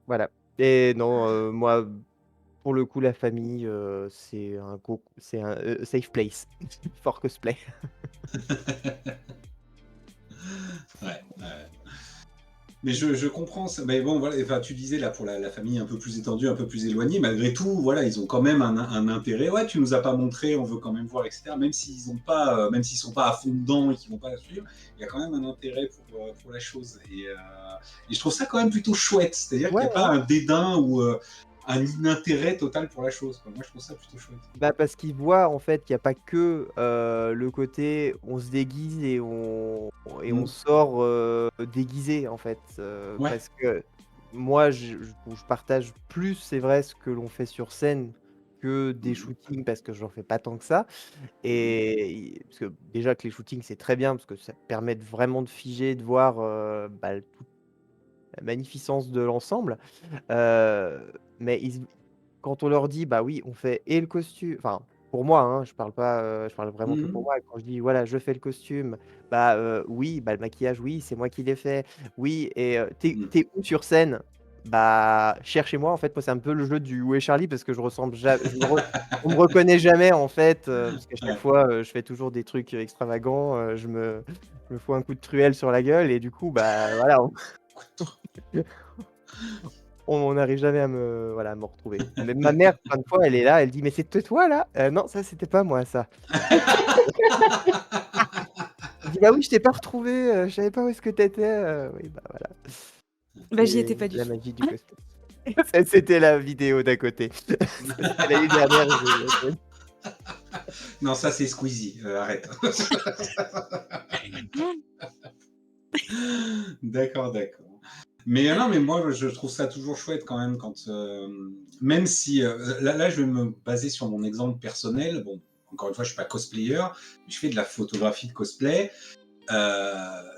Voilà. Et non, moi, pour le coup, la famille, c'est un, safe place for cosplay. Ouais, ouais. Mais je comprends ça. Mais bon, voilà, enfin, tu disais là pour la famille un peu plus étendue, un peu plus éloignée, malgré tout, voilà, ils ont quand même un intérêt. Ouais, tu nous as pas montré, on veut quand même voir, etc. Même s'ils ont pas, même s'ils sont pas à fond dedans et qu'ils vont pas la suivre, il y a quand même un intérêt pour la chose. Et je trouve ça quand même plutôt chouette. C'est-à-dire qu'il Ouais, n'y a pas ouais. un dédain ou un inintérêt total pour la chose, quoi. Moi, je trouve ça plutôt chouette. Bah, parce qu'ils voient en fait qu'il y a pas que, le côté on se déguise et on Mm. sort, déguisé en fait, Ouais. parce que moi je partage plus, c'est vrai, ce que l'on fait sur scène que des Mhm. shootings parce que j'en fais pas tant que ça. Mhm. Parce que déjà que les shootings c'est très bien parce que ça permet vraiment de figer, de voir, bah, toute la magnificence de l'ensemble, mais quand on leur dit: «Bah oui, on fait et le costume», enfin, pour moi, hein, je parle pas, je parle vraiment que pour Mhm. moi. Quand je dis: «Voilà, je fais le costume», bah, oui, bah, le maquillage, oui, c'est moi qui l'ai fait. Oui et Mhm. tu où sur scène? Bah, cherchez-moi, en fait. Moi, c'est un peu le jeu du «Où est Charlie?» parce que je ressemble ja je me re on me reconnaît jamais, en fait, parce qu'à chaque Ouais. fois, je fais toujours des trucs, extravagants, je me fous un coup de truelle sur la gueule et du coup, bah, voilà, on n'arrive jamais à me retrouver. Même ma mère, plein de fois, elle est là, elle dit: «Mais c'était toi là?» «Non, ça c'était pas moi ça». Elle dit: «Bah oui, je t'ai pas retrouvé, je savais pas où est-ce que tu étais», oui, bah, voilà. Bah, j'y étais C'est pas du la tout. magie du cosplay. Ça, c'était la vidéo d'à côté. C'était l'année dernière, j'ai Non, ça c'est Squeezie, arrête. D'accord, d'accord. Mais non, mais moi, je trouve ça toujours chouette quand même quand, même si, là, je vais me baser sur mon exemple personnel. Bon, encore une fois, je suis pas cosplayer, mais je fais de la photographie de cosplay. Heu,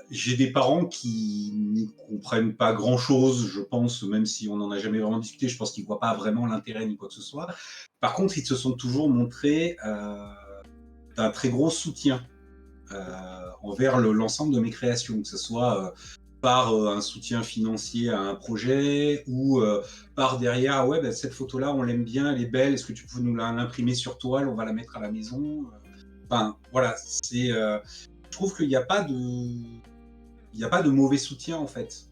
j'ai des parents qui n'y comprennent pas grand-chose, je pense, même si on n'en a jamais vraiment discuté, je pense qu'ils voient pas vraiment l'intérêt ni quoi que ce soit. Par contre, ils se sont toujours montrés, d'un très gros soutien, heu, envers l'ensemble de mes créations, que ce soit, par un soutien financier à un projet ou par derrière, ah ouais, bah, cette photo-là, on l'aime bien, elle est belle, est-ce que tu peux nous l'imprimer sur toile, on va la mettre à la maison. Enfin, voilà, je trouve qu'il n'y a pas de, il n'y a pas de mauvais soutien en fait.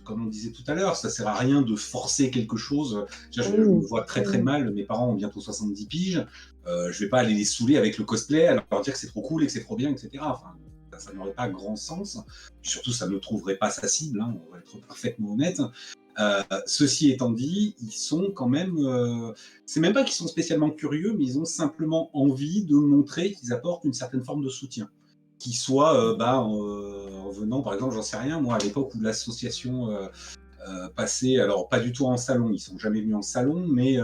Comme on disait tout à l'heure, ça sert à rien de forcer quelque chose. Déjà, je me Oui. vois très très Mmh. mal. Mes parents ont bientôt 70 piges. Je vais pas aller les saouler avec le cosplay, à leur dire que c'est trop cool et que c'est trop bien, etc. Enfin, ça n'aurait pas grand sens. Surtout, ça ne trouverait pas sa cible. Hein, on va être parfaitement honnête. Ceci étant dit, ils sont quand même. C'est même pas qu'ils sont spécialement curieux, mais ils ont simplement envie de montrer qu'ils apportent une certaine forme de soutien qui soit bah, en venant, par exemple, j'en sais rien, moi, à l'époque où l'association passait, alors pas du tout en salon, ils sont jamais venus en salon, mais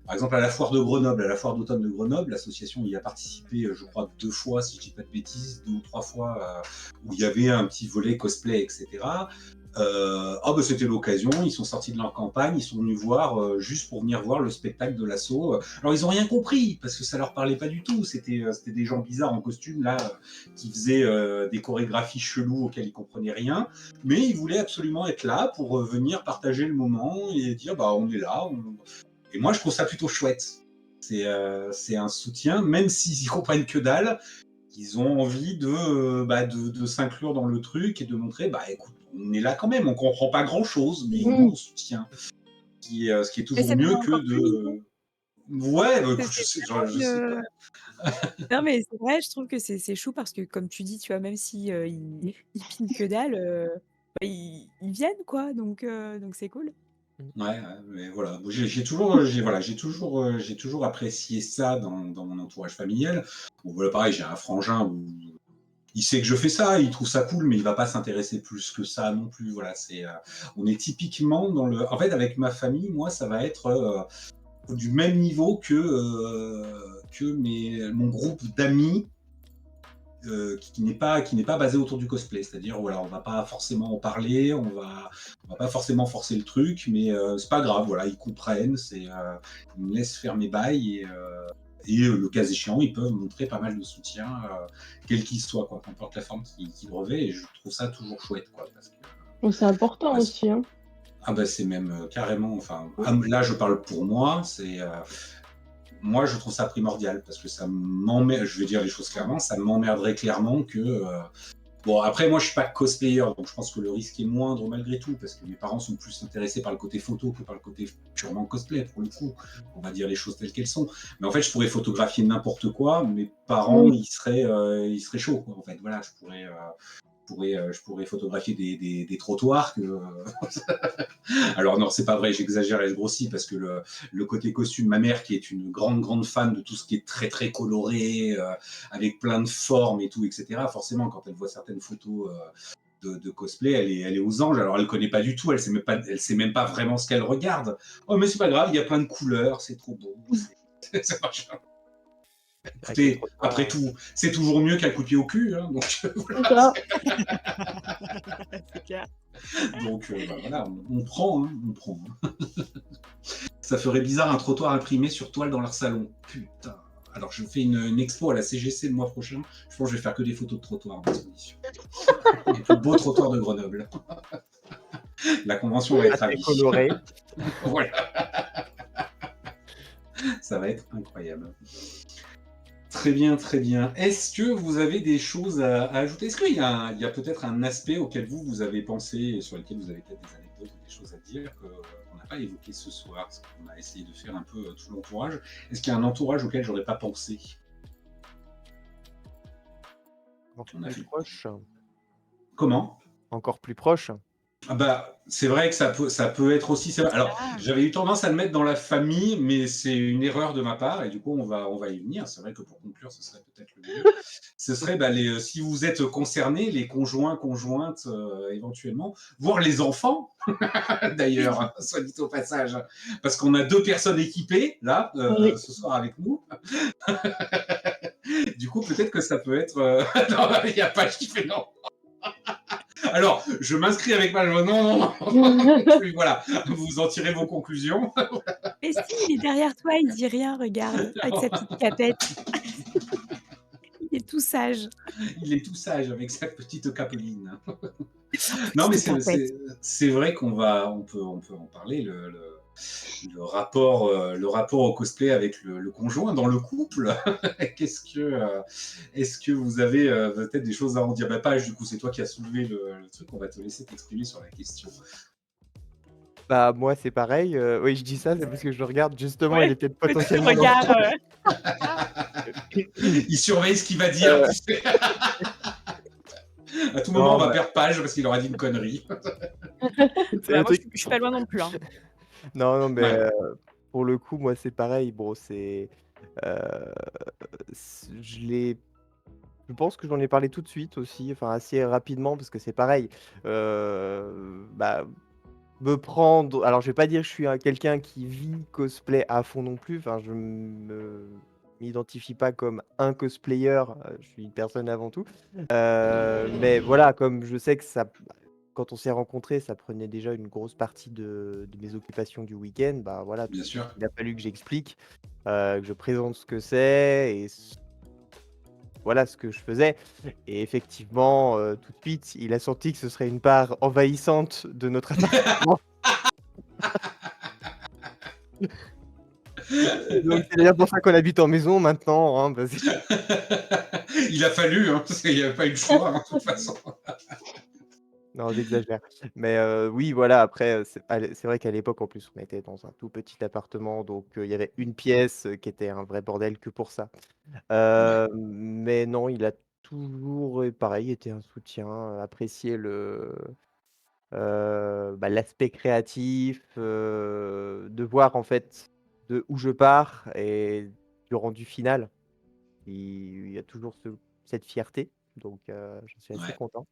par exemple à la foire de Grenoble, à la foire d'automne de Grenoble, l'association y a participé, je crois, 2 fois, si je dis pas de bêtises, 2 ou 3 fois, où il y avait un petit volet cosplay, etc. Ah bah c'était l'occasion, ils sont sortis de leur campagne, ils sont venus voir juste pour venir voir le spectacle de l'assaut. Alors ils ont rien compris parce que ça leur parlait pas du tout. C'était des gens bizarres en costume là qui faisaient des chorégraphies cheloues auxquelles ils comprenaient rien, mais ils voulaient absolument être là pour venir partager le moment et dire bah on est là. Et moi je trouve ça plutôt chouette. C'est un soutien, même s'ils y comprennent que dalle. Ils ont envie de s'inclure dans le truc et de montrer, bah écoute, on est là quand même, on comprend pas grand chose, mais au moins Mm. on soutient. Ce qui est Mais toujours ça mieux devient que encore plus mignon. Ouais, bah Ça, écoute, c'est je vraiment sais une, pas. Non, mais c'est vrai, je trouve que c'est chou parce que comme tu dis, tu vois, même si, ils ils pinent que dalle, bah, ils viennent quoi, donc c'est cool. Mmh. Ouais, mais voilà, moi, j'ai toujours apprécié ça dans mon entourage familial. Bon, voilà, pareil, j'ai un frangin où il sait que je fais ça, il trouve ça cool, mais il va pas s'intéresser plus que ça non plus. Voilà, on est typiquement en fait, avec ma famille, moi, ça va être du même niveau que mon groupe d'amis qui n'est pas basé autour du cosplay. C'est-à-dire, voilà, on va pas forcément en parler, on va pas forcément forcer le truc, mais c'est pas grave. Voilà, ils comprennent, ils me laissent faire mes bails le cas échéant, ils peuvent montrer pas mal de soutien, quel qu'il soit, quoi, qu'importe la forme qu'il revêt. Et je trouve ça toujours chouette, quoi, parce que Donc, c'est important parce- aussi, hein. ah bah c'est même carrément. Enfin, là, je parle pour moi. Moi, je trouve ça primordial parce que ça m'emmerde. Je vais dire les choses clairement, ça m'emmerderait clairement que. Bon, après, moi, je suis pas cosplayer, donc je pense que le risque est moindre malgré tout, parce que mes parents sont plus intéressés par le côté photo que par le côté purement cosplay, pour le coup. On va dire les choses telles qu'elles sont. Mais en fait, je pourrais photographier n'importe quoi. Mes parents, Oui. ils seraient chauds, quoi. En fait, voilà, je pourrais photographier des trottoirs alors non, c'est pas vrai, j'exagère et je grossis parce que le côté costume, ma mère qui est une grande fan de tout ce qui est très très coloré, avec plein de formes et tout, etc. Forcément, quand elle voit certaines photos de cosplay, elle est aux anges. Alors elle connaît pas du tout, elle sait même pas vraiment ce qu'elle regarde. Oh mais c'est pas grave, il y a plein de couleurs, c'est trop beau. Ça marche. Avec les Écoutez, après trottoirs. tout, c'est toujours mieux qu'un coup de pied au cul, hein, donc C'est voilà. ça. C'est clair. Donc bah, voilà, on prend, hein, on prend. Hein. Ça ferait bizarre un trottoir imprimé sur toile dans leur salon. Putain. Alors, je fais une expo à la CGC le mois prochain. Je pense que je vais faire que des photos de trottoirs en exposition. Les plus beaux trottoirs de Grenoble. La convention va Pas être très ravie. coloré. Voilà. Ça va être incroyable. Très bien, très bien. Est-ce que vous avez des choses à ajouter? Est-ce qu'il y a peut-être un aspect auquel vous avez pensé et sur lequel vous avez peut-être des anecdotes ou des choses à dire qu'on n'a pas évoqué ce soir? Parce qu'on a essayé de faire un peu tout l'entourage. Est-ce qu'il y a un entourage auquel j'aurais pas pensé? Encore On a plus fait proche. comment? Encore plus proche. Ah bah, c'est vrai que ça peut être aussi. Alors, Ah! j'avais eu tendance à le mettre dans la famille, mais c'est une erreur de ma part, et du coup, on va y venir. C'est vrai que pour conclure, ce serait peut-être le mieux. Ce serait, bah, si vous êtes concernés, les conjoints, conjointes, éventuellement, voire les enfants, d'ailleurs, soit dit au passage, parce qu'on a 2 personnes équipées, là, Oui. ce soir avec nous. Du coup, peut-être que ça peut être. Non, il n'y a pas qui fait non. Alors, je m'inscris avec ma. Non. Plus, voilà, vous en tirez vos conclusions. Mais si, il est derrière toi, il dit rien, regarde, avec sa petite capette. Il est tout sage. Il est tout sage avec sa petite capeline. Sa Non, mais petite capette. c'est vrai on peut en parler. Le rapport au cosplay avec le conjoint dans le couple. Est-ce que vous avez peut-être des choses à en dire? Bah, Page, du coup, c'est toi qui as soulevé le truc. On va te laisser t'exprimer sur la question. Bah, moi, c'est pareil. Oui, je dis ça, c'est parce que je regarde justement, il Ouais, est peut-être petit potentiellement dans regard, Il surveille ce qu'il va dire. Heu, Tu sais. À tout moment, on non, va bah, perdre Page parce qu'il aura dit une connerie. c'est bah, le moi, truc. je suis pas loin non plus, hein. Non, mais Ouais. pour le coup, moi, c'est pareil. Bon, heu, je pense que j'en ai parlé tout de suite aussi, enfin, assez rapidement parce que c'est pareil. Bah, me prendre alors je vais pas dire que je suis un quelqu'un qui vit cosplay à fond non plus, enfin, je m'identifie pas comme un cosplayer, je suis une personne avant tout. Mais voilà, comme je sais que ça quand on s'est rencontrés, ça prenait déjà une grosse partie de mes occupations du week-end. Bah voilà, Bien sûr. il a fallu que j'explique, que je présente ce que c'est et voilà ce que je faisais. Et effectivement, tout de suite, il a senti que ce serait une part envahissante de notre appartement. Donc c'est d'ailleurs pour ça qu'on habite en maison maintenant, hein, parce que Il a fallu, hein, parce qu'il n'y avait pas eu le choix, hein, de toute façon. non, j'exagère. Mais oui, voilà, après, c'est vrai qu'à l'époque, en plus, on était dans un tout petit appartement, donc il y avait une pièce, qui était un vrai bordel que pour ça. Ouais, Mais non, il a toujours, pareil, été un soutien, apprécié bah, l'aspect créatif, de voir, en fait, de où je pars et du rendu final. Il y a toujours cette fierté, donc j'en suis assez ouais. content.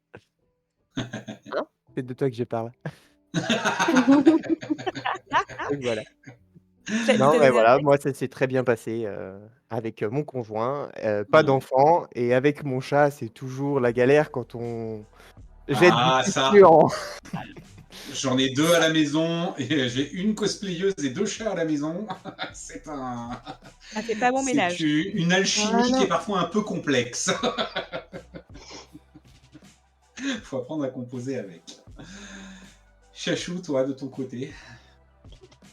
Hein? C'est de toi que je parle. Donc voilà. Il Non, t'a mais donné un voilà, texte? moi ça s'est très bien passé, avec, mon conjoint, pas Ouais. d'enfant et avec mon chat, c'est toujours la galère quand on jette du Ah, ça, tissu en j'en ai 2 à la maison, et j'ai une cosplayeuse et 2 chats à la maison. C'est un... Ça fait pas bon C'est ménage. une alchimie qui est Voilà. parfois un peu complexe. Faut apprendre à composer avec. Chachou, toi, de ton côté.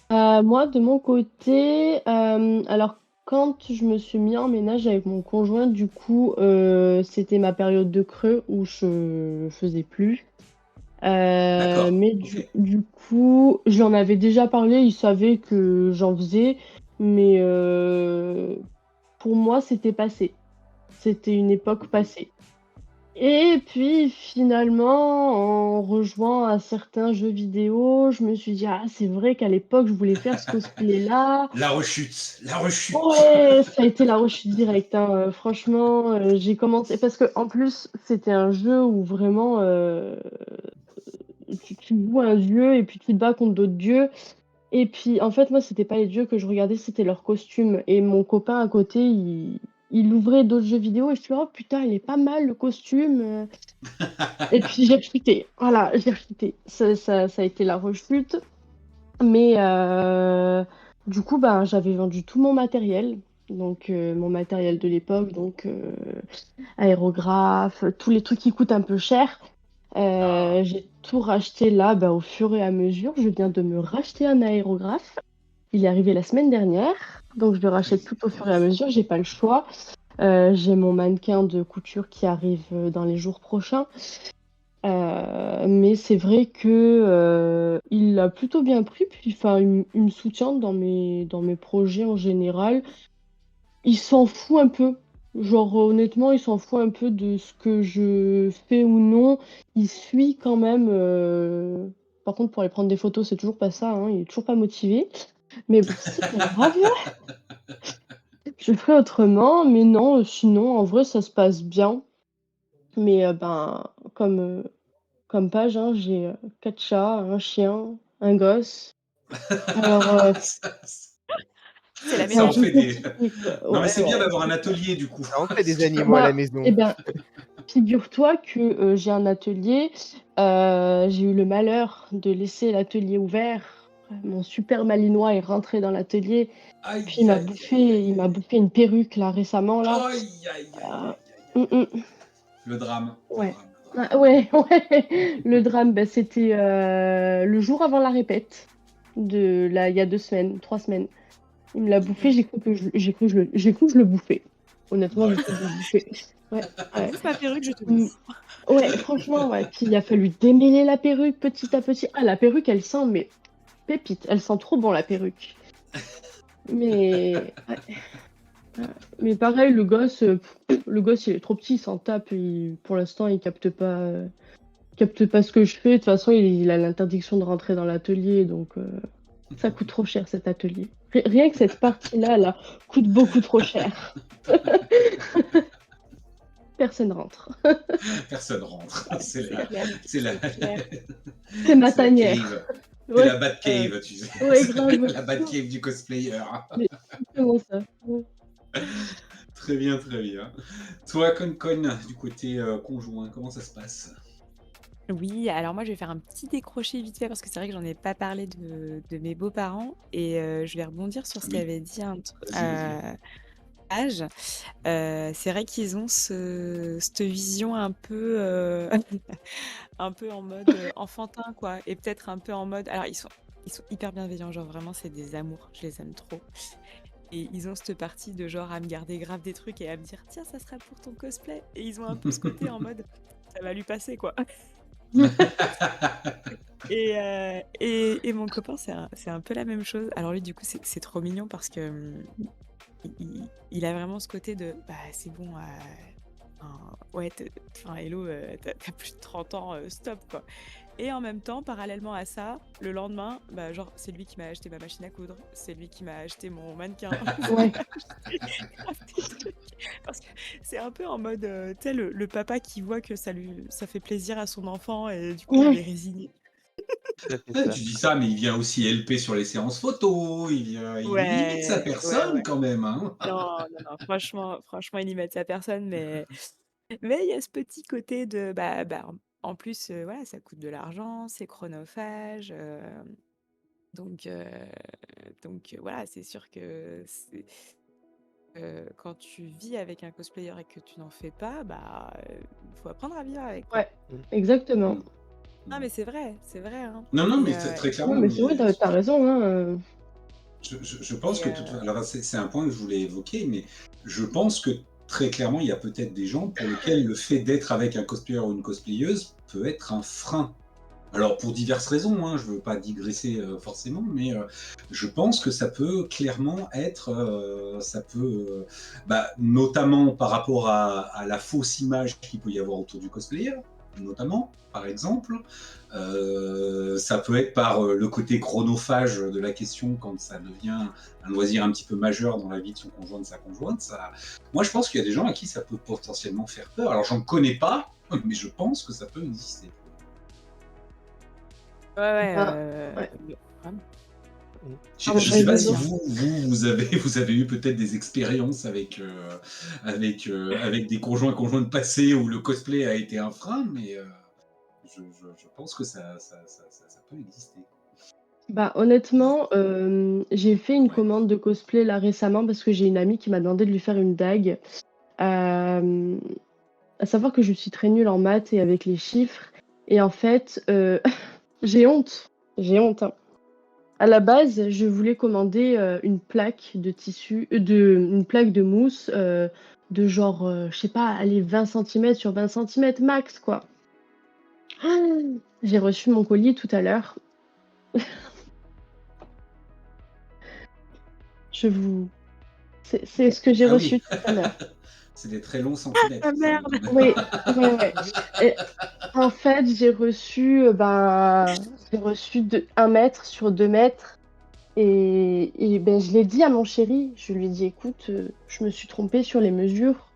Moi, de mon côté, alors quand je me suis mis en ménage avec mon conjoint, du coup, c'était ma période de creux où je faisais plus. D'accord, Mais ok. du coup, je lui en avais déjà parlé, il savait que j'en faisais, mais pour moi, c'était passé. C'était une époque Mhm. passée. Et puis finalement, en rejoignant à certains jeux vidéo, je me suis dit: «Ah, c'est vrai qu'à l'époque, je voulais faire ce cosplay-là». La rechute, la rechute. Ouais, ça a été la rechute directe, hein, franchement, j'ai commencé parce qu'en plus, c'était un jeu où vraiment, tu joues un dieu et puis tu te bats contre d'autres dieux et puis, en fait, moi, c'était pas les dieux que je regardais, c'était leurs costumes et mon copain à côté, il ouvrait d'autres jeux vidéo et je suis «Oh putain, il est pas mal le costume», et puis j'ai rechuté. Voilà, j'ai rechuté. Ça a été la rechute, mais du coup, ben, j'avais vendu tout mon matériel, donc mon matériel de l'époque, donc aérographe, tous les trucs qui coûtent un peu cher. Ah, J'ai tout racheté là, bah, au fur et à mesure. Je viens de me racheter un aérographe. Il est arrivé la semaine dernière, donc je le rachète tout au fur et à mesure. J'ai pas le choix. J'ai mon mannequin de couture qui arrive dans les jours prochains. Mais c'est vrai que il l'a plutôt bien pris. Puis, enfin, il me soutient dans mes projets en général. Il s'en fout un peu. Genre, honnêtement, il s'en fout un peu de ce que je fais ou non. Il suit quand même. Par contre, pour aller prendre des photos, c'est toujours pas ça, hein. Il est toujours pas motivé. Mais bon, c'est pas grave. Je ferai autrement. Mais non, sinon, en vrai, ça se passe bien. Mais ben, comme page, hein, j'ai 4 chats, un chien, un gosse. Alors, C'est la c'est ça un en ménage. peu fait des... compliqué, quoi. Non, mais Ouais, c'est bien ouais. d'avoir un atelier, du coup. ça en fait des Ce qui- animaux à la Bah, maison. eh ben, figure-toi que j'ai un atelier. J'ai eu le malheur de laisser l'atelier ouvert. Mon super malinois est rentré dans l'atelier, puis Aïe, aïe, aïe, il aïe, m'a bouffé une perruque là récemment là. aïe. Aïe, aïe, aïe, Euh, aïe, aïe, mm, aïe. mm, Le drame, le ouais. drame, le drame. Ah, ouais, ouais. Le drame, bah, c'était le jour avant la répète de là, il y a 2 semaines, 3 semaines. Il me l'a bouffé, Mhm. j'ai cru que je le bouffais. Honnêtement, Ouais. j'ai cru que je le bouffais. Ouais, ouais. Bouffe ma perruque, je te Mm. bouffe. Ouais, franchement, ouais. Puis il a fallu démêler la perruque petit à petit. Ah, la perruque, elle sent, mais pépite. Elle sent trop bon, la perruque. Mais, ouais, ouais. Mais pareil, le gosse, il est trop petit, il s'en tape. Pour l'instant, il capte pas ce que je fais. De toute façon, il a l'interdiction de rentrer dans l'atelier, donc ça coûte trop cher cet atelier. Rien que cette partie-là, là, coûte beaucoup trop cher. Personne rentre. Personne rentre. Ouais, c'est clair, C'est la, c'est clair. C'est ma c'est la tanière. cave. C'est Ouais, la bad cave, tu sais. ouais, grave. La bad cave du cosplayer. C'est exactement ça. Ouais. Très bien, très bien. Toi, Con, du côté conjoint, comment ça se passe? Oui, alors moi, je vais faire un petit décroché vite fait parce que c'est vrai que j'en ai pas parlé de mes beaux-parents et je vais rebondir sur ce Oui, qu'avait dit vas-y. Age. C'est vrai qu'ils ont cette vision un peu, un peu en mode, enfantin, quoi et peut-être un peu en mode alors ils sont hyper bienveillants, genre vraiment c'est des amours, je les aime trop et ils ont cette partie de genre à me garder grave des trucs et à me dire: «Tiens, ça sera pour ton cosplay» et ils ont un peu ce côté en mode: «Ça va lui passer, quoi». Et mon copain, c'est un peu la même chose. Alors lui, du coup, c'est trop mignon parce que, il a vraiment ce côté de: «Bah, c'est bon, enfin, ouais, enfin, hello, tu plus de 30 ans, stop, quoi». Et en même temps, parallèlement à ça, le lendemain, bah, genre, c'est lui qui m'a acheté ma machine à coudre, c'est lui qui m'a acheté mon mannequin, c'est lui Ouais. qui m'a acheté grave des trucs. Parce que c'est un peu en mode, tu sais, le papa qui voit que ça fait plaisir à son enfant et du coup, il est Ouais. résigné. Tout à fait Ouais, ça. tu dis ça, mais il vient aussi LP sur les séances photos, il limite sa Ouais, ouais, personne ouais. quand même, hein. Non, non, non, franchement, il y met sa personne, mais il y a ce petit côté de, en plus, voilà, ça coûte de l'argent, c'est chronophage, donc voilà, c'est sûr que quand tu vis avec un cosplayer et que tu n'en fais pas, faut apprendre à vivre avec, quoi. Ouais, Mmh. exactement. Mm. Non, mais c'est vrai, hein Non, non, et mais très Non, clairement, mais c'est vrai, mais tu raison, hein, je pense et que alors c'est un point que je voulais évoquer, mais je pense que très clairement, il y a peut-être des gens pour lesquels le fait d'être avec un cosplayer ou une cosplayeuse peut être un frein. Alors pour diverses raisons, hein, je ne veux pas digresser forcément, mais je pense que ça peut clairement être, notamment par rapport à la fausse image qu'il peut y avoir autour du cosplayer, notamment, par exemple. Ça peut être par le côté chronophage de la question quand ça devient un loisir un petit peu majeur dans la vie de son conjoint, de sa conjointe. Moi, je pense qu'il y a des gens à qui ça peut potentiellement faire peur. Alors, j'en connais pas, mais je pense que ça peut exister. ouais, ouais, bah, ouais. vraiment. Mmh. Je Pardon, ne j'allais sais pas te si dire. vous avez eu peut-être des expériences avec des conjoints passés où le cosplay a été un frein, mais je pense que ça peut exister. Bah, honnêtement, j'ai fait une Ouais. commande de cosplay là récemment parce que j'ai une amie qui m'a demandé de lui faire une dague. Hem, à savoir que je suis très nulle en maths et avec les chiffres et en fait, j'ai honte, hein. À la base, je voulais commander, une plaque de tissu une plaque de mousse, de genre, je sais pas, allez 20 centimètres sur 20 centimètres max, quoi. J'ai reçu mon colis tout à l'heure. Je vous c'est ce que j'ai Ah oui, reçu tout à l'heure. c'est des très longs Ah centimètres, ça merde! m'étonne. Oui, ouais, ouais et en fait, j'ai reçu de 1 mètre sur 2 mètres et ben, je l'ai dit à mon chéri. Je lui ai dit: «Écoute, je me suis trompée sur les mesures».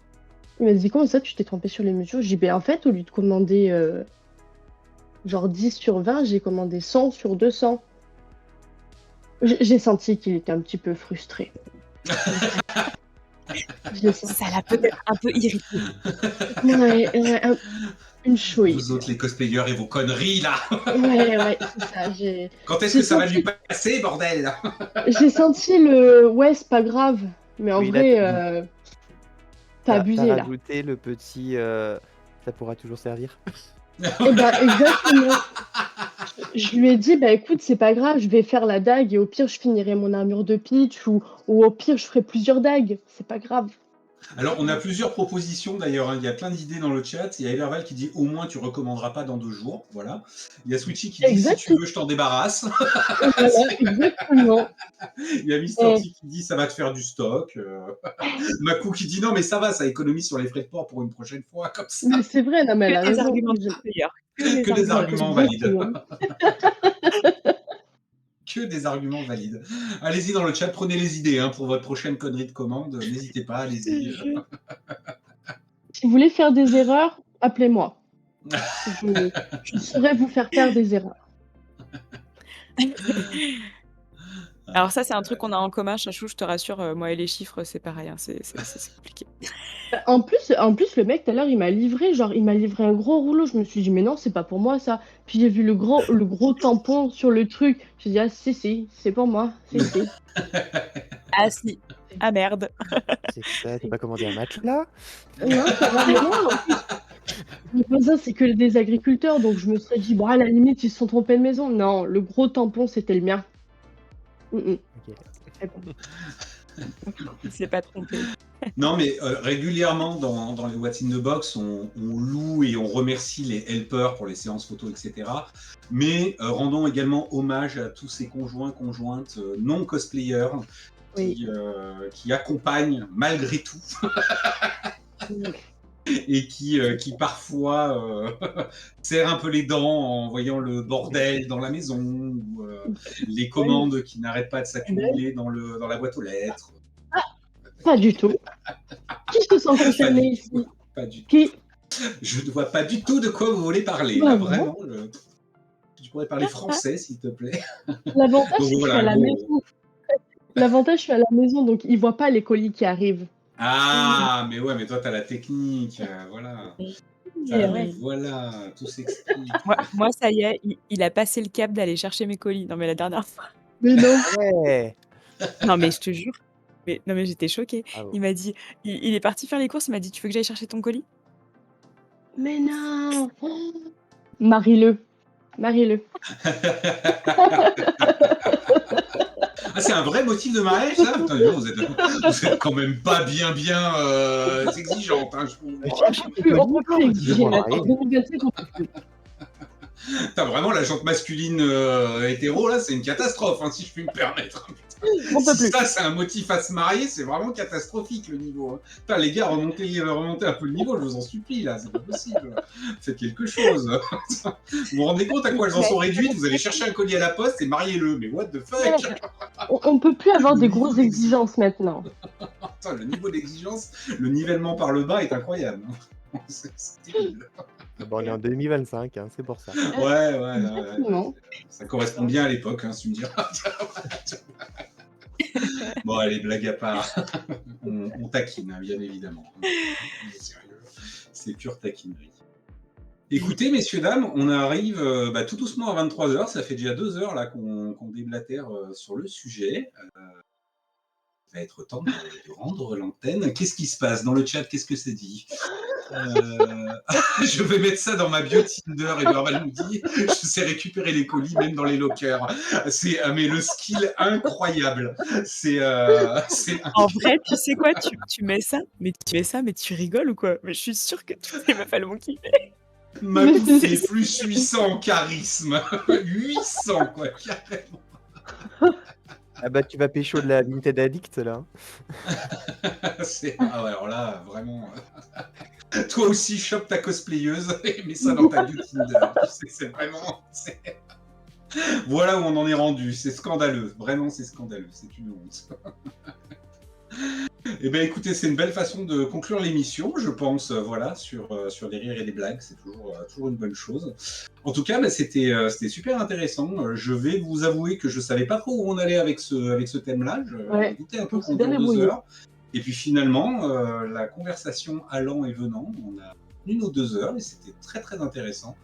Il m'a dit: «Comment ça, tu t'es trompée sur les mesures?» J'ai dit: «Beh, en fait, au lieu de commander, genre 10 sur 20, j'ai commandé 100 sur 200». J'ai senti qu'il était un petit peu frustré. Je l'ai Ça senti. l'a peut-être un peu irrité. Ouais, ouais, une chouïa. Vous autres, les cosplayers et vos conneries, là. Ouais, ouais, c'est ça. Quand est-ce J'ai que ça va lui senti passer, bordel? j'ai senti le: «Ouais, c'est pas grave», mais en Oui, là, vrai, tu tu as abusé là. rajouté le petit, ça pourra toujours servir. Et ben, exactement. Je lui ai dit: «Bah, écoute, c'est pas grave, je vais faire la dague et au pire, je finirai mon armure de Peach ou au pire, je ferai plusieurs dagues. C'est pas grave». C'est pas Alors, on a grave. plusieurs propositions d'ailleurs, hein. Il y a plein d'idées dans le chat. Il y a Everval qui dit au moins tu recommanderas pas dans 2 jours. Voilà. Il y a Switchy qui dit si tu Exactement, veux, je t'en débarrasse. voilà, exactement. Il y a Mister Et T qui dit ça va te faire du stock. Makou qui dit non, mais ça va, ça économise sur les frais de port pour une prochaine fois, comme mais ça. c'est vrai, non, mais Que elle a des raison. arguments de cosplayer, que des Que des arguments de arguments cosplayer. valides. Exactement. Que des arguments valides. Allez-y dans le chat, prenez les idées hein, pour votre prochaine connerie de commande. N'hésitez pas, Je te allez-y. jure. Si vous voulez faire des erreurs, appelez-moi. Je saurais vous faire des erreurs. Alors ça, c'est un truc qu'on a en commun, Chachou, je te rassure, moi et les chiffres, c'est pareil, hein, c'est compliqué. En plus, le mec, tout à l'heure, il m'a livré un gros rouleau. Je me suis dit, mais non, c'est pas pour moi, ça. Puis j'ai vu le gros tampon sur le truc. J'ai dit, ah, si, c'est pour moi. Si. Ah si! Ah merde! C'est ça, t'as pas commandé un match là? Non, ça va, mais non, en plus, mes voisins, c'est que des agriculteurs. Donc je me serais dit, bon, à la limite, ils se sont trompés de maison. Non, le gros tampon, c'était le mien. Mm. Ok. C'est bon. Il s'est pas trompé. Non, mais régulièrement dans les What's in the Box, on loue et on remercie les helpers pour les séances photos, etc. Mais rendons également hommage à tous ces conjoints, conjointes non cosplayers Oui. qui accompagnent malgré tout et qui parfois serrent un peu les dents en voyant le bordel dans la maison ou les commandes qui n'arrêtent pas de s'accumuler dans la boîte aux lettres. Pas du tout. Qui se sent Pas concerné du ici? tout. Pas du tout. Qui? Je ne vois pas du tout de quoi vous voulez parler. Bah Là, non. vraiment, tu pourrais parler français, s'il te plaît. L'avantage, Donc c'est que je suis voilà, à la gros. maison. L'avantage, je suis à la maison, donc ils voient pas les colis qui arrivent. Ah, mais ouais, mais toi, t'as la technique. Voilà. Et ouais. Voilà, tout s'explique. Moi, ça y est, il a passé le cap d'aller chercher mes colis. Non, mais la dernière fois. Mais non. Ouais. Non, mais je te jure. Non, mais j'étais choquée. Bravo. Il m'a dit, il est parti faire les courses, il m'a dit, tu veux que j'aille chercher ton colis? Mais non. Oh. Marie-le. Ah, c'est un vrai motif de mariage, ça? Putain, dis donc, vous êtes quand même pas bien exigeante, hein, je trouve. On peut plus exiger. Ouais. En 2025, on peut plus. T'as vraiment la jante masculine hétéro, là, c'est une catastrophe, hein, si je puis me permettre. On peut Si plus. ça, c'est un motif à se marier, c'est vraiment catastrophique, le niveau. Putain, les gars, remontez un peu le niveau, je vous en supplie, là, c'est pas possible. Faites quelque chose. Vous vous rendez compte à quoi elles en sont réduites? Vous allez chercher un colis à la poste et mariez-le, mais what the fuck? On peut plus avoir des grosses exigences maintenant. Putain, le niveau d'exigence, le nivellement par le bas est incroyable. C'est terrible. Bon, on est en 2025, hein, c'est pour ça. Ouais. Exactement. Ça correspond bien à l'époque, hein, si tu me diras. Bon, allez, blague à part. On taquine, hein, bien évidemment. Sérieux, c'est pure taquinerie. Écoutez, messieurs, dames, on arrive tout doucement à 23h. Ça fait déjà 2 heures là qu'on déblatère sur le sujet. Il va être temps de rendre l'antenne. Qu'est-ce qui se passe dans le chat? Qu'est-ce que c'est dit? Je vais mettre ça dans ma bio Tinder et Berval nous dit je sais récupérer les colis même dans les lockers. C'est mais le skill incroyable. C'est En vrai, tu sais quoi, tu mets ça, mais tu rigoles ou quoi? Mais je suis sûre que toutes les meufs elles vont kiffer. ma vie, c'est plus 800 en charisme. 800 quoi, carrément. Ah bah tu vas pécho de la Vinted Addict là. Ah ouais, alors là, vraiment. Toi aussi, chope ta cosplayeuse et mets ça dans ta bio Tinder. C'est vraiment. Voilà où on en est rendu. C'est scandaleux. Vraiment, c'est scandaleux. C'est une honte. Eh bien, écoutez, c'est une belle façon de conclure l'émission, je pense, voilà, sur des rires et des blagues. C'est toujours une bonne chose. En tout cas, c'était super intéressant. Je vais vous avouer que je ne savais pas trop où on allait avec ce thème-là. Je doutais un peu qu'on dure 2 heures. Et puis finalement, la conversation allant et venant, on a 1 ou 2 heures et c'était très très intéressant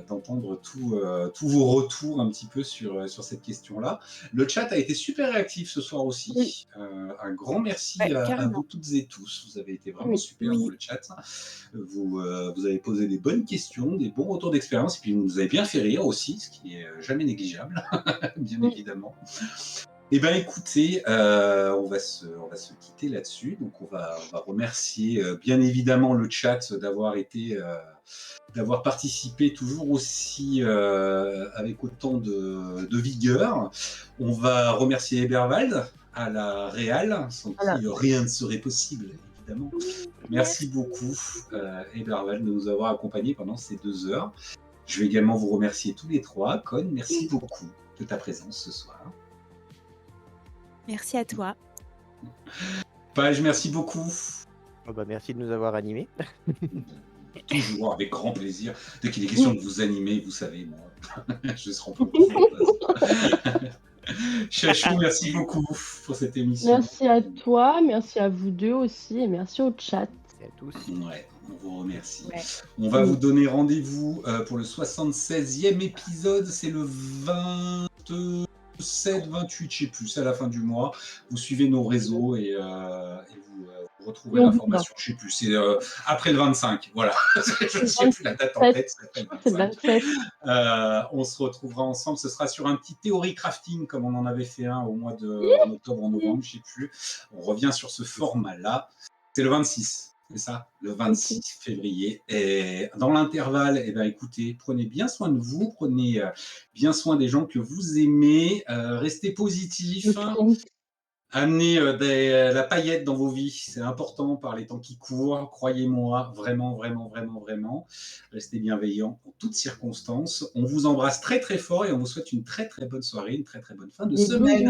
d'entendre tous vos retours un petit peu sur cette question-là. Le chat a été super réactif ce soir aussi. Oui. Un grand merci à vous toutes et tous. Vous avez été vraiment super dans le chat. Vous avez posé des bonnes questions, des bons retours d'expérience et puis vous nous avez bien fait rire aussi, ce qui est jamais négligeable, bien évidemment. Eh bien, écoutez, on va se quitter là-dessus. Donc, on va remercier bien évidemment le chat d'avoir participé toujours aussi avec autant de vigueur. On va remercier Eberwald à la réal, sans qui rien ne serait possible, évidemment. Merci beaucoup, Eberwald, de nous avoir accompagnés pendant ces 2 heures. Je vais également vous remercier tous les trois. Con, merci beaucoup de ta présence ce soir. Merci à toi. Page, merci beaucoup. Oh bah merci de nous avoir animés. Toujours avec grand plaisir. Dès qu'il est question de vous animer, vous savez, moi, je serai en peu. Chachou, merci beaucoup pour cette émission. Merci à toi, merci à vous deux aussi, et merci au chat. Et à tous. Ouais, on vous remercie. Ouais. On va vous donner rendez-vous pour le 76e épisode. C'est le 27, 28, je sais plus, c'est à la fin du mois. Vous suivez nos réseaux et vous retrouverez Et on l'information. Je sais plus, c'est après le 25. Voilà, je ne sais plus la date en 27. tête. C'est après le C'est le 25. 27. On se retrouvera ensemble. Ce sera sur un petit théorie crafting comme on en avait fait un au mois en octobre, en novembre, je ne sais plus. On revient sur ce format-là. C'est le 26. C'est ça, le 26 février. Et dans l'intervalle, eh ben, écoutez, prenez bien soin de vous, prenez bien soin des gens que vous aimez, restez positifs, amenez la paillette dans vos vies, c'est important par les temps qui courent, croyez-moi, vraiment, vraiment, vraiment, vraiment. Restez bienveillants en toutes circonstances. On vous embrasse très, très fort et on vous souhaite une très, très bonne soirée, une très, très bonne fin de Des semaine. bisous.